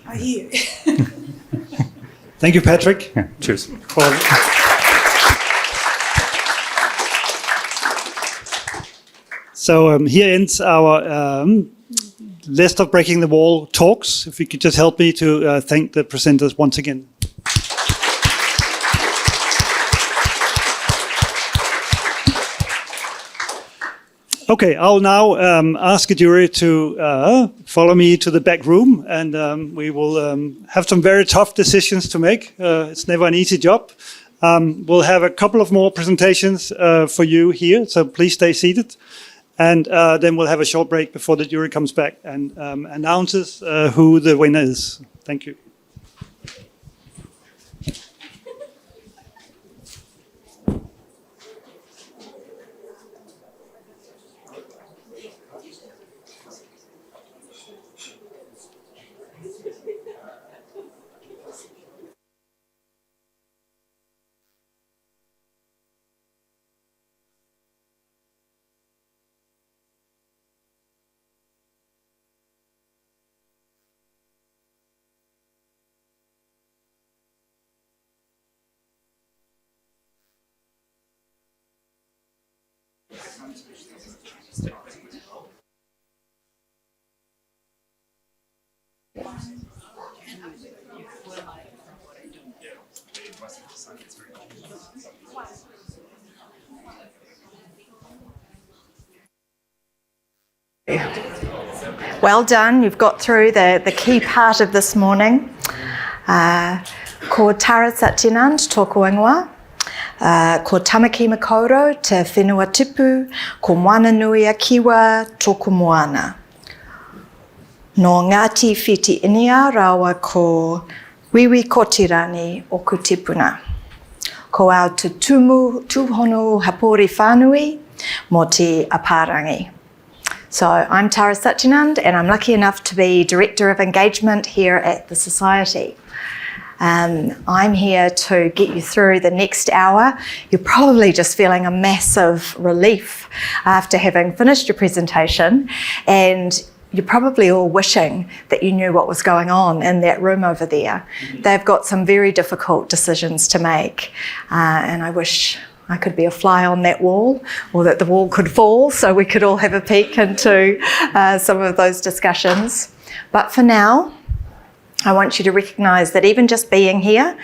I hear. Thank you, Patrick. Yeah, cheers. So here ends our list of Breaking the Wall talks. If you could just help me to thank the presenters once again. Okay, I'll now ask a jury to follow me to the back room, and we will have some very tough decisions to make. It's never an easy job. We'll have a couple of more presentations for you here, so please stay seated. And then we'll have a short break before the jury comes back and announces who the winner is. Thank you. Well done, you've got through the key part of this morning. Ko tara satinand tōku ingoa. Ko tamaki makauro te whenua tipu, ko moana nui a kiwa tōku moana. No Ngāti Whiti Inia rawa ko wiwi kotirani o kutipuna. Ko au te tūhonu hapori whānui mo te aparangi. So I'm Tara Satinand, and I'm lucky enough to be Director of Engagement here at the Society. I'm here to get you through the next hour. You're probably just feeling a massive relief after having finished your presentation, and you're probably all wishing that you knew what was going on in that room over there. They've got some very difficult decisions to make, and I wish I could be a fly on that wall, or that the wall could fall so we could all have a peek into some of those discussions. But for now, I want you to recognise that even just being here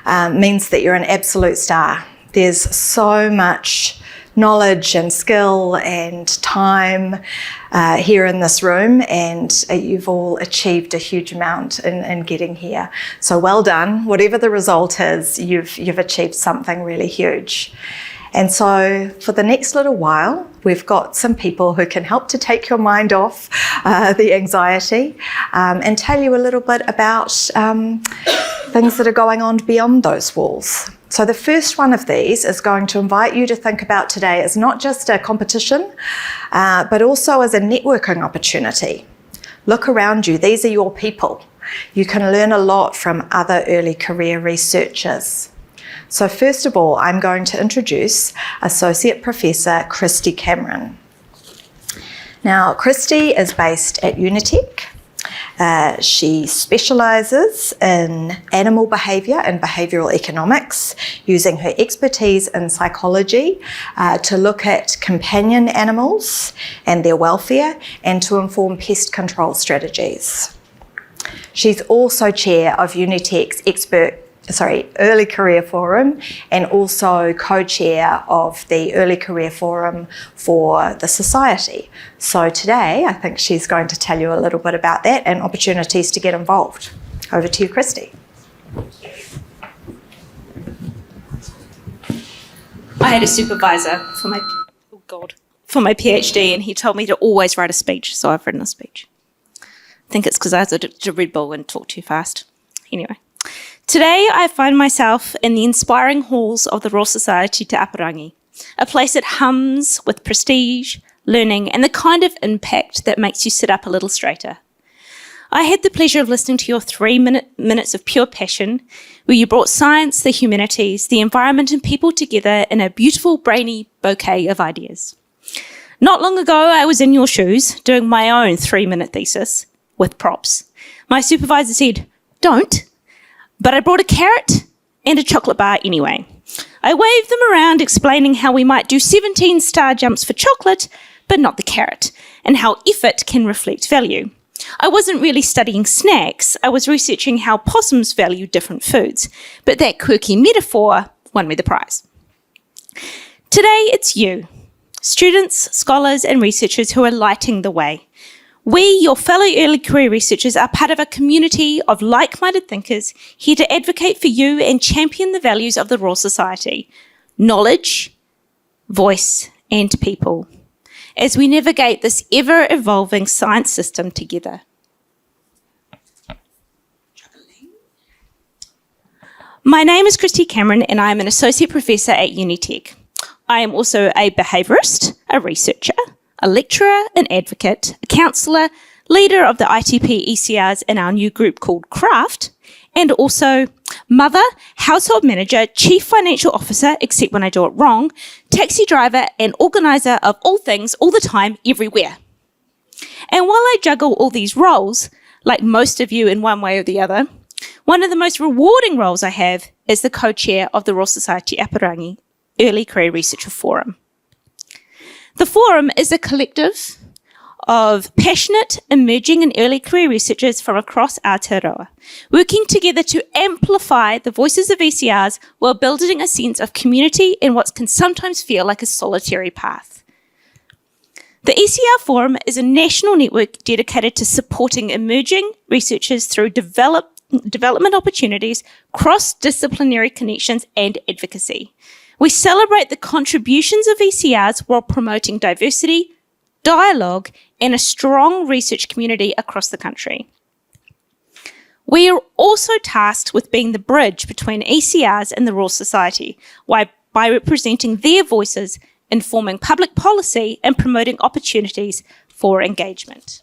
means that you're an absolute star. There's so much knowledge and skill and time here in this room, and you've all achieved a huge amount in getting here. So well done. Whatever the result is, you've achieved something really huge. And so for the next little while, we've got some people who can help to take your mind off the anxiety and tell you a little bit about things that are going on beyond those walls. So the first one of these is going to invite you to think about today as not just a competition, but also as a networking opportunity. Look around you, these are your people. You can learn a lot from other early career researchers. So first of all, I'm going to introduce Associate Professor Christy Cameron. Now, Christy is based at Unitec. She specialises in animal behaviour and behavioural economics, using her expertise in psychology to look at companion animals and their welfare and to inform pest control strategies. She's also chair of Unitec's Early Career Forum, and also co-chair of the Early Career Forum for the Society. So today, I think she's going to tell you a little bit about that and opportunities to get involved. Over to you, Christy. I had a supervisor for my PhD, and he told me to always write a speech, so I've written a speech. I think it's because I was a Red Bull and talked too fast. Anyway. Today, I find myself in the inspiring halls of the Royal Society Te Aparangi, a place that hums with prestige, learning, and the kind of impact that makes you sit up a little straighter. I had the pleasure of listening to your 3 minutes of pure passion, where you brought science, the humanities, the environment, and people together in a beautiful, brainy bouquet of ideas. Not long ago, I was in your shoes, doing my own 3-minute thesis, with props. My supervisor said, "Don't." But I brought a carrot and a chocolate bar anyway. I waved them around, explaining how we might do 17 star jumps for chocolate, but not the carrot, and how effort can reflect value. I wasn't really studying snacks, I was researching how possums value different foods, but that quirky metaphor won me the prize. Today it's you. students, scholars, and researchers who are lighting the way. We, your fellow early career researchers, are part of a community of like-minded thinkers here to advocate for you and champion the values of the Royal Society: knowledge, voice, and people, as we navigate this ever-evolving science system together. My name is Christy Cameron, and I am an Associate Professor at Unitec. I am also a behaviourist, a researcher, a lecturer, an advocate, a counsellor, leader of the ITP ECRs in our new group called CRAFT, and also mother, household manager, chief financial officer, except when I do it wrong, taxi driver, and organiser of all things, all the time, everywhere. And while I juggle all these roles, like most of you in one way or the other, one of the most rewarding roles I have is the co-chair of the Royal Society Aotearoa Early Career Researcher Forum. The forum is a collective of passionate, emerging and early career researchers from across Aotearoa, working together to amplify the voices of ECRs while building a sense of community in what can sometimes feel like a solitary path. The ECR Forum is a national network dedicated to supporting emerging researchers through development opportunities, cross-disciplinary connections and advocacy. We celebrate the contributions of ECRs while promoting diversity, dialogue, and a strong research community across the country. We are also tasked with being the bridge between ECRs and the Royal Society by representing their voices, informing public policy and promoting opportunities for engagement.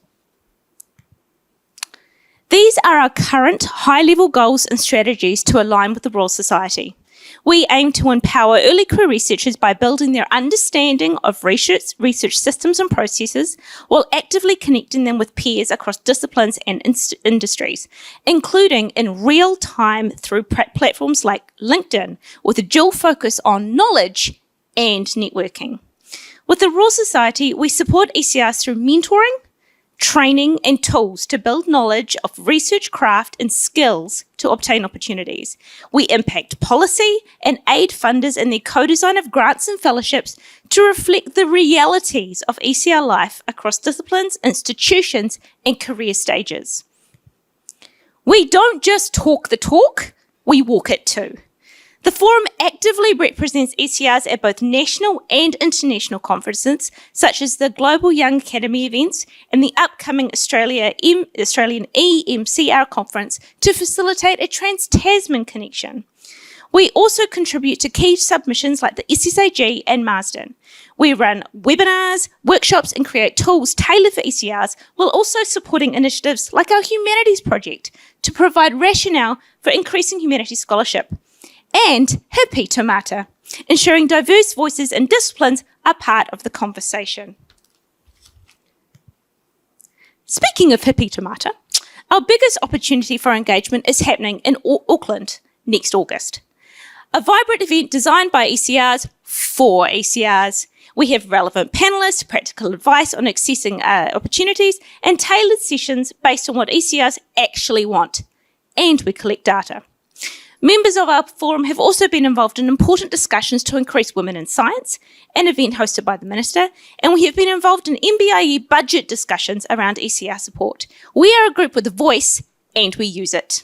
These are our current high-level goals and strategies to align with the Royal Society. We aim to empower early career researchers by building their understanding of research systems and processes, while actively connecting them with peers across disciplines and industries, including in real time through platforms like LinkedIn, with a dual focus on knowledge and networking. With the Royal Society, we support ECRs through mentoring, training and tools to build knowledge of research craft and skills to obtain opportunities. We impact policy and aid funders in their co-design of grants and fellowships to reflect the realities of ECR life across disciplines, institutions and career stages. We don't just talk the talk, we walk it too. The forum actively represents ECRs at both national and international conferences, such as the Global Young Academy events and the upcoming Australian EMCR conference, to facilitate a trans-Tasman connection. We also contribute to key submissions like the SSAG and Marsden. We run webinars, workshops and create tools tailored for ECRs, while also supporting initiatives like our Humanities Project to provide rationale for increasing humanities scholarship. And Hippie Tomata, ensuring diverse voices and disciplines are part of the conversation. Speaking of Hippie Tomata, our biggest opportunity for engagement is happening in Auckland next August. A vibrant event designed by ECRs for ECRs. We have relevant panellists, practical advice on accessing opportunities, and tailored sessions based on what ECRs actually want. And we collect data. Members of our forum have also been involved in important discussions to increase women in science, an event hosted by the Minister, and we have been involved in MBIE budget discussions around ECR support. We are a group with a voice, and we use it.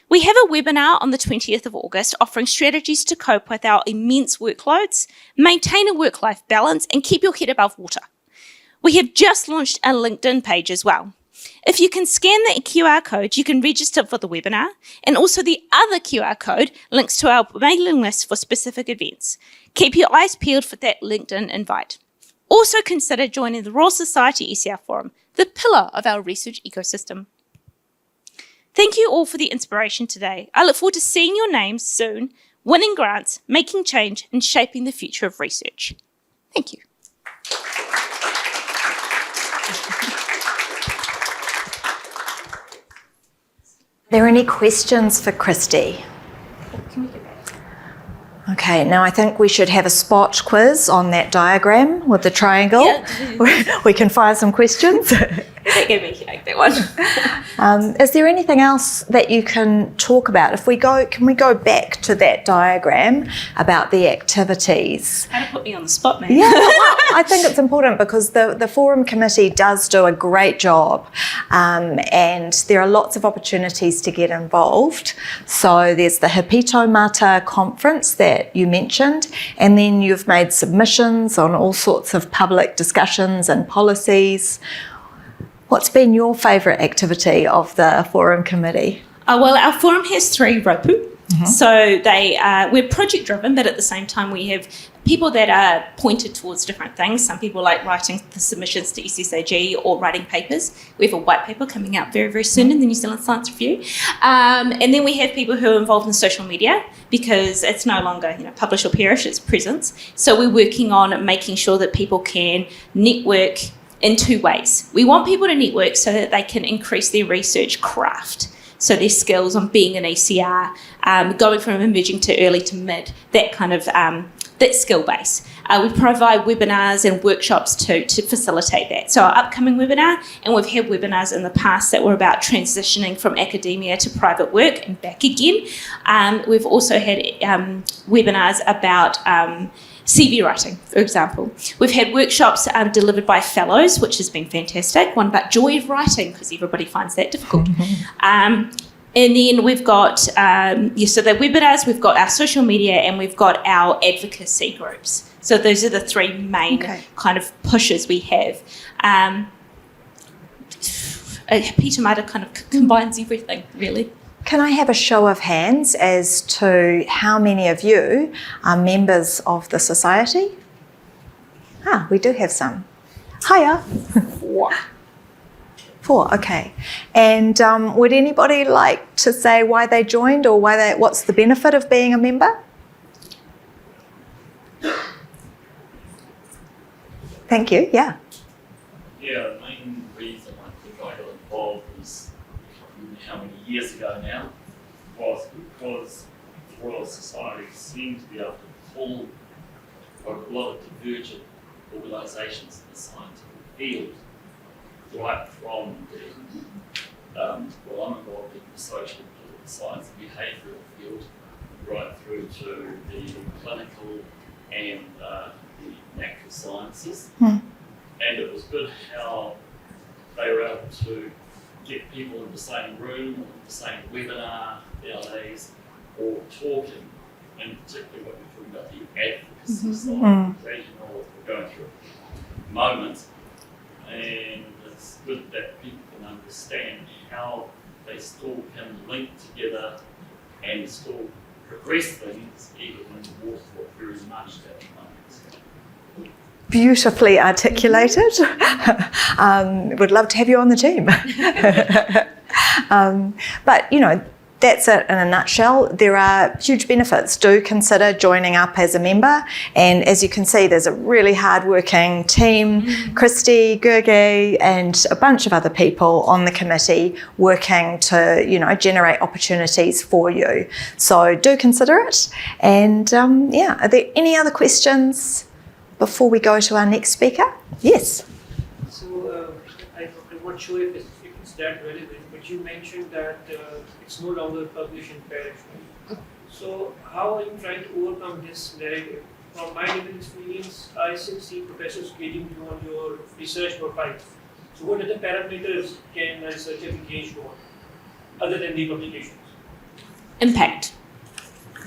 We have a webinar on the 20th of August offering strategies to cope with our immense workloads, maintain a work-life balance, and keep your head above water. We have just launched a LinkedIn page as well. If you can scan the QR code, you can register for the webinar, and also the other QR code links to our mailing list for specific events. Keep your eyes peeled for that LinkedIn invite. Also consider joining the Royal Society ECR Forum, the pillar of our research ecosystem. Thank you all for the inspiration today. I look forward to seeing your names soon, winning grants, making change, and shaping the future of research. Thank you. Are there any questions for Christy? Okay, now I think we should have a spot quiz on that diagram with the triangle. Yeah. We can fire some questions. Is that going to be like that one? Is there anything else that you can talk about? Can we go back to that diagram about the activities? How to put me on the spot, man. Yeah, well, I think it's important because the Forum Committee does do a great job, and there are lots of opportunities to get involved. So there's the Hipito Mata conference that you mentioned, and then you've made submissions on all sorts of public discussions and policies. What's been your favourite activity of the Forum Committee? Well, our forum has 3 ropu. So we're project driven, but at the same time we have people that are pointed towards different things. Some people like writing the submissions to SSAG or writing papers. We have a white paper coming out very, very soon in the New Zealand Science Review. And then we have people who are involved in social media because it's no longer, publish or perish, it's presence. So we're working on making sure that people can network in 2 ways. We want people to network so that they can increase their research craft. So their skills on being an ECR, going from emerging to early to mid, that kind of that skill base. We provide webinars and workshops to facilitate that. So our upcoming webinar, and we've had webinars in the past that were about transitioning from academia to private work and back again. We've also had webinars about CV writing, for example. We've had workshops delivered by fellows, which has been fantastic. One about joy of writing, because everybody finds that difficult. And then we've got, so the webinars, we've got our social media, and we've got our advocacy groups. So those are the 3 main kind of pushes we have. Peter Mata kind of combines everything, really. Can I have a show of hands as to how many of you are members of the society? We do have some. Hiya. 4, okay. And would anybody like to say why they joined or what's the benefit of being a member? Thank you, yeah. Yeah, the main reason I think I got involved was how many years ago now, was because the Royal Society seemed to be able to pull a lot of divergent organisations in the scientific field, right from the, I'm involved in the social, political science and behavioural field, right through to the clinical and the natural sciences. And it was good how they were able to get people in the same room, or the same webinar nowadays, or talking, and particularly what we're talking about, the advocacy side, because as you know, we're going through a moment, and it's good that people can understand how they still can link together and still progress things, even when the war's got very much at the moment. Beautifully articulated. Would love to have you on the team. But, that's it in a nutshell. There are huge benefits. Do consider joining up as a member. And as you can see, there's a really hard-working team, Christy, Gurgi, and a bunch of other people on the committee working to, generate opportunities for you. So do consider it. And are there any other questions before we go to our next speaker? Yes. So I'm not sure if it's that relevant, but you mentioned that it's no longer published in Parikh. So how are you trying to overcome this narrative? From my living experience, I still see professors getting you on your research profile. So what other parameters can a researcher be gauged on other than the publications? Impact.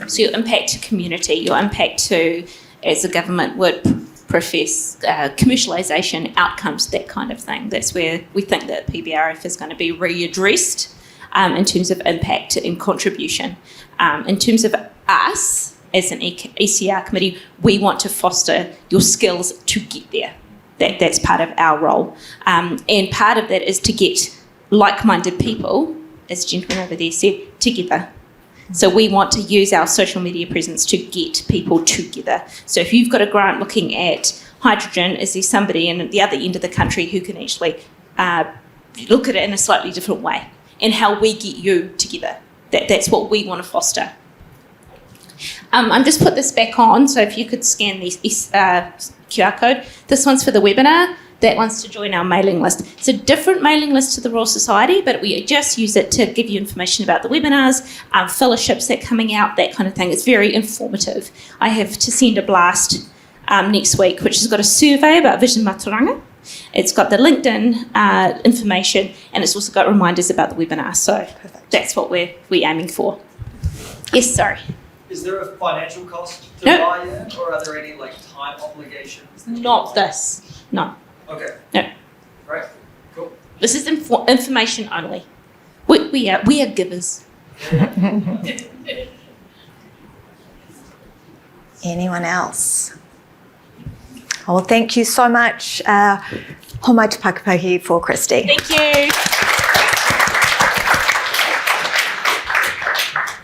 So your impact to community, your impact to, as the government would profess, commercialisation, outcomes, that kind of thing. That's where we think that PBRF is going to be readdressed in terms of impact and contribution. In terms of us, as an ECR committee, we want to foster your skills to get there. That's part of our role. And part of that is to get like-minded people, as the gentleman over there said, together. So we want to use our social media presence to get people together. So if you've got a grant looking at hydrogen, is there somebody in the other end of the country who can actually look at it in a slightly different way, and how we get you together? That's what we want to foster. I'm just put this back on, so if you could scan the QR code. This one's for the webinar. that wants to join our mailing list. It's a different mailing list to the Royal Society, but we just use it to give you information about the webinars, fellowships that are coming out, that kind of thing. It's very informative. I have to send a blast next week, which has got a survey about vision maturanga. It's got the LinkedIn information, and it's also got reminders about the webinar. So that's what we're aiming for. Yes, sorry. Is there a financial cost to No. buy in, or are there any like time obligations? Not this. No. Okay. No. Right. Cool. This is information only. We are givers. Anyone else? Oh, well, thank you so much, Homai Te Pakipahi for Christy. Thank you.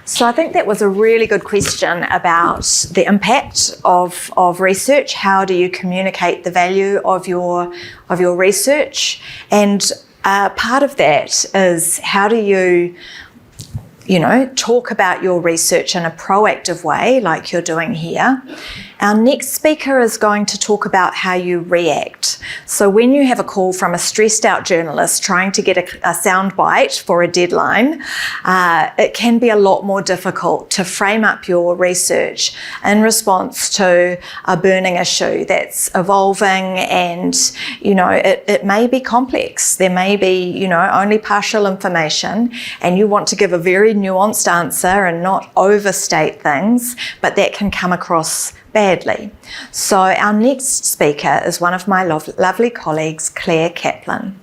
So I think that was a really good question about the impact of research. How do you communicate the value of your research? And part of that is how do you talk about your research in a proactive way, like you're doing here. Our next speaker is going to talk about how you react. So when you have a call from a stressed out journalist trying to get a soundbite for a deadline, it can be a lot more difficult to frame up your research in response to a burning issue that's evolving, and it may be complex. There may be only partial information, and you want to give a very nuanced answer and not overstate things, but that can come across badly. So our next speaker is one of my lovely colleagues, Claire Kaplan.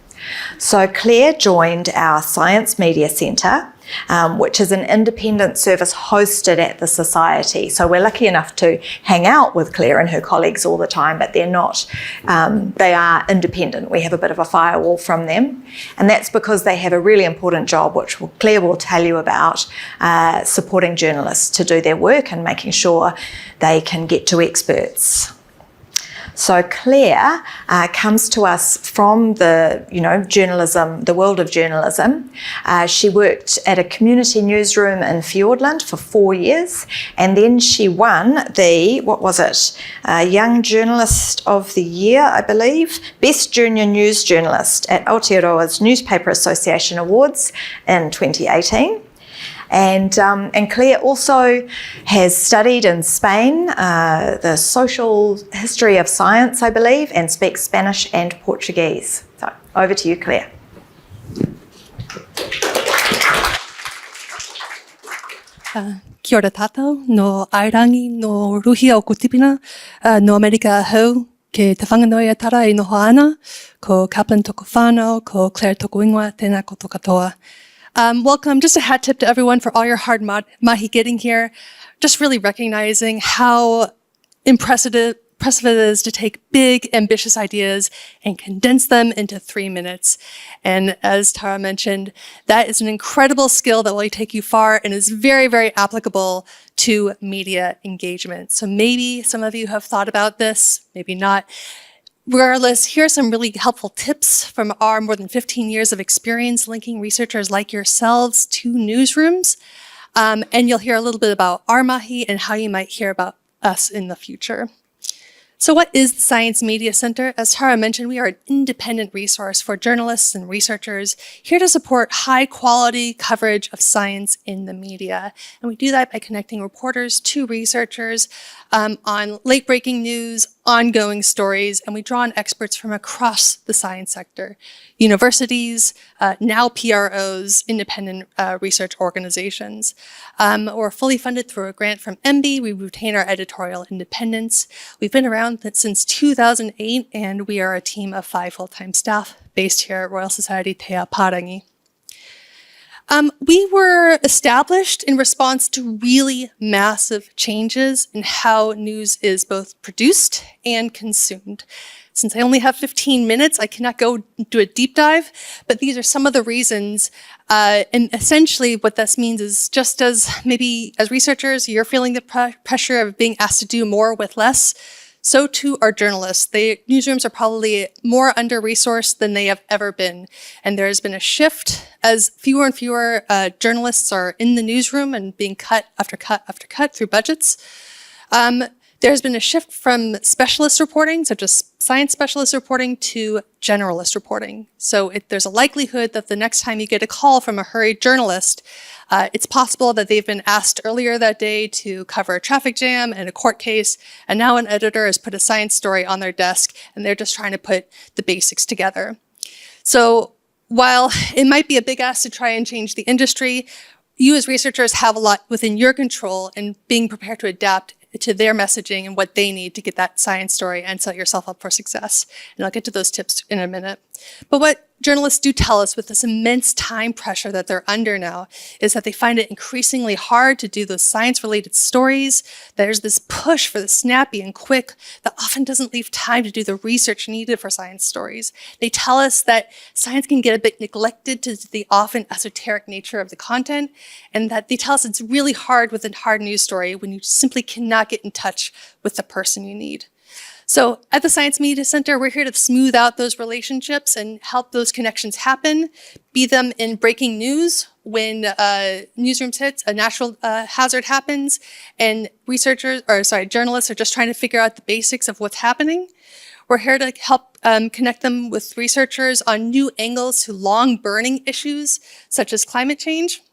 So Claire joined our Science Media Centre, which is an independent service hosted at the Society. So we're lucky enough to hang out with Claire and her colleagues all the time, but they're not, they are independent. We have a bit of a firewall from them. And that's because they have a really important job, which Claire will tell you about, supporting journalists to do their work and making sure they can get to experts. So Claire comes to us from the world of journalism. She worked at a community newsroom in Fiordland for 4 years, and then she won the, Young Journalist of the Year, I believe, Best Junior News Journalist at Aotearoa's Newspaper Association Awards in 2018. And Claire also has studied in Spain the social history of science, I believe, and speaks Spanish and Portuguese. So over to you, Claire. Kia ora tātou, no airangi, no ruhi o kutipina, no Amerika hau, ke te whanganoia tara I noho ana, ko Kaplan toko whānau, ko Claire toko ingoa, tēnā koto katoa. Welcome. Just a hat tip to everyone for all your hard mahi getting here. Just really recognizing how impressive it is to take big, ambitious ideas and condense them into 3 minutes. And as Tara mentioned, that is an incredible skill that will take you far and is very, very applicable to media engagement. So maybe some of you have thought about this, maybe not. Regardless, here are some really helpful tips from our more than 15 years of experience linking researchers like yourselves to newsrooms. And you'll hear a little bit about our mahi and how you might hear about us in the future. So what is the Science Media Centre? As Tara mentioned, we are an independent resource for journalists and researchers here to support high quality coverage of science in the media. And we do that by connecting reporters to researchers on late breaking news, ongoing stories, and we draw on experts from across the science sector, universities, now PROs, independent research organizations. We're fully funded through a grant from MB. We retain our editorial independence. We've been around since 2008, and we are a team of 5 full-time staff based here at Royal Society Te Parangi. We were established in response to really massive changes in how news is both produced and consumed. Since I only have 15 minutes, I cannot go do a deep dive, but these are some of the reasons. And essentially what this means is just as maybe as researchers, you're feeling the pressure of being asked to do more with less, so too are journalists. Newsrooms are probably more under-resourced than they have ever been. And there has been a shift as fewer and fewer journalists are in the newsroom and being cut after cut after cut through budgets. There's been a shift from specialist reporting, such as science specialist reporting, to generalist reporting. So there's a likelihood that the next time you get a call from a hurried journalist, it's possible that they've been asked earlier that day to cover a traffic jam and a court case, and now an editor has put a science story on their desk, and they're just trying to put the basics together. So while it might be a big ask to try and change the industry, you as researchers have a lot within your control in being prepared to adapt to their messaging and what they need to get that science story and set yourself up for success. And I'll get to those tips in a minute. But what journalists do tell us with this immense time pressure that they're under now is that they find it increasingly hard to do those science-related stories. There's this push for the snappy and quick that often doesn't leave time to do the research needed for science stories. They tell us that science can get a bit neglected to the often esoteric nature of the content, and that they tell us it's really hard with a hard news story when you simply cannot get in touch with the person you need. So at the Science Media Center, we're here to smooth out those relationships and help those connections happen, be them in breaking news when newsrooms hits, a natural hazard happens, and journalists are just trying to figure out the basics of what's happening. We're here to help connect them with researchers on new angles to long-burning issues, such as climate change,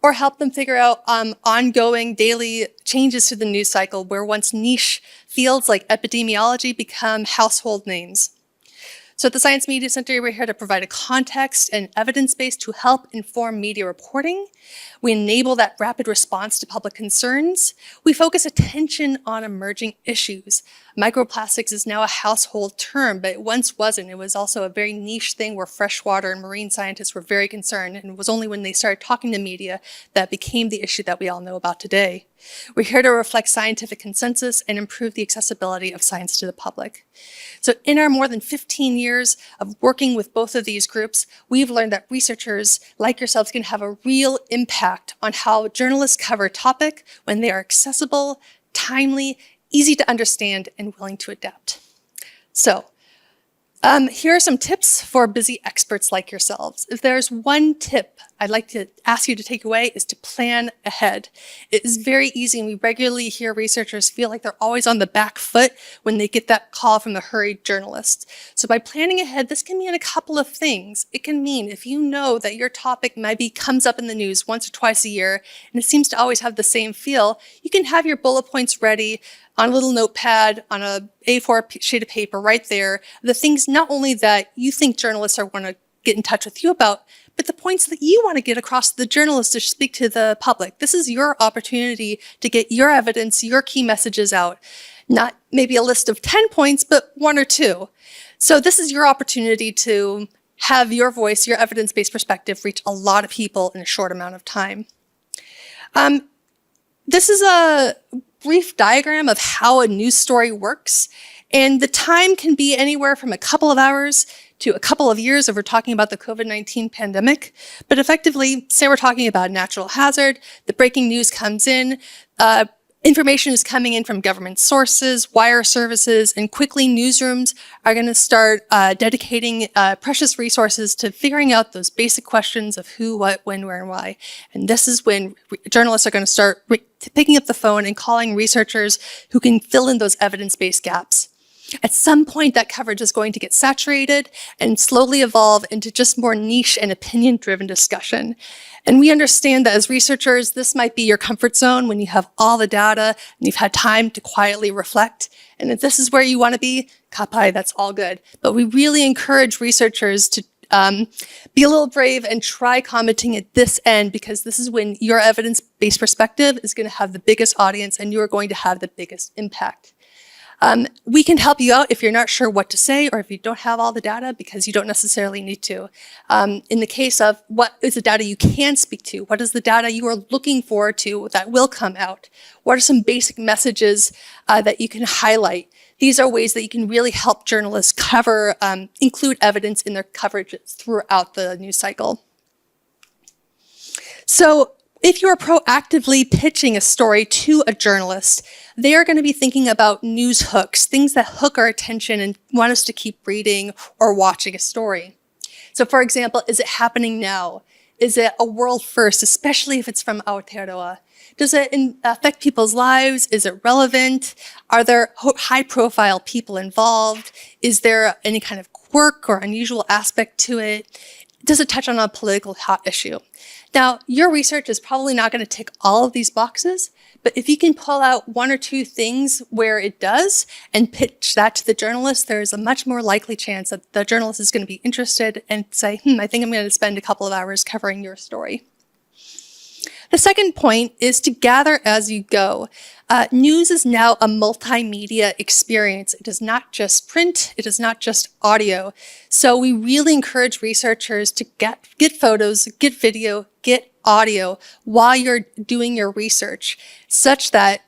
or help them figure out ongoing daily changes to the news cycle where once niche fields like epidemiology become household names. So at the Science Media Center, we're here to provide a context and evidence base to help inform media reporting. We enable that rapid response to public concerns. We focus attention on emerging issues. Microplastics is now a household term, but it once wasn't. It was also a very niche thing where freshwater and marine scientists were very concerned, and it was only when they started talking to media that became the issue that we all know about today. We're here to reflect scientific consensus and improve the accessibility of science to the public. So in our more than 15 years of working with both of these groups, we've learned that researchers like yourselves can have a real impact on how journalists cover a topic when they are accessible, timely, easy to understand, and willing to adapt. So here are some tips for busy experts like yourselves. If there's one tip I'd like to ask you to take away is to plan ahead. It is very easy, and we regularly hear researchers feel like they're always on the back foot when they get that call from the hurried journalist. So by planning ahead, this can mean a couple of things. It can mean if you know that your topic maybe comes up in the news once or twice a year, and it seems to always have the same feel, you can have your bullet points ready on a little notepad, on a A4 sheet of paper right there, the things not only that you think journalists are going to get in touch with you about, but the points that you want to get across to the journalists to speak to the public. This is your opportunity to get your evidence, your key messages out. Not maybe a list of 10 points, but 1 or 2. So this is your opportunity to have your voice, your evidence-based perspective reach a lot of people in a short amount of time. This is a brief diagram of how a news story works. And the time can be anywhere from a couple of hours to a couple of years if we're talking about the COVID-19 pandemic. But effectively, say we're talking about a natural hazard, the breaking news comes in, information is coming in from government sources, wire services, and quickly newsrooms are going to start dedicating precious resources to figuring out those basic questions of who, what, when, where, and why. And this is when journalists are going to start picking up the phone and calling researchers who can fill in those evidence-based gaps. At some point, that coverage is going to get saturated and slowly evolve into just more niche and opinion-driven discussion. And we understand that as researchers, this might be your comfort zone when you have all the data and you've had time to quietly reflect. And if this is where you want to be, kapai, that's all good. But we really encourage researchers to be a little brave and try commenting at this end, because this is when your evidence-based perspective is going to have the biggest audience and you are going to have the biggest impact. We can help you out if you're not sure what to say or if you don't have all the data, because you don't necessarily need to. In the case of what is the data you can speak to, what is the data you are looking forward to that will come out? What are some basic messages that you can highlight? These are ways that you can really help journalists cover, include evidence in their coverage throughout the news cycle. So if you are proactively pitching a story to a journalist, they are going to be thinking about news hooks, things that hook our attention and want us to keep reading or watching a story. So for example, is it happening now? Is it a world first, especially if it's from Aotearoa? Does it affect people's lives? Is it relevant? Are there high-profile people involved? Is there any kind of quirk or unusual aspect to it? Does it touch on a political hot issue? Now, your research is probably not going to tick all of these boxes, but if you can pull out one or two things where it does and pitch that to the journalist, there's a much more likely chance that the journalist is going to be interested and say, I think I'm going to spend a couple of hours covering your story. The second point is to gather as you go. News is now a multimedia experience. It is not just print, it is not just audio. So we really encourage researchers to get photos, get video, get audio while you're doing your research, such that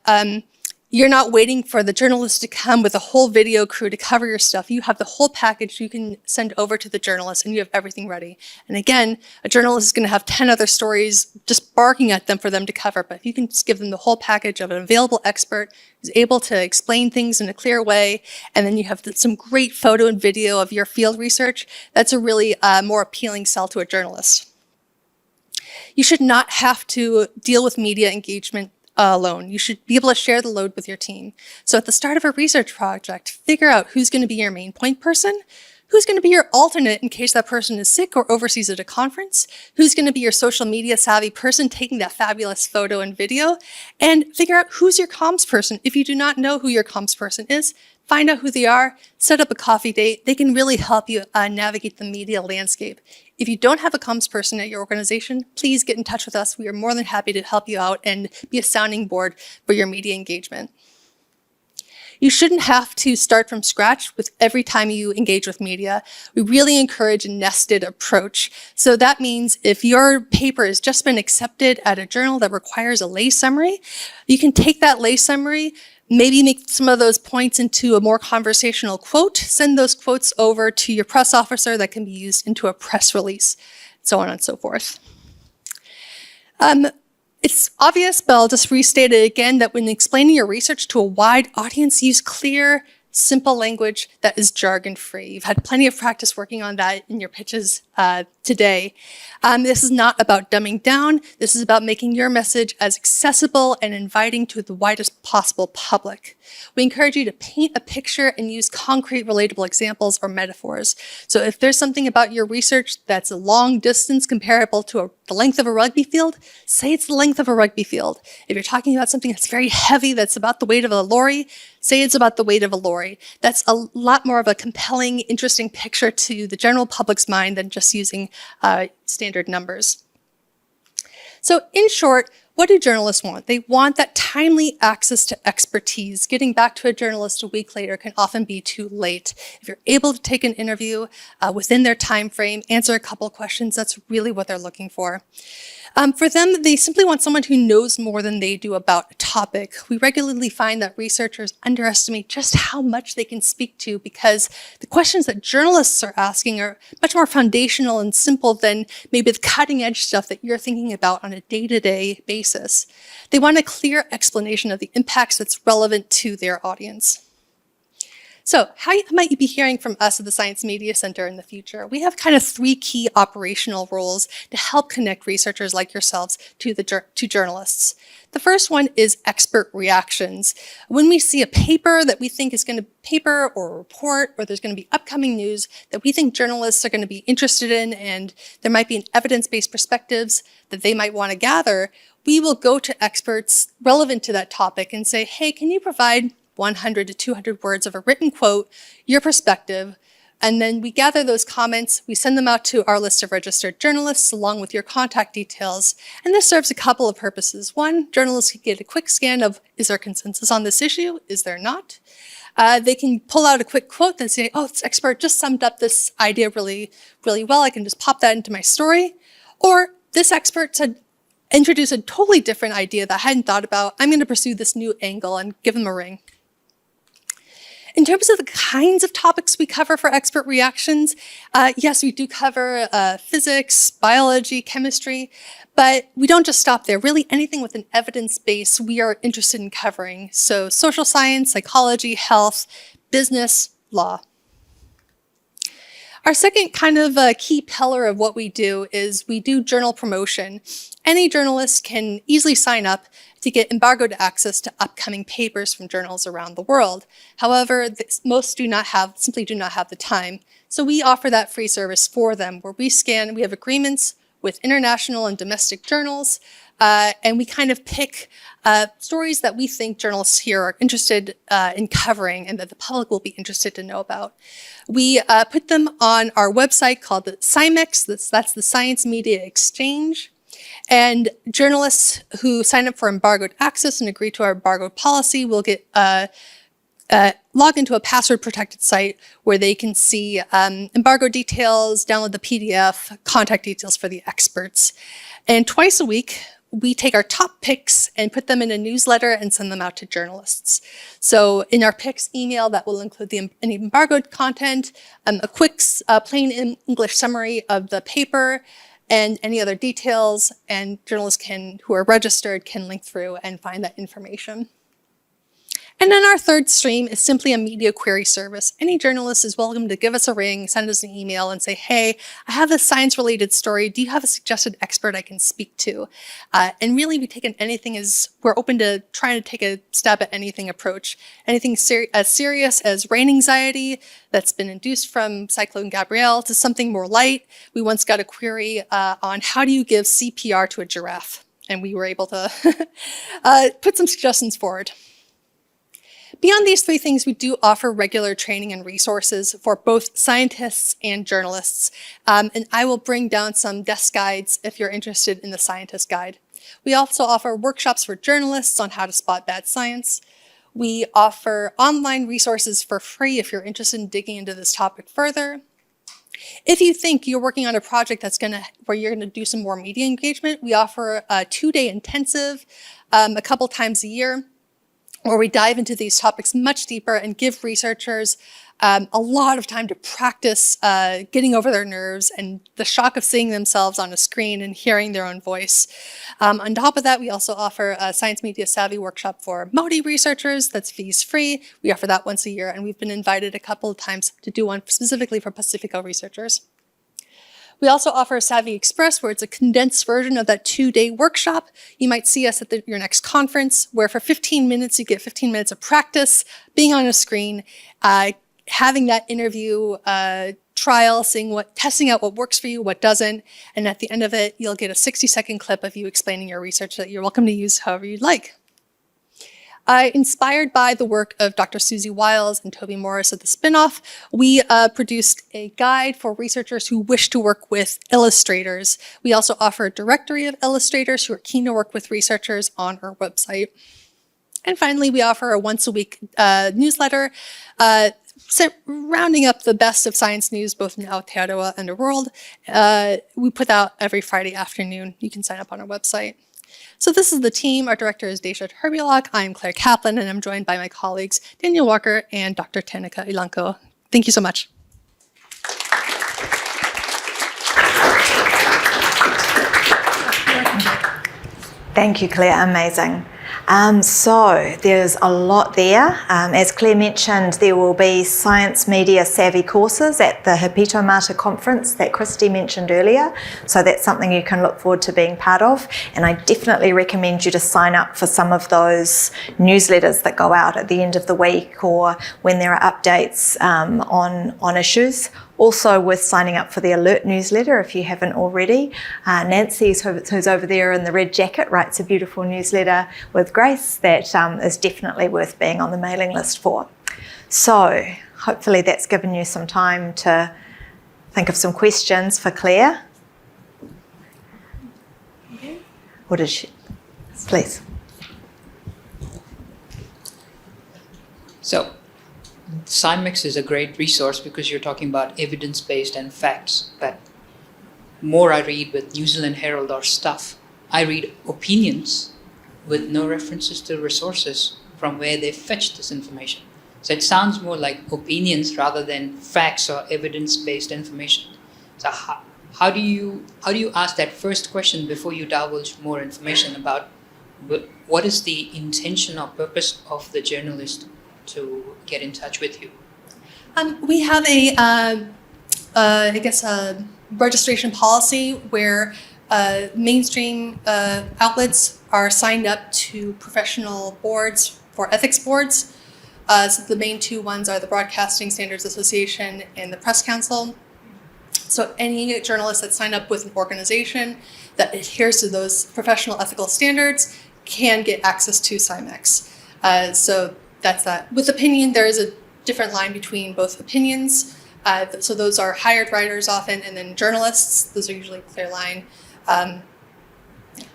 you're not waiting for the journalist to come with a whole video crew to cover your stuff. You have the whole package you can send over to the journalist and you have everything ready. And again, a journalist is going to have 10 other stories just barking at them for them to cover. But if you can just give them the whole package of an available expert who's able to explain things in a clear way, and then you have some great photo and video of your field research, that's a really more appealing sell to a journalist. You should not have to deal with media engagement alone. You should be able to share the load with your team. So at the start of a research project, figure out who's going to be your main point person, who's going to be your alternate in case that person is sick or overseas at a conference, who's going to be your social media savvy person taking that fabulous photo and video, and figure out who's your comms person. If you do not know who your comms person is, find out who they are, set up a coffee date. They can really help you navigate the media landscape. If you don't have a comms person at your organization, please get in touch with us. We are more than happy to help you out and be a sounding board for your media engagement. You shouldn't have to start from scratch with every time you engage with media. We really encourage a nested approach. So that means if your paper has just been accepted at a journal that requires a lay summary, you can take that lay summary, maybe make some of those points into a more conversational quote, send those quotes over to your press officer that can be used into a press release, so on and so forth. It's obvious, but I'll just restate it again, that when explaining your research to a wide audience, use clear, simple language that is jargon-free. You've had plenty of practice working on that in your pitches today. This is not about dumbing down. This is about making your message as accessible and inviting to the widest possible public. We encourage you to paint a picture and use concrete, relatable examples or metaphors. So if there's something about your research that's a long distance comparable to the length of a rugby field, say it's the length of a rugby field. If you're talking about something that's very heavy, that's about the weight of a lorry, say it's about the weight of a lorry. That's a lot more of a compelling, interesting picture to the general public's mind than just using standard numbers. So in short, what do journalists want? They want that timely access to expertise. Getting back to a journalist a week later can often be too late. If you're able to take an interview within their time frame, answer a couple questions, that's really what they're looking for. For them, they simply want someone who knows more than they do about a topic. We regularly find that researchers underestimate just how much they can speak to because the questions that journalists are asking are much more foundational and simple than maybe the cutting edge stuff that you're thinking about on a day-to-day basis. They want a clear explanation of the impacts that's relevant to their audience. So how might you be hearing from us at the Science Media Center in the future? We have kind of three key operational roles to help connect researchers like yourselves to journalists. The first one is expert reactions. When we see a paper that we think is going to paper or a report, or there's going to be upcoming news that we think journalists are going to be interested in, and there might be an evidence-based perspectives that they might want to gather, we will go to experts relevant to that topic and say, hey, can you provide 100 to 200 words of a written quote, your perspective, and then we gather those comments, we send them out to our list of registered journalists along with your contact details, and this serves a couple of purposes. One, journalists can get a quick scan of, is there consensus on this issue? Is there not? They can pull out a quick quote and say, oh, this expert just summed up this idea really, really well. I can just pop that into my story. Or this expert said, introduce a totally different idea that I hadn't thought about. I'm going to pursue this new angle and give them a ring. In terms of the kinds of topics we cover for expert reactions, yes, we do cover physics, biology, chemistry, but we don't just stop there. Really, anything with an evidence base we are interested in covering. So social science, psychology, health, business, law. Our second kind of key pillar of what we do is we do journal promotion. Any journalist can easily sign up to get embargoed access to upcoming papers from journals around the world. However, most simply do not have the time. So we offer that free service for them where we have agreements with international and domestic journals, and we kind of pick stories that we think journalists here are interested in covering and that the public will be interested to know about. We put them on our website called the SciMex, that's the Science Media Exchange. And journalists who sign up for embargoed access and agree to our embargoed policy will get log into a password-protected site where they can see embargo details, download the PDF, contact details for the experts. And twice a week, we take our top picks and put them in a newsletter and send them out to journalists. So in our picks email, that will include any embargoed content, a quick plain English summary of the paper, and any other details, and journalists who are registered can link through and find that information. And then our third stream is simply a media query service. Any journalist is welcome to give us a ring, send us an email and say, hey, I have a science-related story. Do you have a suggested expert I can speak to? And really, we're open to trying to take a stab at anything approach. Anything as serious as rain anxiety that's been induced from Cyclone Gabrielle to something more light. We once got a query on how do you give CPR to a giraffe? And we were able to put some suggestions forward. Beyond these three things, we do offer regular training and resources for both scientists and journalists. And I will bring down some desk guides if you're interested in the scientist guide. We also offer workshops for journalists on how to spot bad science. We offer online resources for free if you're interested in digging into this topic further. If you think you're working on a project where you're gonna do some more media engagement, we offer a 2-day intensive a couple times a year, where we dive into these topics much deeper and give researchers a lot of time to practice getting over their nerves and the shock of seeing themselves on a screen and hearing their own voice. On top of that, we also offer a Science Media Savvy workshop for Māori researchers that's fees-free. We offer that once a year, and we've been invited a couple of times to do one specifically for Pacifico researchers. We also offer a Savvy Express, where it's a condensed version of that 2-day workshop. You might see us at your next conference, where for 15 minutes, you get 15 minutes of practice, being on a screen, having that interview trial, testing out what works for you, what doesn't. And at the end of it, you'll get a 60-second clip of you explaining your research that you're welcome to use however you'd like. Inspired by the work of Dr. Susie Wiles and Toby Morris at the Spinoff, we produced a guide for researchers who wish to work with illustrators. We also offer a directory of illustrators who are keen to work with researchers on our website. And finally, we offer a once-a-week newsletter rounding up the best of science news, both in Aotearoa and the world. We put out every Friday afternoon. You can sign up on our website. So this is the team. Our director is Deja Herbialak. I'm Claire Kaplan, and I'm joined by my colleagues Daniel Walker and Dr. Tenika Ilanko. Thank you so much. Thank you, Claire. Amazing. So there's a lot there. As Claire mentioned, there will be science media savvy courses at the Hipito Mata conference that Christy mentioned earlier. So that's something you can look forward to being part of. And I definitely recommend you to sign up for some of those newsletters that go out at the end of the week or when there are updates on issues. Also worth signing up for the Alert newsletter if you haven't already. Nancy, who's over there in the red jacket, writes a beautiful newsletter with Grace that is definitely worth being on the mailing list for. So hopefully that's given you some time to think of some questions for Claire. What is she? Please. So, SciMex is a great resource because you're talking about evidence-based and facts, but more I read with New Zealand Herald or Stuff, I read opinions with no references to resources from where they fetched this information. So it sounds more like opinions rather than facts or evidence-based information. So how do you ask that first question before you divulge more information about what is the intention or purpose of the journalist to get in touch with you? We have registration policy where mainstream outlets are signed up to professional boards for ethics boards. So the main two ones are the Broadcasting Standards Association and the Press Council. So any journalist that's signed up with an organization that adheres to those professional ethical standards can get access to Cymex. So that's that. With opinion, there is a different line between both opinions. So those are hired writers often, and then journalists. Those are usually a clear line.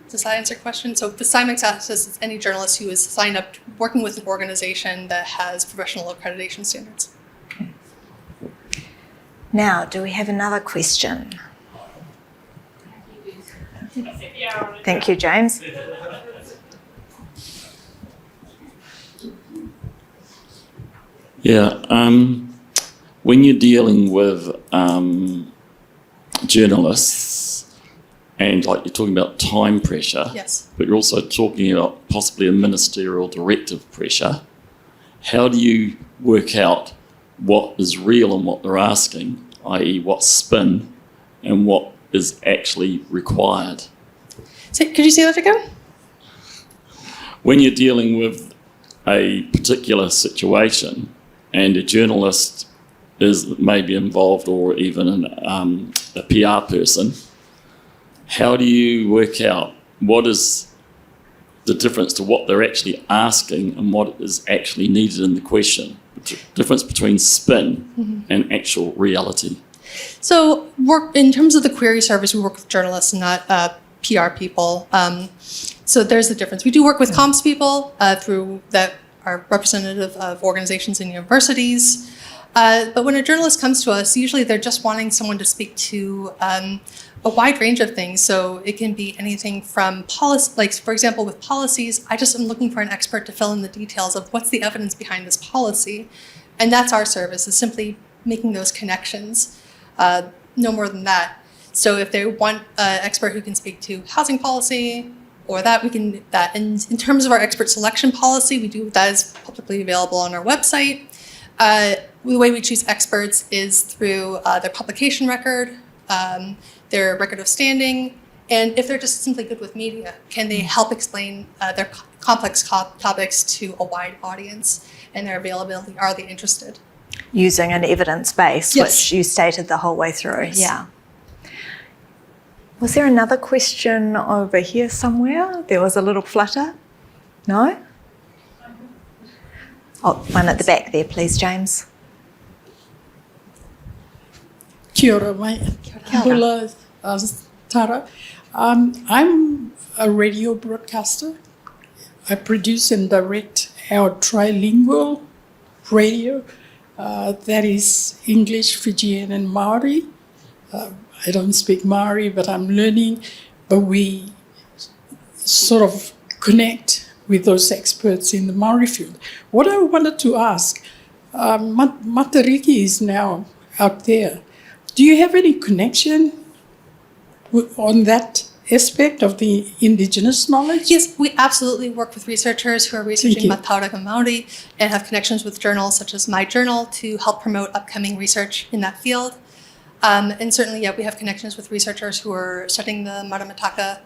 Does that answer your question? So the Cymex access is any journalist who is signed up working with an organization that has professional accreditation standards. Now, do we have another question? Thank you, James. Yeah, when you're dealing with journalists and like you're talking about time pressure, yes, but you're also talking about possibly a ministerial directive pressure, how do you work out what is real and what they're asking, i.e. what's spin and what is actually required? So, could you say that again? When you're dealing with a particular situation and a journalist is maybe involved or even a PR person, how do you work out what is the difference to what they're actually asking and what is actually needed in the question? The difference between spin and actual reality. So in terms of the query service, we work with journalists, not PR people. So there's a difference. We do work with comms people through that are representative of organizations and universities. But when a journalist comes to us, usually they're just wanting someone to speak to a wide range of things. So it can be anything from policy, like for example, with policies, I just am looking for an expert to fill in the details of what's the evidence behind this policy. And that's our service, is simply making those connections, no more than that. So if they want an expert who can speak to housing policy or that, we can do that. And in terms of our expert selection policy, we do that is publicly available on our website. The way we choose experts is through their publication record, their record of standing, and if they're just simply good with media, can they help explain their complex topics to a wide audience, and their availability, are they interested? Using an evidence base, Yes. which you stated the whole way through. Yes. Yeah. Was there another question over here somewhere? There was a little flutter. No? Oh, one at the back there, please, James. Kia ora, mai. Hula, Tara. I'm a radio broadcaster. I produce and direct our trilingual radio. That is English, Fijian, and Maori. I don't speak Maori, but I'm learning. But we sort of connect with those experts in the Maori field. What I wanted to ask, Matariki is now out there. Do you have any connection on that aspect of the Indigenous knowledge? Yes, we absolutely work with researchers who are researching Matauranga Maori and have connections with journals such as My Journal to help promote upcoming research in that field. And certainly, we have connections with researchers who are studying the Maramataka.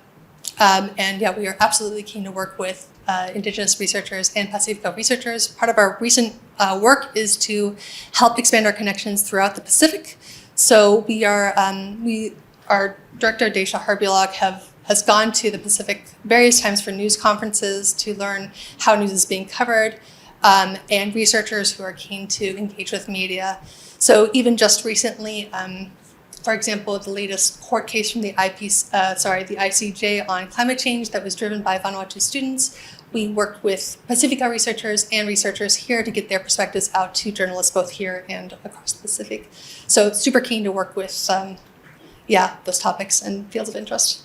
And we are absolutely keen to work with Indigenous researchers and Pacifico researchers. Part of our recent work is to help expand our connections throughout the Pacific. So we are, our director, Desha Harbilak, has gone to the Pacific various times for news conferences to learn how news is being covered, and researchers who are keen to engage with media. So even just recently, for example, the latest court case from the ICJ on climate change that was driven by Vanuatu students, we worked with Pacifica researchers and researchers here to get their perspectives out to journalists both here and across the Pacific. So super keen to work with, those topics and fields of interest.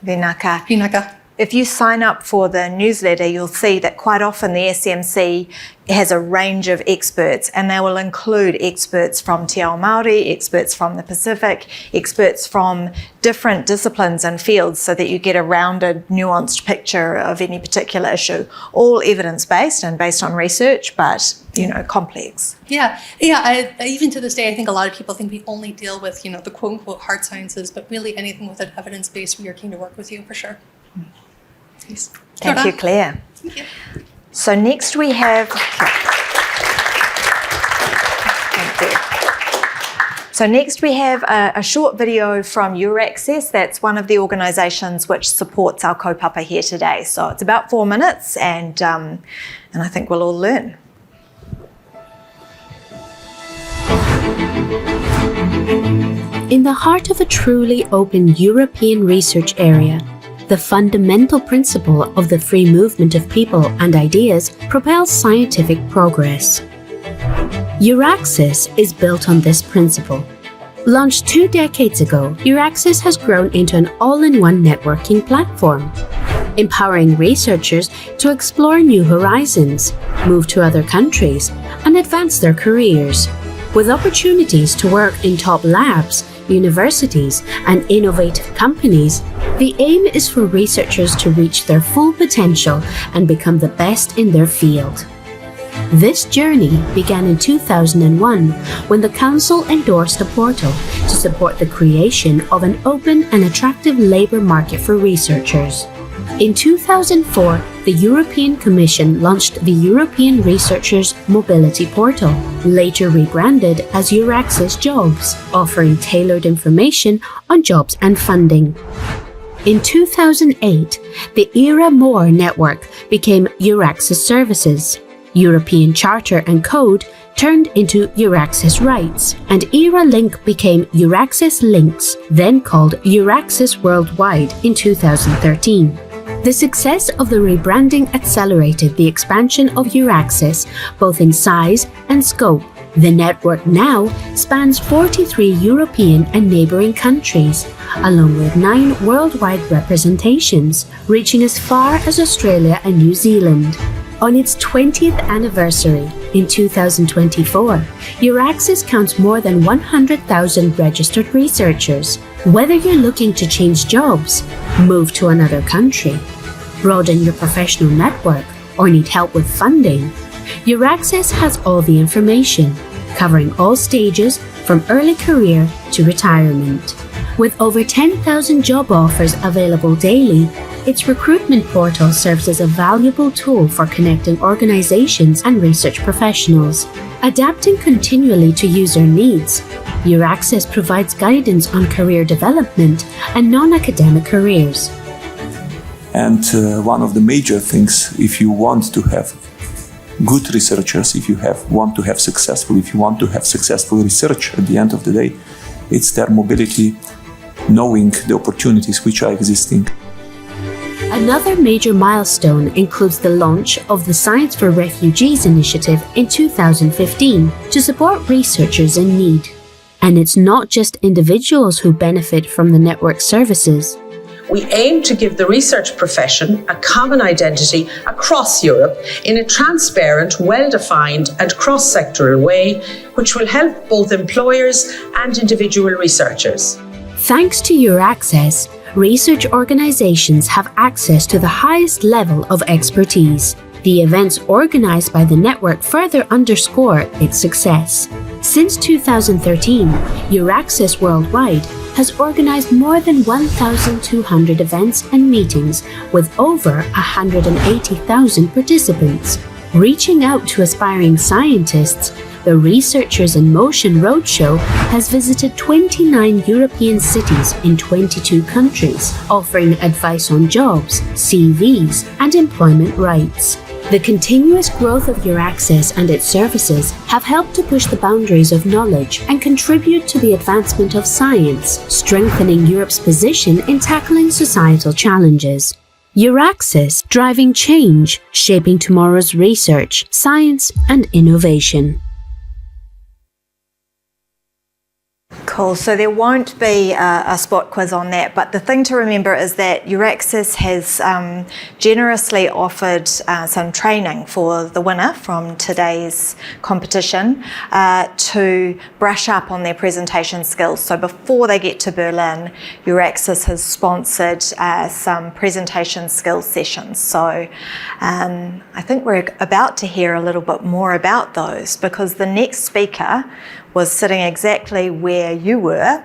Vinaka. if you sign up for the newsletter, you'll see that quite often the SMC has a range of experts, and they will include experts from Te Ao Māori, experts from the Pacific, experts from different disciplines and fields, so that you get a rounded, nuanced picture of any particular issue. All evidence-based and based on research, but, complex. Yeah. Even to this day, I think a lot of people think we only deal with, the quote-unquote hard sciences, but really anything with an evidence base, we are keen to work with you for sure. Please. Thank you, Claire. Thank you. So next we have... So next we have a short video from Euraccess. That's one of the organisations which supports our kaupapa here today. So it's about 4 minutes, and I think we'll all learn. In the heart of a truly open European research area, the fundamental principle of the free movement of people and ideas propels scientific progress. Euraccess is built on this principle. Launched 2 decades ago, Euraccess has grown into an all-in-one networking platform, empowering researchers to explore new horizons, move to other countries, and advance their careers, with opportunities to work in top labs, universities, and innovative companies. The aim is for researchers to reach their full potential and become the best in their field. This journey began in 2001 when the Council endorsed a portal to support the creation of an open and attractive labour market for researchers. In 2004, the European Commission launched the European Researchers Mobility Portal, later rebranded as Euraccess Jobs, offering tailored information on jobs and funding. In 2008, the ERA More network became Euraccess Services. European Charter and Code turned into Euraccess Rights, and ERA Link became Euraccess Links, then called Euraccess Worldwide in 2013. The success of the rebranding accelerated the expansion of Euraccess, both in size and scope. The network now spans 43 European and neighbouring countries, along with 9 worldwide representations, reaching as far as Australia and New Zealand. On its 20th anniversary in 2024, Euraccess counts more than 100,000 registered researchers. Whether you're looking to change jobs, move to another country, broaden your professional network, or need help with funding, Euraccess has all the information, covering all stages from early career to retirement. With over 10,000 job offers available daily, its recruitment portal serves as a valuable tool for connecting organizations and research professionals. Adapting continually to user needs, Euraccess provides guidance on career development and non-academic careers. And one of the major things, if you want to have good researchers, if you want to have successful research at the end of the day, it's their mobility, knowing the opportunities which are existing. Another major milestone includes the launch of the Science for Refugees initiative in 2015 to support researchers in need. And it's not just individuals who benefit from the network services. We aim to give the research profession a common identity across Europe in a transparent, well-defined and cross-sectoral way, which will help both employers and individual researchers. Thanks to Euraccess, research organizations have access to the highest level of expertise. The events organized by the network further underscore its success. Since 2013, Euraccess Worldwide has organized more than 1,200 events and meetings with over 180,000 participants. Reaching out to aspiring scientists, the Researchers in Motion Roadshow has visited 29 European cities in 22 countries, offering advice on jobs, CVs, and employment rights. The continuous growth of Euraccess and its services have helped to push the boundaries of knowledge and contribute to the advancement of science, strengthening Europe's position in tackling societal challenges. Euraccess, driving change, shaping tomorrow's research, science, and innovation. Cool. So there won't be a spot quiz on that, but the thing to remember is that Euraccess has generously offered some training for the winner from today's competition to brush up on their presentation skills. So before they get to Berlin, Euraccess has sponsored some presentation skills sessions. So I think we're about to hear a little bit more about those, because the next speaker was sitting exactly where you are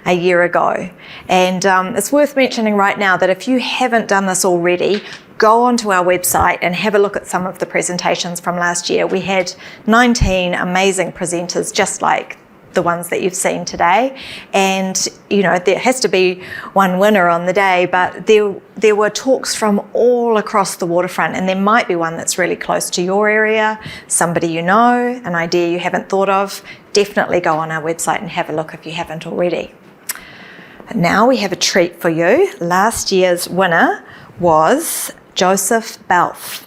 a year ago. And it's worth mentioning right now that if you haven't done this already, go onto our website and have a look at some of the presentations from last year. We had 19 amazing presenters, just like the ones that you've seen today. And, you know, there has to be one winner on the day, but there were talks from all across the waterfront, and there might be one that's really close to your area, somebody you know, an idea you haven't thought of. Definitely go on our website and have a look if you haven't already. But now we have a treat for you. Last year's winner was Joseph Balfe.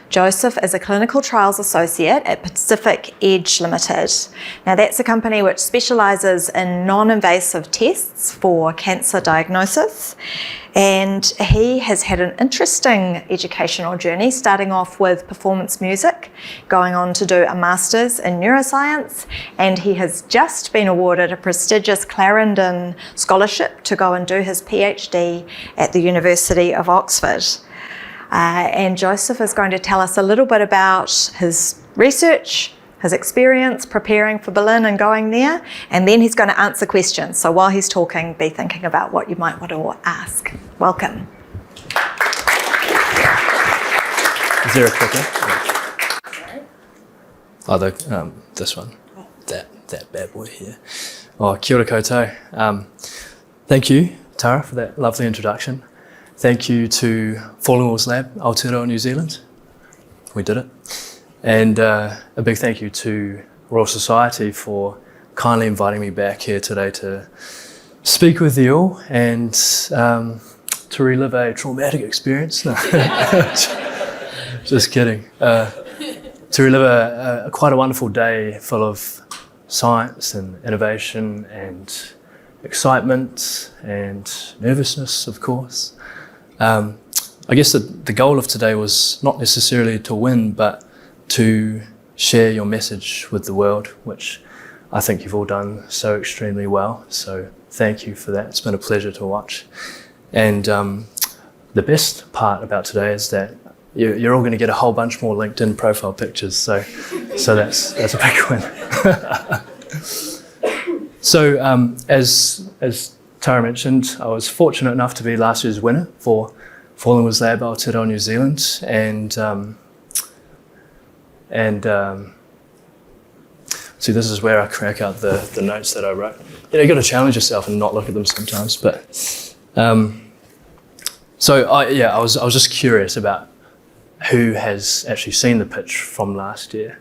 Joseph is a clinical trials associate at Pacific Edge Limited. Now that's a company which specialises in non-invasive tests for cancer diagnosis, and he has had an interesting educational journey, starting off with performance music, going on to do a master's in neuroscience, and he has just been awarded a prestigious Clarendon scholarship to go and do his PhD at the University of Oxford. And Joseph is going to tell us a little bit about his research, his experience preparing for Berlin and going there, and then he's going to answer questions. So while he's talking, be thinking about what you might want to ask. Welcome. Is there a clicker? Oh, this one. That bad boy here. Oh, kia ora koutou. Thank you, Tara, for that lovely introduction. Thank you to Falling Walls Lab, Aotearoa, New Zealand. We did it. And a big thank you to Royal Society for kindly inviting me back here today to speak with you all and to relive a traumatic experience. No. Just kidding. To relive quite a wonderful day full of science and innovation and excitement and nervousness, of course. I guess the goal of today was not necessarily to win, but to share your message with the world, which I think you've all done so extremely well. So thank you for that. It's been a pleasure to watch. And the best part about today is that you're all going to get a whole bunch more LinkedIn profile pictures. So that's a big win. So as Tara mentioned, I was fortunate enough to be last year's winner for Falling Walls Lab Aotearoa, New Zealand, and see, this is where I crack out the notes that I wrote. You know, you got to challenge yourself and not look at them sometimes. But so I was just curious about who has actually seen the pitch from last year.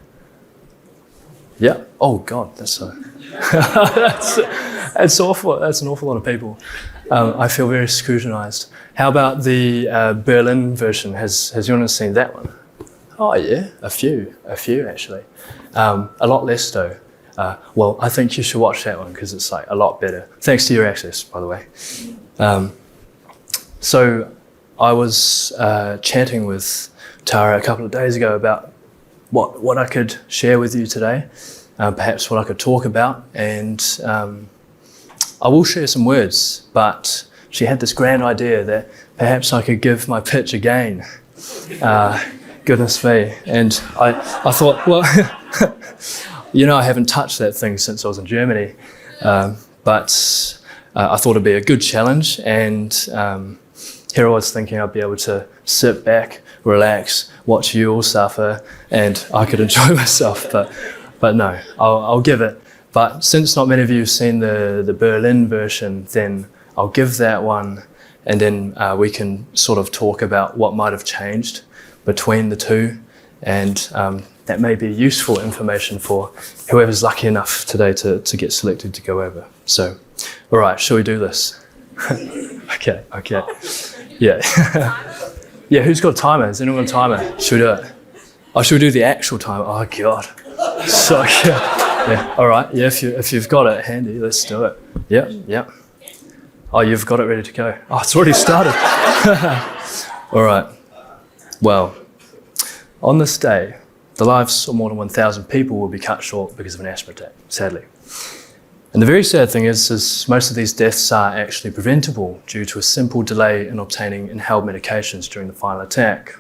Yeah. Oh God, that's that's awful. That's an awful lot of people. I feel very scrutinised. How about the Berlin version? Has anyone seen that one? Oh yeah, a few actually. A lot less though. Well, I think you should watch that one because it's like a lot better. Thanks to your access, by the way. So I was chatting with Tara a couple of days ago about what I could share with you today, perhaps what I could talk about, and I will share some words, but she had this grand idea that perhaps I could give my pitch again. Goodness me. And I thought, well, you know, I haven't touched that thing since I was in Germany, but I thought it'd be a good challenge, and here I was thinking I'd be able to sit back, relax, watch you all suffer, and I could enjoy myself, but no, I'll give it. But since not many of you have seen the Berlin version, then I'll give that one, and then we can sort of talk about what might have changed between the two, and that may be useful information for whoever's lucky enough today to get selected to go over. So, all right, shall we do this? Okay. Yeah. Yeah, who's got a timer? Has anyone got a timer? Should we do it? Oh, should we do the actual timer? Oh, God. So good. Yeah. All right. Yeah. If you've got it handy, let's do it. Yeah. Yeah. Oh, you've got it ready to go. Oh, it's already started. All right. Well, on this day, the lives of more than 1,000 people will be cut short because of an asthma attack, sadly. And the very sad thing is most of these deaths are actually preventable due to a simple delay in obtaining inhaled medications during the final attack.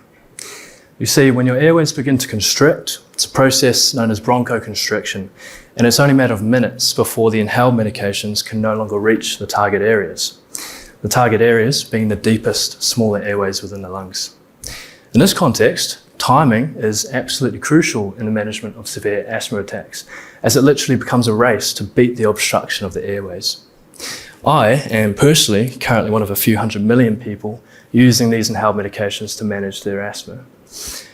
You see, when your airways begin to constrict, it's a process known as bronchoconstriction, and it's only a matter of minutes before the inhaled medications can no longer reach the target areas. The target areas being the deepest, smaller airways within the lungs. In this context, timing is absolutely crucial in the management of severe asthma attacks, as it literally becomes a race to beat the obstruction of the airways. I am personally currently one of a few 100 million people using these inhaled medications to manage their asthma.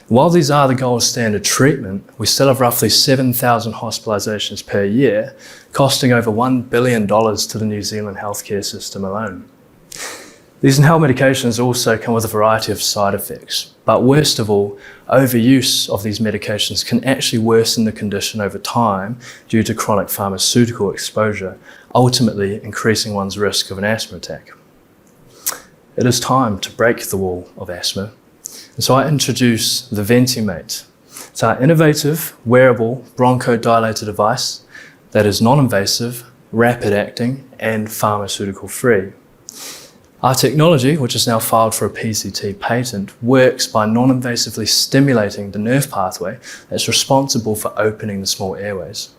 While these are the gold standard treatment, we still have roughly 7,000 hospitalisations per year, costing over $1 billion to the New Zealand healthcare system alone. These inhaled medications also come with a variety of side effects, but worst of all, overuse of these medications can actually worsen the condition over time due to chronic pharmaceutical exposure, ultimately increasing one's risk of an asthma attack. It is time to break the wall of asthma. And so I introduce the Ventimate. It's our innovative, wearable, bronchodilator device that is non-invasive, rapid-acting, and pharmaceutical-free. Our technology, which is now filed for a PCT patent, works by non-invasively stimulating the nerve pathway that's responsible for opening the small airways.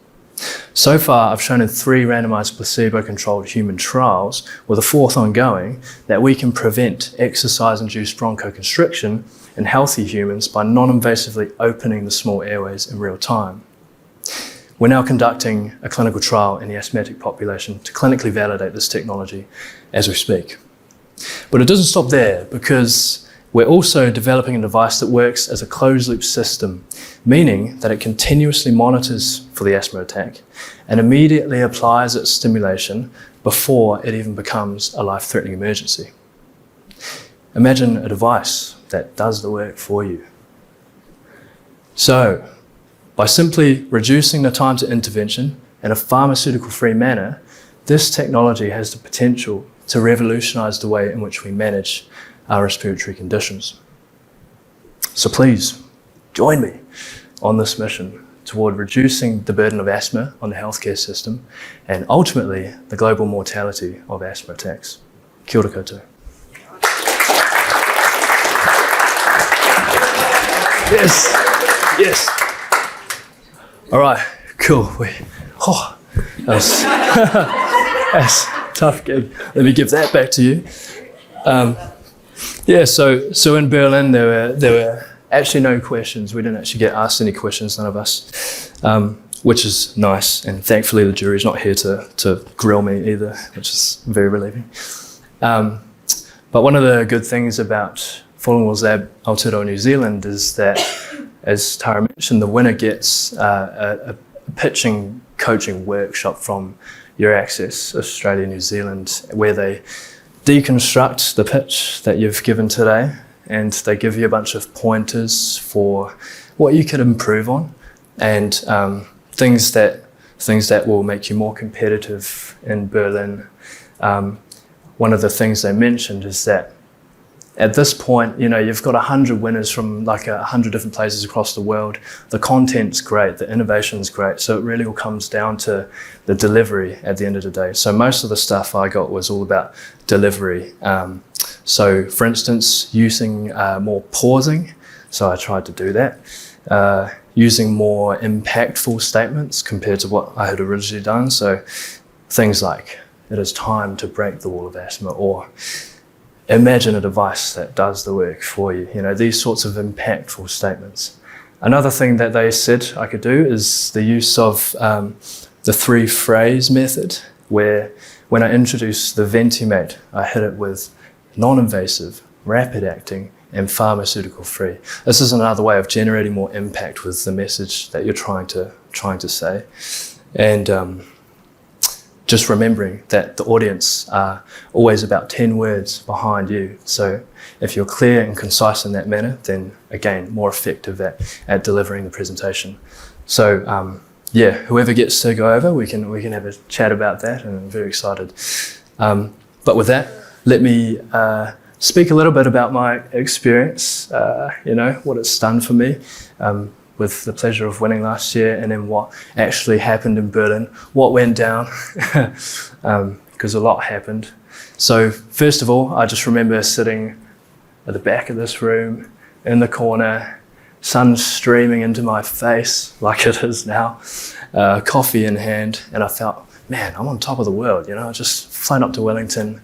So far, I've shown in 3 randomized placebo-controlled human trials, with a 4th ongoing, that we can prevent exercise-induced bronchoconstriction in healthy humans by non-invasively opening the small airways in real time. We're now conducting a clinical trial in the asthmatic population to clinically validate this technology as we speak. But it doesn't stop there, because we're also developing a device that works as a closed-loop system, meaning that it continuously monitors for the asthma attack and immediately applies its stimulation before it even becomes a life-threatening emergency. Imagine a device that does the work for you. So, by simply reducing the time to intervention in a pharmaceutical-free manner, this technology has the potential to revolutionise the way in which we manage our respiratory conditions. So please, join me on this mission toward reducing the burden of asthma on the healthcare system and ultimately the global mortality of asthma attacks. Kia ora koutou. Yes, yes. All right, cool. That's a tough gig. Let me give that back to you. So in Berlin there were actually no questions. We didn't actually get asked any questions, none of us, which is nice. And thankfully the jury's not here to grill me either, which is very relieving. But one of the good things about Falling Walls Lab Aotearoa New Zealand is that, as Tara mentioned, the winner gets a pitching coaching workshop from Weerasinghe, Australia, New Zealand, where they deconstruct the pitch that you've given today, and they give you a bunch of pointers for what you could improve on, and things that will make you more competitive in Berlin. One of the things they mentioned is that at this point, you've got 100 winners from like 100 different places across the world. The content's great, the innovation's great, so it really all comes down to the delivery at the end of the day. So most of the stuff I got was all about delivery. So for instance, using more pausing, so I tried to do that. Using more impactful statements compared to what I had originally done. So things like, it is time to break the wall of asthma, or imagine a device that does the work for you. These sorts of impactful statements. Another thing that they said I could do is the use of the 3-phrase method, where when I introduce the Ventimate, I hit it with non-invasive, rapid-acting, and pharmaceutical-free. This is another way of generating more impact with the message that you're trying to say. And just remembering that the audience are always about 10 words behind you. So if you're clear and concise in that manner, then again, more effective at delivering the presentation. So yeah, whoever gets to go over, we can have a chat about that, and I'm very excited. But with that, let me speak a little bit about my experience, what it's done for me, with the pleasure of winning last year, and then what actually happened in Berlin, what went down, because a lot happened. So first of all, I just remember sitting at the back of this room, in the corner, sun streaming into my face like it is now, coffee in hand, and I felt, man, I'm on top of the world, just flown up to Wellington,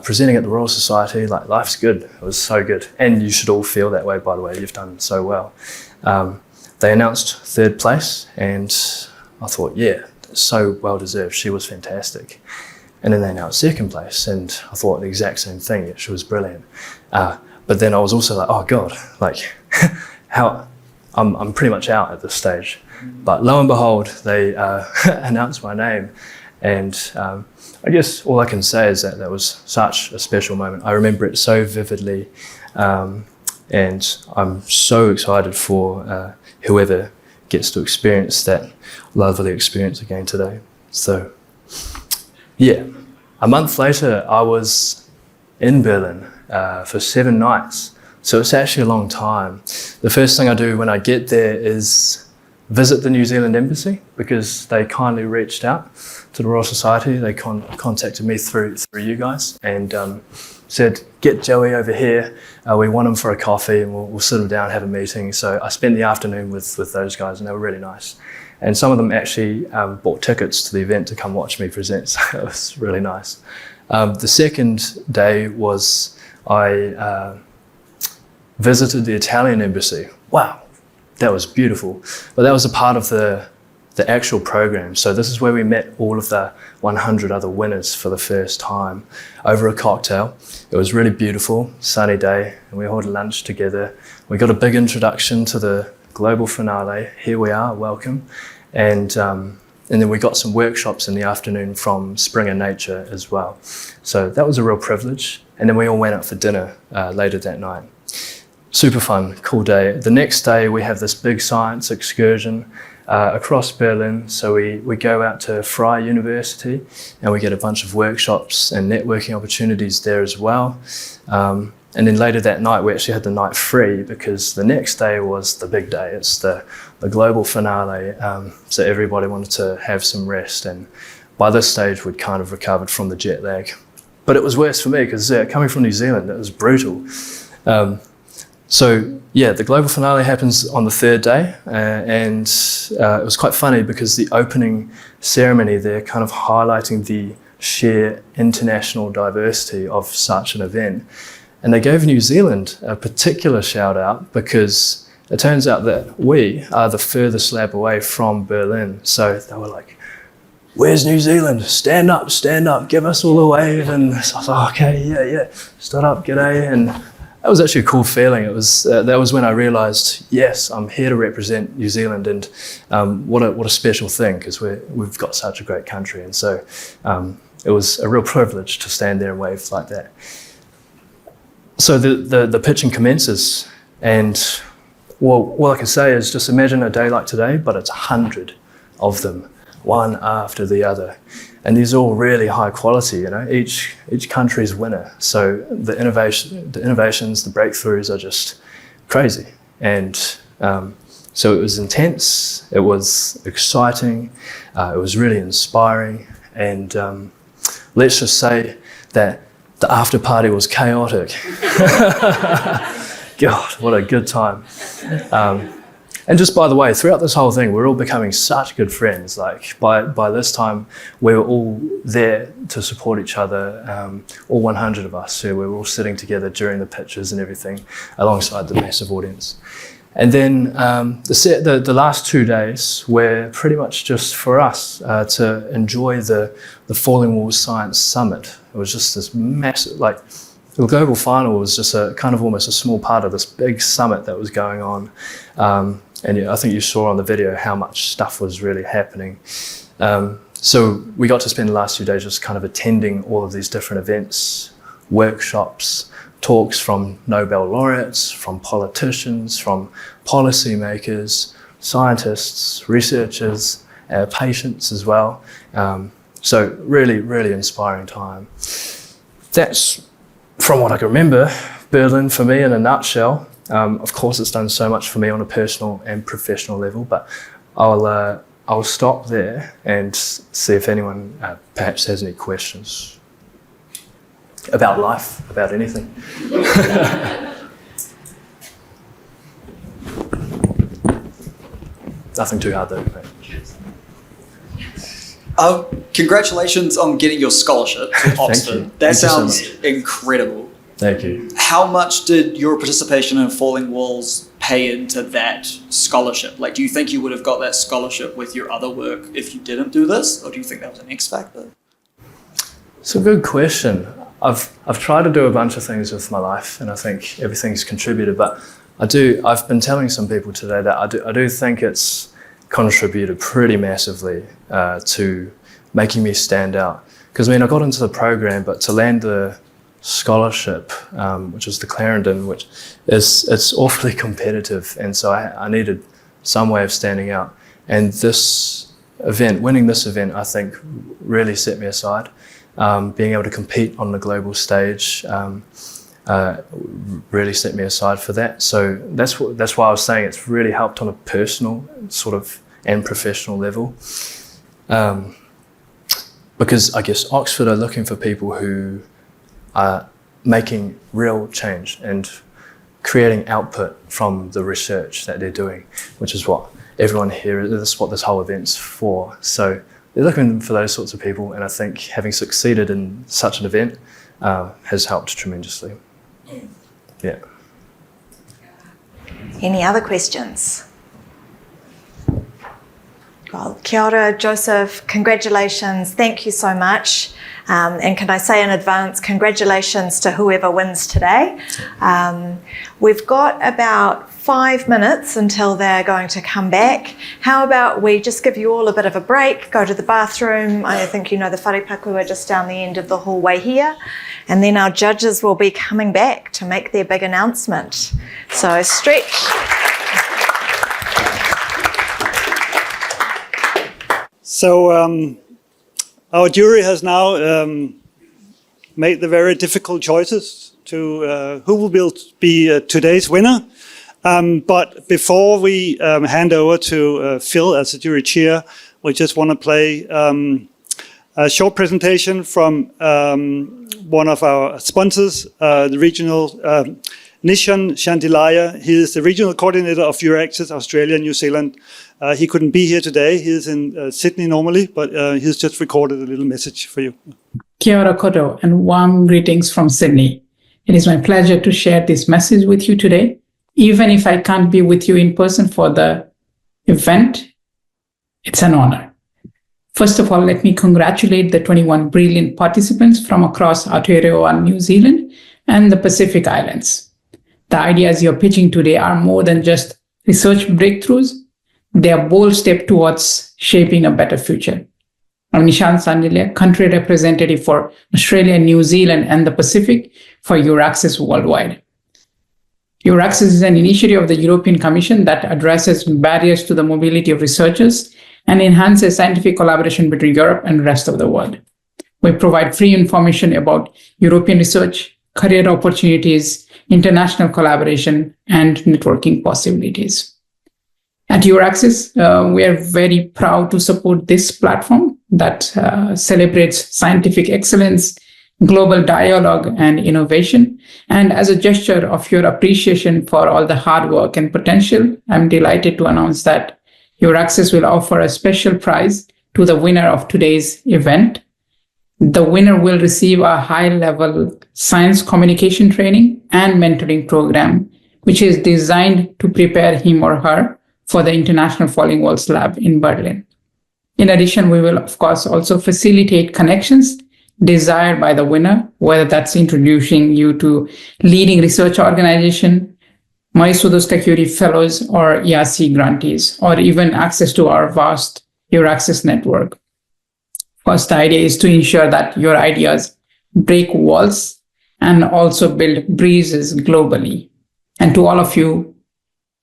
presenting at the Royal Society, like life's good. It was so good. And you should all feel that way, by the way, you've done so well. They announced third place, and I thought, yeah, so well deserved. She was fantastic. And then they announced second place, and I thought the exact same thing. Yeah, she was brilliant. But then I was also like, oh God, like how I'm pretty much out at this stage. But lo and behold, they announced my name, and I guess all I can say is that was such a special moment. I remember it so vividly, and I'm so excited for whoever gets to experience that lovely experience again today. So, yeah, a month later, I was in Berlin for 7 nights. So it's actually a long time. The first thing I do when I get there is visit the New Zealand Embassy, because they kindly reached out to the Royal Society. They contacted me through you guys, and said, get Joey over here. We want him for a coffee, and we'll sit him down, have a meeting. So I spent the afternoon with those guys, and they were really nice. And some of them actually bought tickets to the event to come watch me present. So it was really nice. The second day was I visited the Italian embassy. Wow, that was beautiful. But that was a part of the actual program. So this is where we met all of the 100 other winners for the first time over a cocktail. It was really beautiful, sunny day, and we all had lunch together. We got a big introduction to the global finale. Here we are, welcome. And then we got some workshops in the afternoon from Springer Nature as well. So that was a real privilege. And then we all went out for dinner later that night. Super fun, cool day. The next day we have this big science excursion across Berlin. So we go out to Freie University, and we get a bunch of workshops and networking opportunities there as well. And then later that night, we actually had the night free, because the next day was the big day. It's the global finale. So everybody wanted to have some rest. And by this stage, we'd kind of recovered from the jet lag. But it was worse for me, because coming from New Zealand, it was brutal. So yeah, the global finale happens on the third day, and it was quite funny because the opening ceremony, they're kind of highlighting the sheer international diversity of such an event. And they gave New Zealand a particular shout out, because it turns out that we are the furthest lab away from Berlin. So they were like, where's New Zealand? Stand up, give us all a wave. And so I was like, okay, yeah, stood up, g'day. And that was actually a cool feeling. It was that was when I realised, yes, I'm here to represent New Zealand, and what a special thing, because we've got such a great country. And so it was a real privilege to stand there and wave like that. So the pitching commences, and all I can say is just imagine a day like today, but it's 100 of them, one after the other. And these are all really high quality, each country's winner. So the innovations, the breakthroughs are just crazy. And so it was intense, it was exciting, it was really inspiring. And let's just say that the after party was chaotic. God, what a good time. And just by the way, throughout this whole thing, we're all becoming such good friends. Like by this time, we were all there to support each other, all 100 of us. So we were all sitting together during the pitches and everything, alongside the massive audience. And then the last 2 days were pretty much just for us to enjoy the Falling Walls Science Summit. It was just this massive, the global final was just a kind of almost a small part of this big summit that was going on. And I think you saw on the video how much stuff was really happening. So we got to spend the last 2 days just kind of attending all of these different events, workshops, talks from Nobel laureates, from politicians, from policymakers, scientists, researchers, patience as well. So really, really inspiring time. That's, from what I can remember, Berlin for me in a nutshell. Of course, it's done so much for me on a personal and professional level, but I'll stop there and see if anyone perhaps has any questions about life, about anything. Nothing too hard though. Congratulations on getting your scholarship to Oxford. you. That Thank you so sounds incredible. Thank you. How much did your participation in Falling Walls pay into that scholarship? Like, do you think you would have got that scholarship with your other work if you didn't do this? Or do you think that was an X factor? It's a good question. I've tried to do a bunch of things with my life, and I think everything's contributed, but I've been telling some people today that I do think it's contributed pretty massively to making me stand out. Because I got into the program, but to land the scholarship, which is the Clarendon, which it's awfully competitive, and so I needed some way of standing out. And this event, winning this event, I think really set me aside. Being able to compete on the global stage really set me aside for that. So that's why I was saying it's really helped on a personal sort of and professional level. Because I guess Oxford are looking for people who are making real change and creating output from the research that they're doing, which is what everyone here, this is what this whole event's for. So they're looking for those sorts of people, and I think having succeeded in such an event has helped tremendously. Yeah. Any other questions? Well, kia ora, Joseph. Congratulations. Thank you so much. And can I say in advance, congratulations to whoever wins today. We've got about 5 minutes until they're going to come back. How about we just give you all a bit of a break, go to the bathroom. I think you know the wharepaku are just down the end of the hallway here. And then our judges will be coming back to make their big announcement. So stretch. So our jury has now made the very difficult choices to who will be today's winner. But before we hand over to Phil as the jury chair, we just want to play a short presentation from one of our sponsors, the regional Nishan Shantilaya. He is the regional coordinator of Euraccess Australia and New Zealand. He couldn't be here today. He is in Sydney normally, but he's just recorded a little message for you. Kia ora koto and warm greetings from Sydney. It is my pleasure to share this message with you today. Even if I can't be with you in person for the event, it's an honor. First of all, let me congratulate the 21 brilliant participants from across Aotearoa, New Zealand and the Pacific Islands. The ideas you're pitching today are more than just research breakthroughs. They are a bold step towards shaping a better future. I'm Nishan Sandile, country representative for Australia, New Zealand, and the Pacific for Euraccess Worldwide. Euraccess is an initiative of the European Commission that addresses barriers to the mobility of researchers and enhances scientific collaboration between Europe and the rest of the world. We provide free information about European research, career opportunities, international collaboration, and networking possibilities. At Euraccess, we are very proud to support this platform that celebrates scientific excellence, global dialogue, and innovation. And as a gesture of your appreciation for all the hard work and potential, I'm delighted to announce that Euraccess will offer a special prize to the winner of today's event. The winner will receive a high-level science communication training and mentoring program, which is designed to prepare him or her for the International Falling Walls Lab in Berlin. In addition, we will, of course, also facilitate connections desired by the winner, whether that's introducing you to leading research organization, Maisuduska Curie Fellows or ERC grantees, or even access to our vast Euraccess network. First, the idea is to ensure that your ideas break walls and also build breezes globally. And to all of you,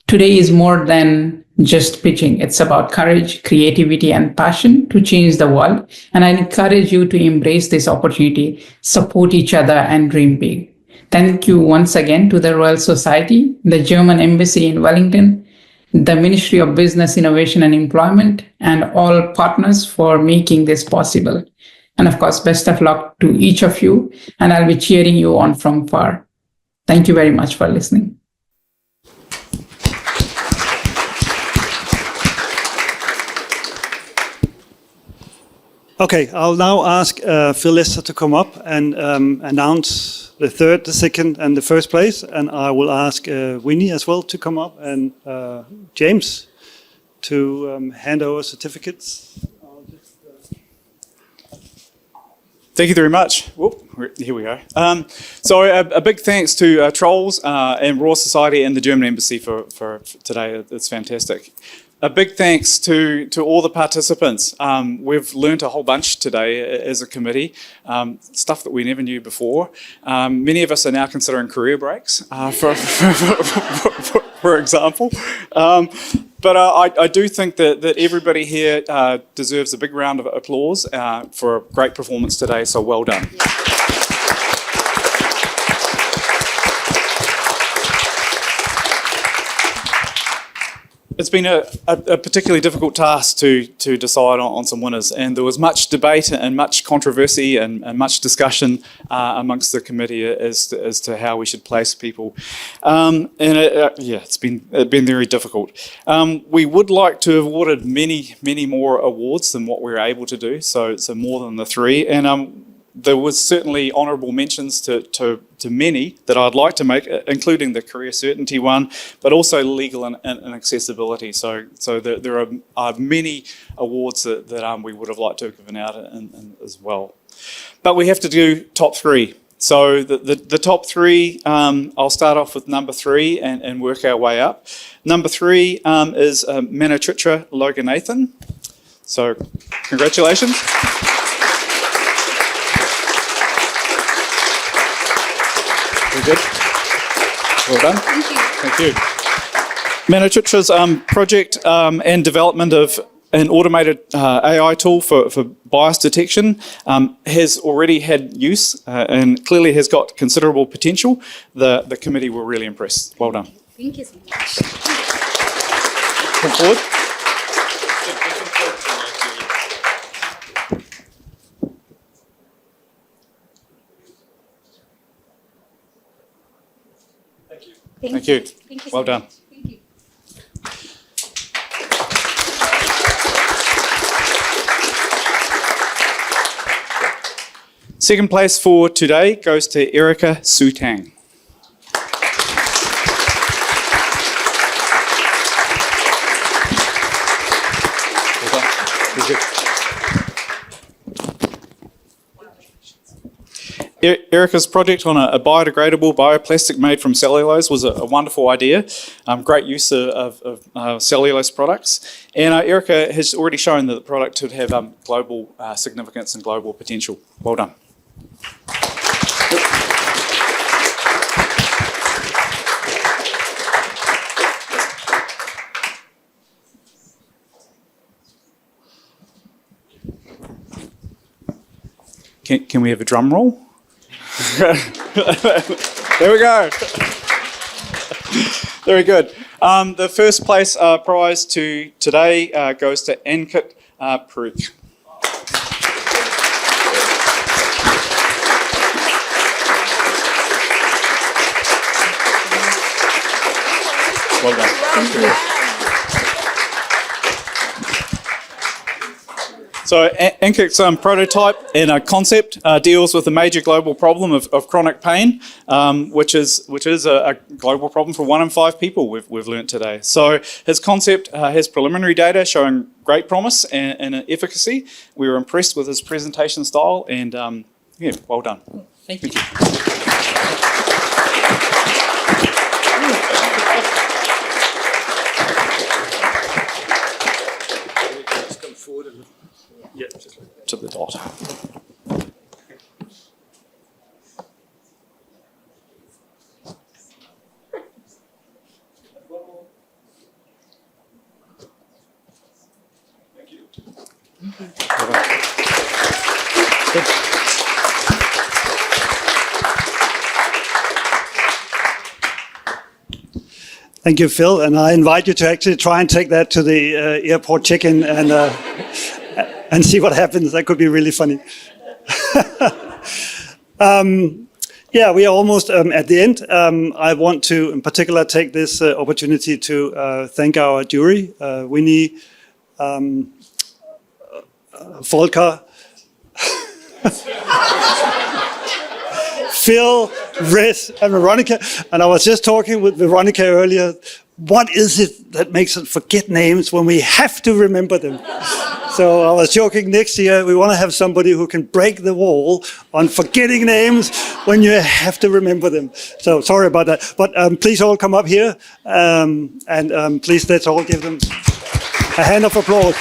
today is more than just pitching. It's about courage, creativity, and passion to change the world. And I encourage you to embrace this opportunity, support each other, and dream big. Thank you once again to the Royal Society, the German Embassy in Wellington, the Ministry of Business, Innovation and Employment, and all partners for making this possible. And of course, best of luck to each of you, and I'll be cheering you on from far. Thank you very much for listening. Okay, I'll now ask Phyllis to come up and announce the third, the second, and the first place. And I will ask Winnie as well to come up, and James to hand over certificates. Thank you very much. Whoop, here we go. So a big thanks to Trolls and Royal Society and the German Embassy for today. It's fantastic. A big thanks to all the participants. We've learnt a whole bunch today as a committee, stuff that we never knew before. Many of us are now considering career breaks, for example. But I do think that everybody here deserves a big round of applause for a great performance today, so well done. It's been a particularly difficult task to decide on some winners, and there was much debate and much controversy and much discussion amongst the committee as to how we should place people. It's been very difficult. We would like to have awarded many more awards than what we were able to do, so more than the 3. And there was certainly honourable mentions to many that I'd like to make, including the career certainty one, but also legal and accessibility. So there are many awards that we would have liked to have given out as well. But we have to do top 3. So the top 3, I'll start off with number 3 and work our way up. Number 3 is Manochitra Loganathan. So congratulations. Very good. Well done. Thank you. Thank you. Manochitra's project and development of an automated AI tool for bias detection has already had use and clearly has got considerable potential. The committee were really impressed. Well done. Thank you so much. Come forward. Thank you. Thank you so well done. much. Thank you. Second place for today goes to Erica Sue-Tang. Well done. Very good. Erica's project on a biodegradable bioplastic made from cellulose was a wonderful idea. Great use of cellulose products. And Erica has already shown that the product could have global significance and global potential. Well done. Can we have a drum roll? There we go. Very good. The first place prize to today goes to Ankit Parikh. Well done. Thank you. So Ankit's prototype and concept deals with a major global problem of chronic pain, which is a global problem for 1 in 5 people we've learnt today. So his concept has preliminary data showing great promise and efficacy. We were impressed with his presentation style and well done. Thank you. To the dot. Thank you, Phil. And I invite you to actually try and take that to the airport check-in and see what happens. That could be really funny. Yeah, we are almost at the end. I want to, in particular, take this opportunity to thank our jury, Winnie, Volker, Phil, Riz, and Veronica. And I was just talking with Veronica earlier. What is it that makes us forget names when we have to remember them? So I was joking, next year we want to have somebody who can break the wall on forgetting names when you have to remember them. So sorry about that. But please all come up here and please let's all give them a hand of applause.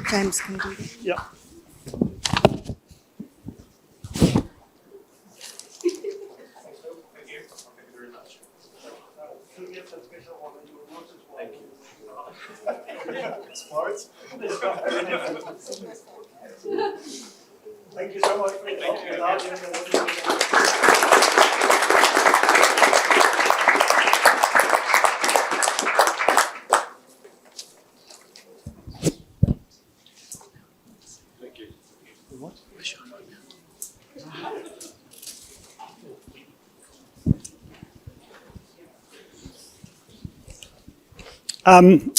James can do that. Yeah. Thank you so much.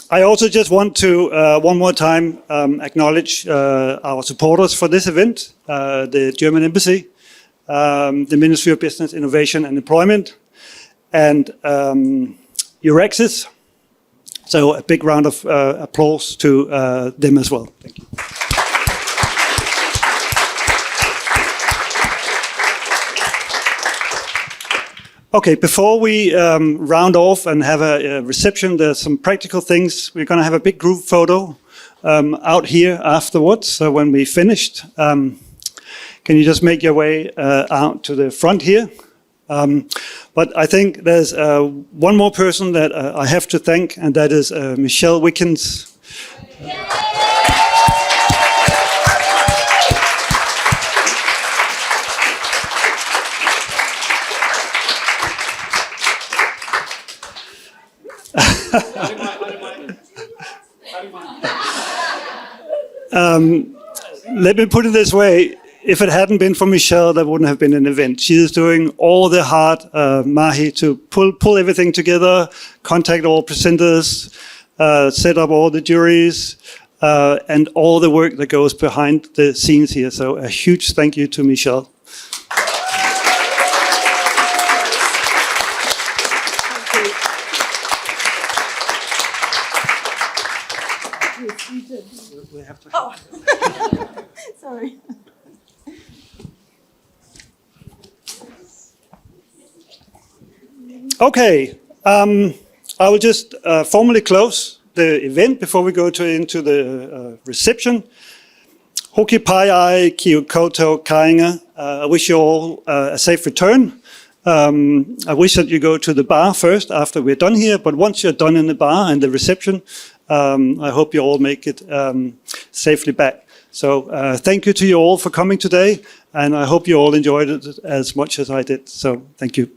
I also just want to, one more time, acknowledge our supporters for this event, the German Embassy, the Ministry of Business, Innovation and Employment, and Eurexis. So a big round of applause to them as well. Thank you. Okay, before we round off and have a reception, there's some practical things. We're going to have a big group photo out here afterwards. So when we finished, can you just make your way out to the front here? But I think there's one more person that I have to thank, and that is Michelle Wickens. Let me put it this way. If it hadn't been for Michelle, there wouldn't have been an event. She is doing all the hard mahi to pull everything together, contact all presenters, set up all the juries, and all the work that goes behind the scenes here. So a huge thank you to Michelle. Oh, sorry. Okay, I will just formally close the event before we go into the reception. Hoki pai ai ki koutou kainga. I wish you all a safe return. I wish that you go to the bar first after we're done here, but once you're done in the bar and the reception, I hope you all make it safely back. So thank you to you all for coming today, and I hope you all enjoyed it as much as I did. So thank you.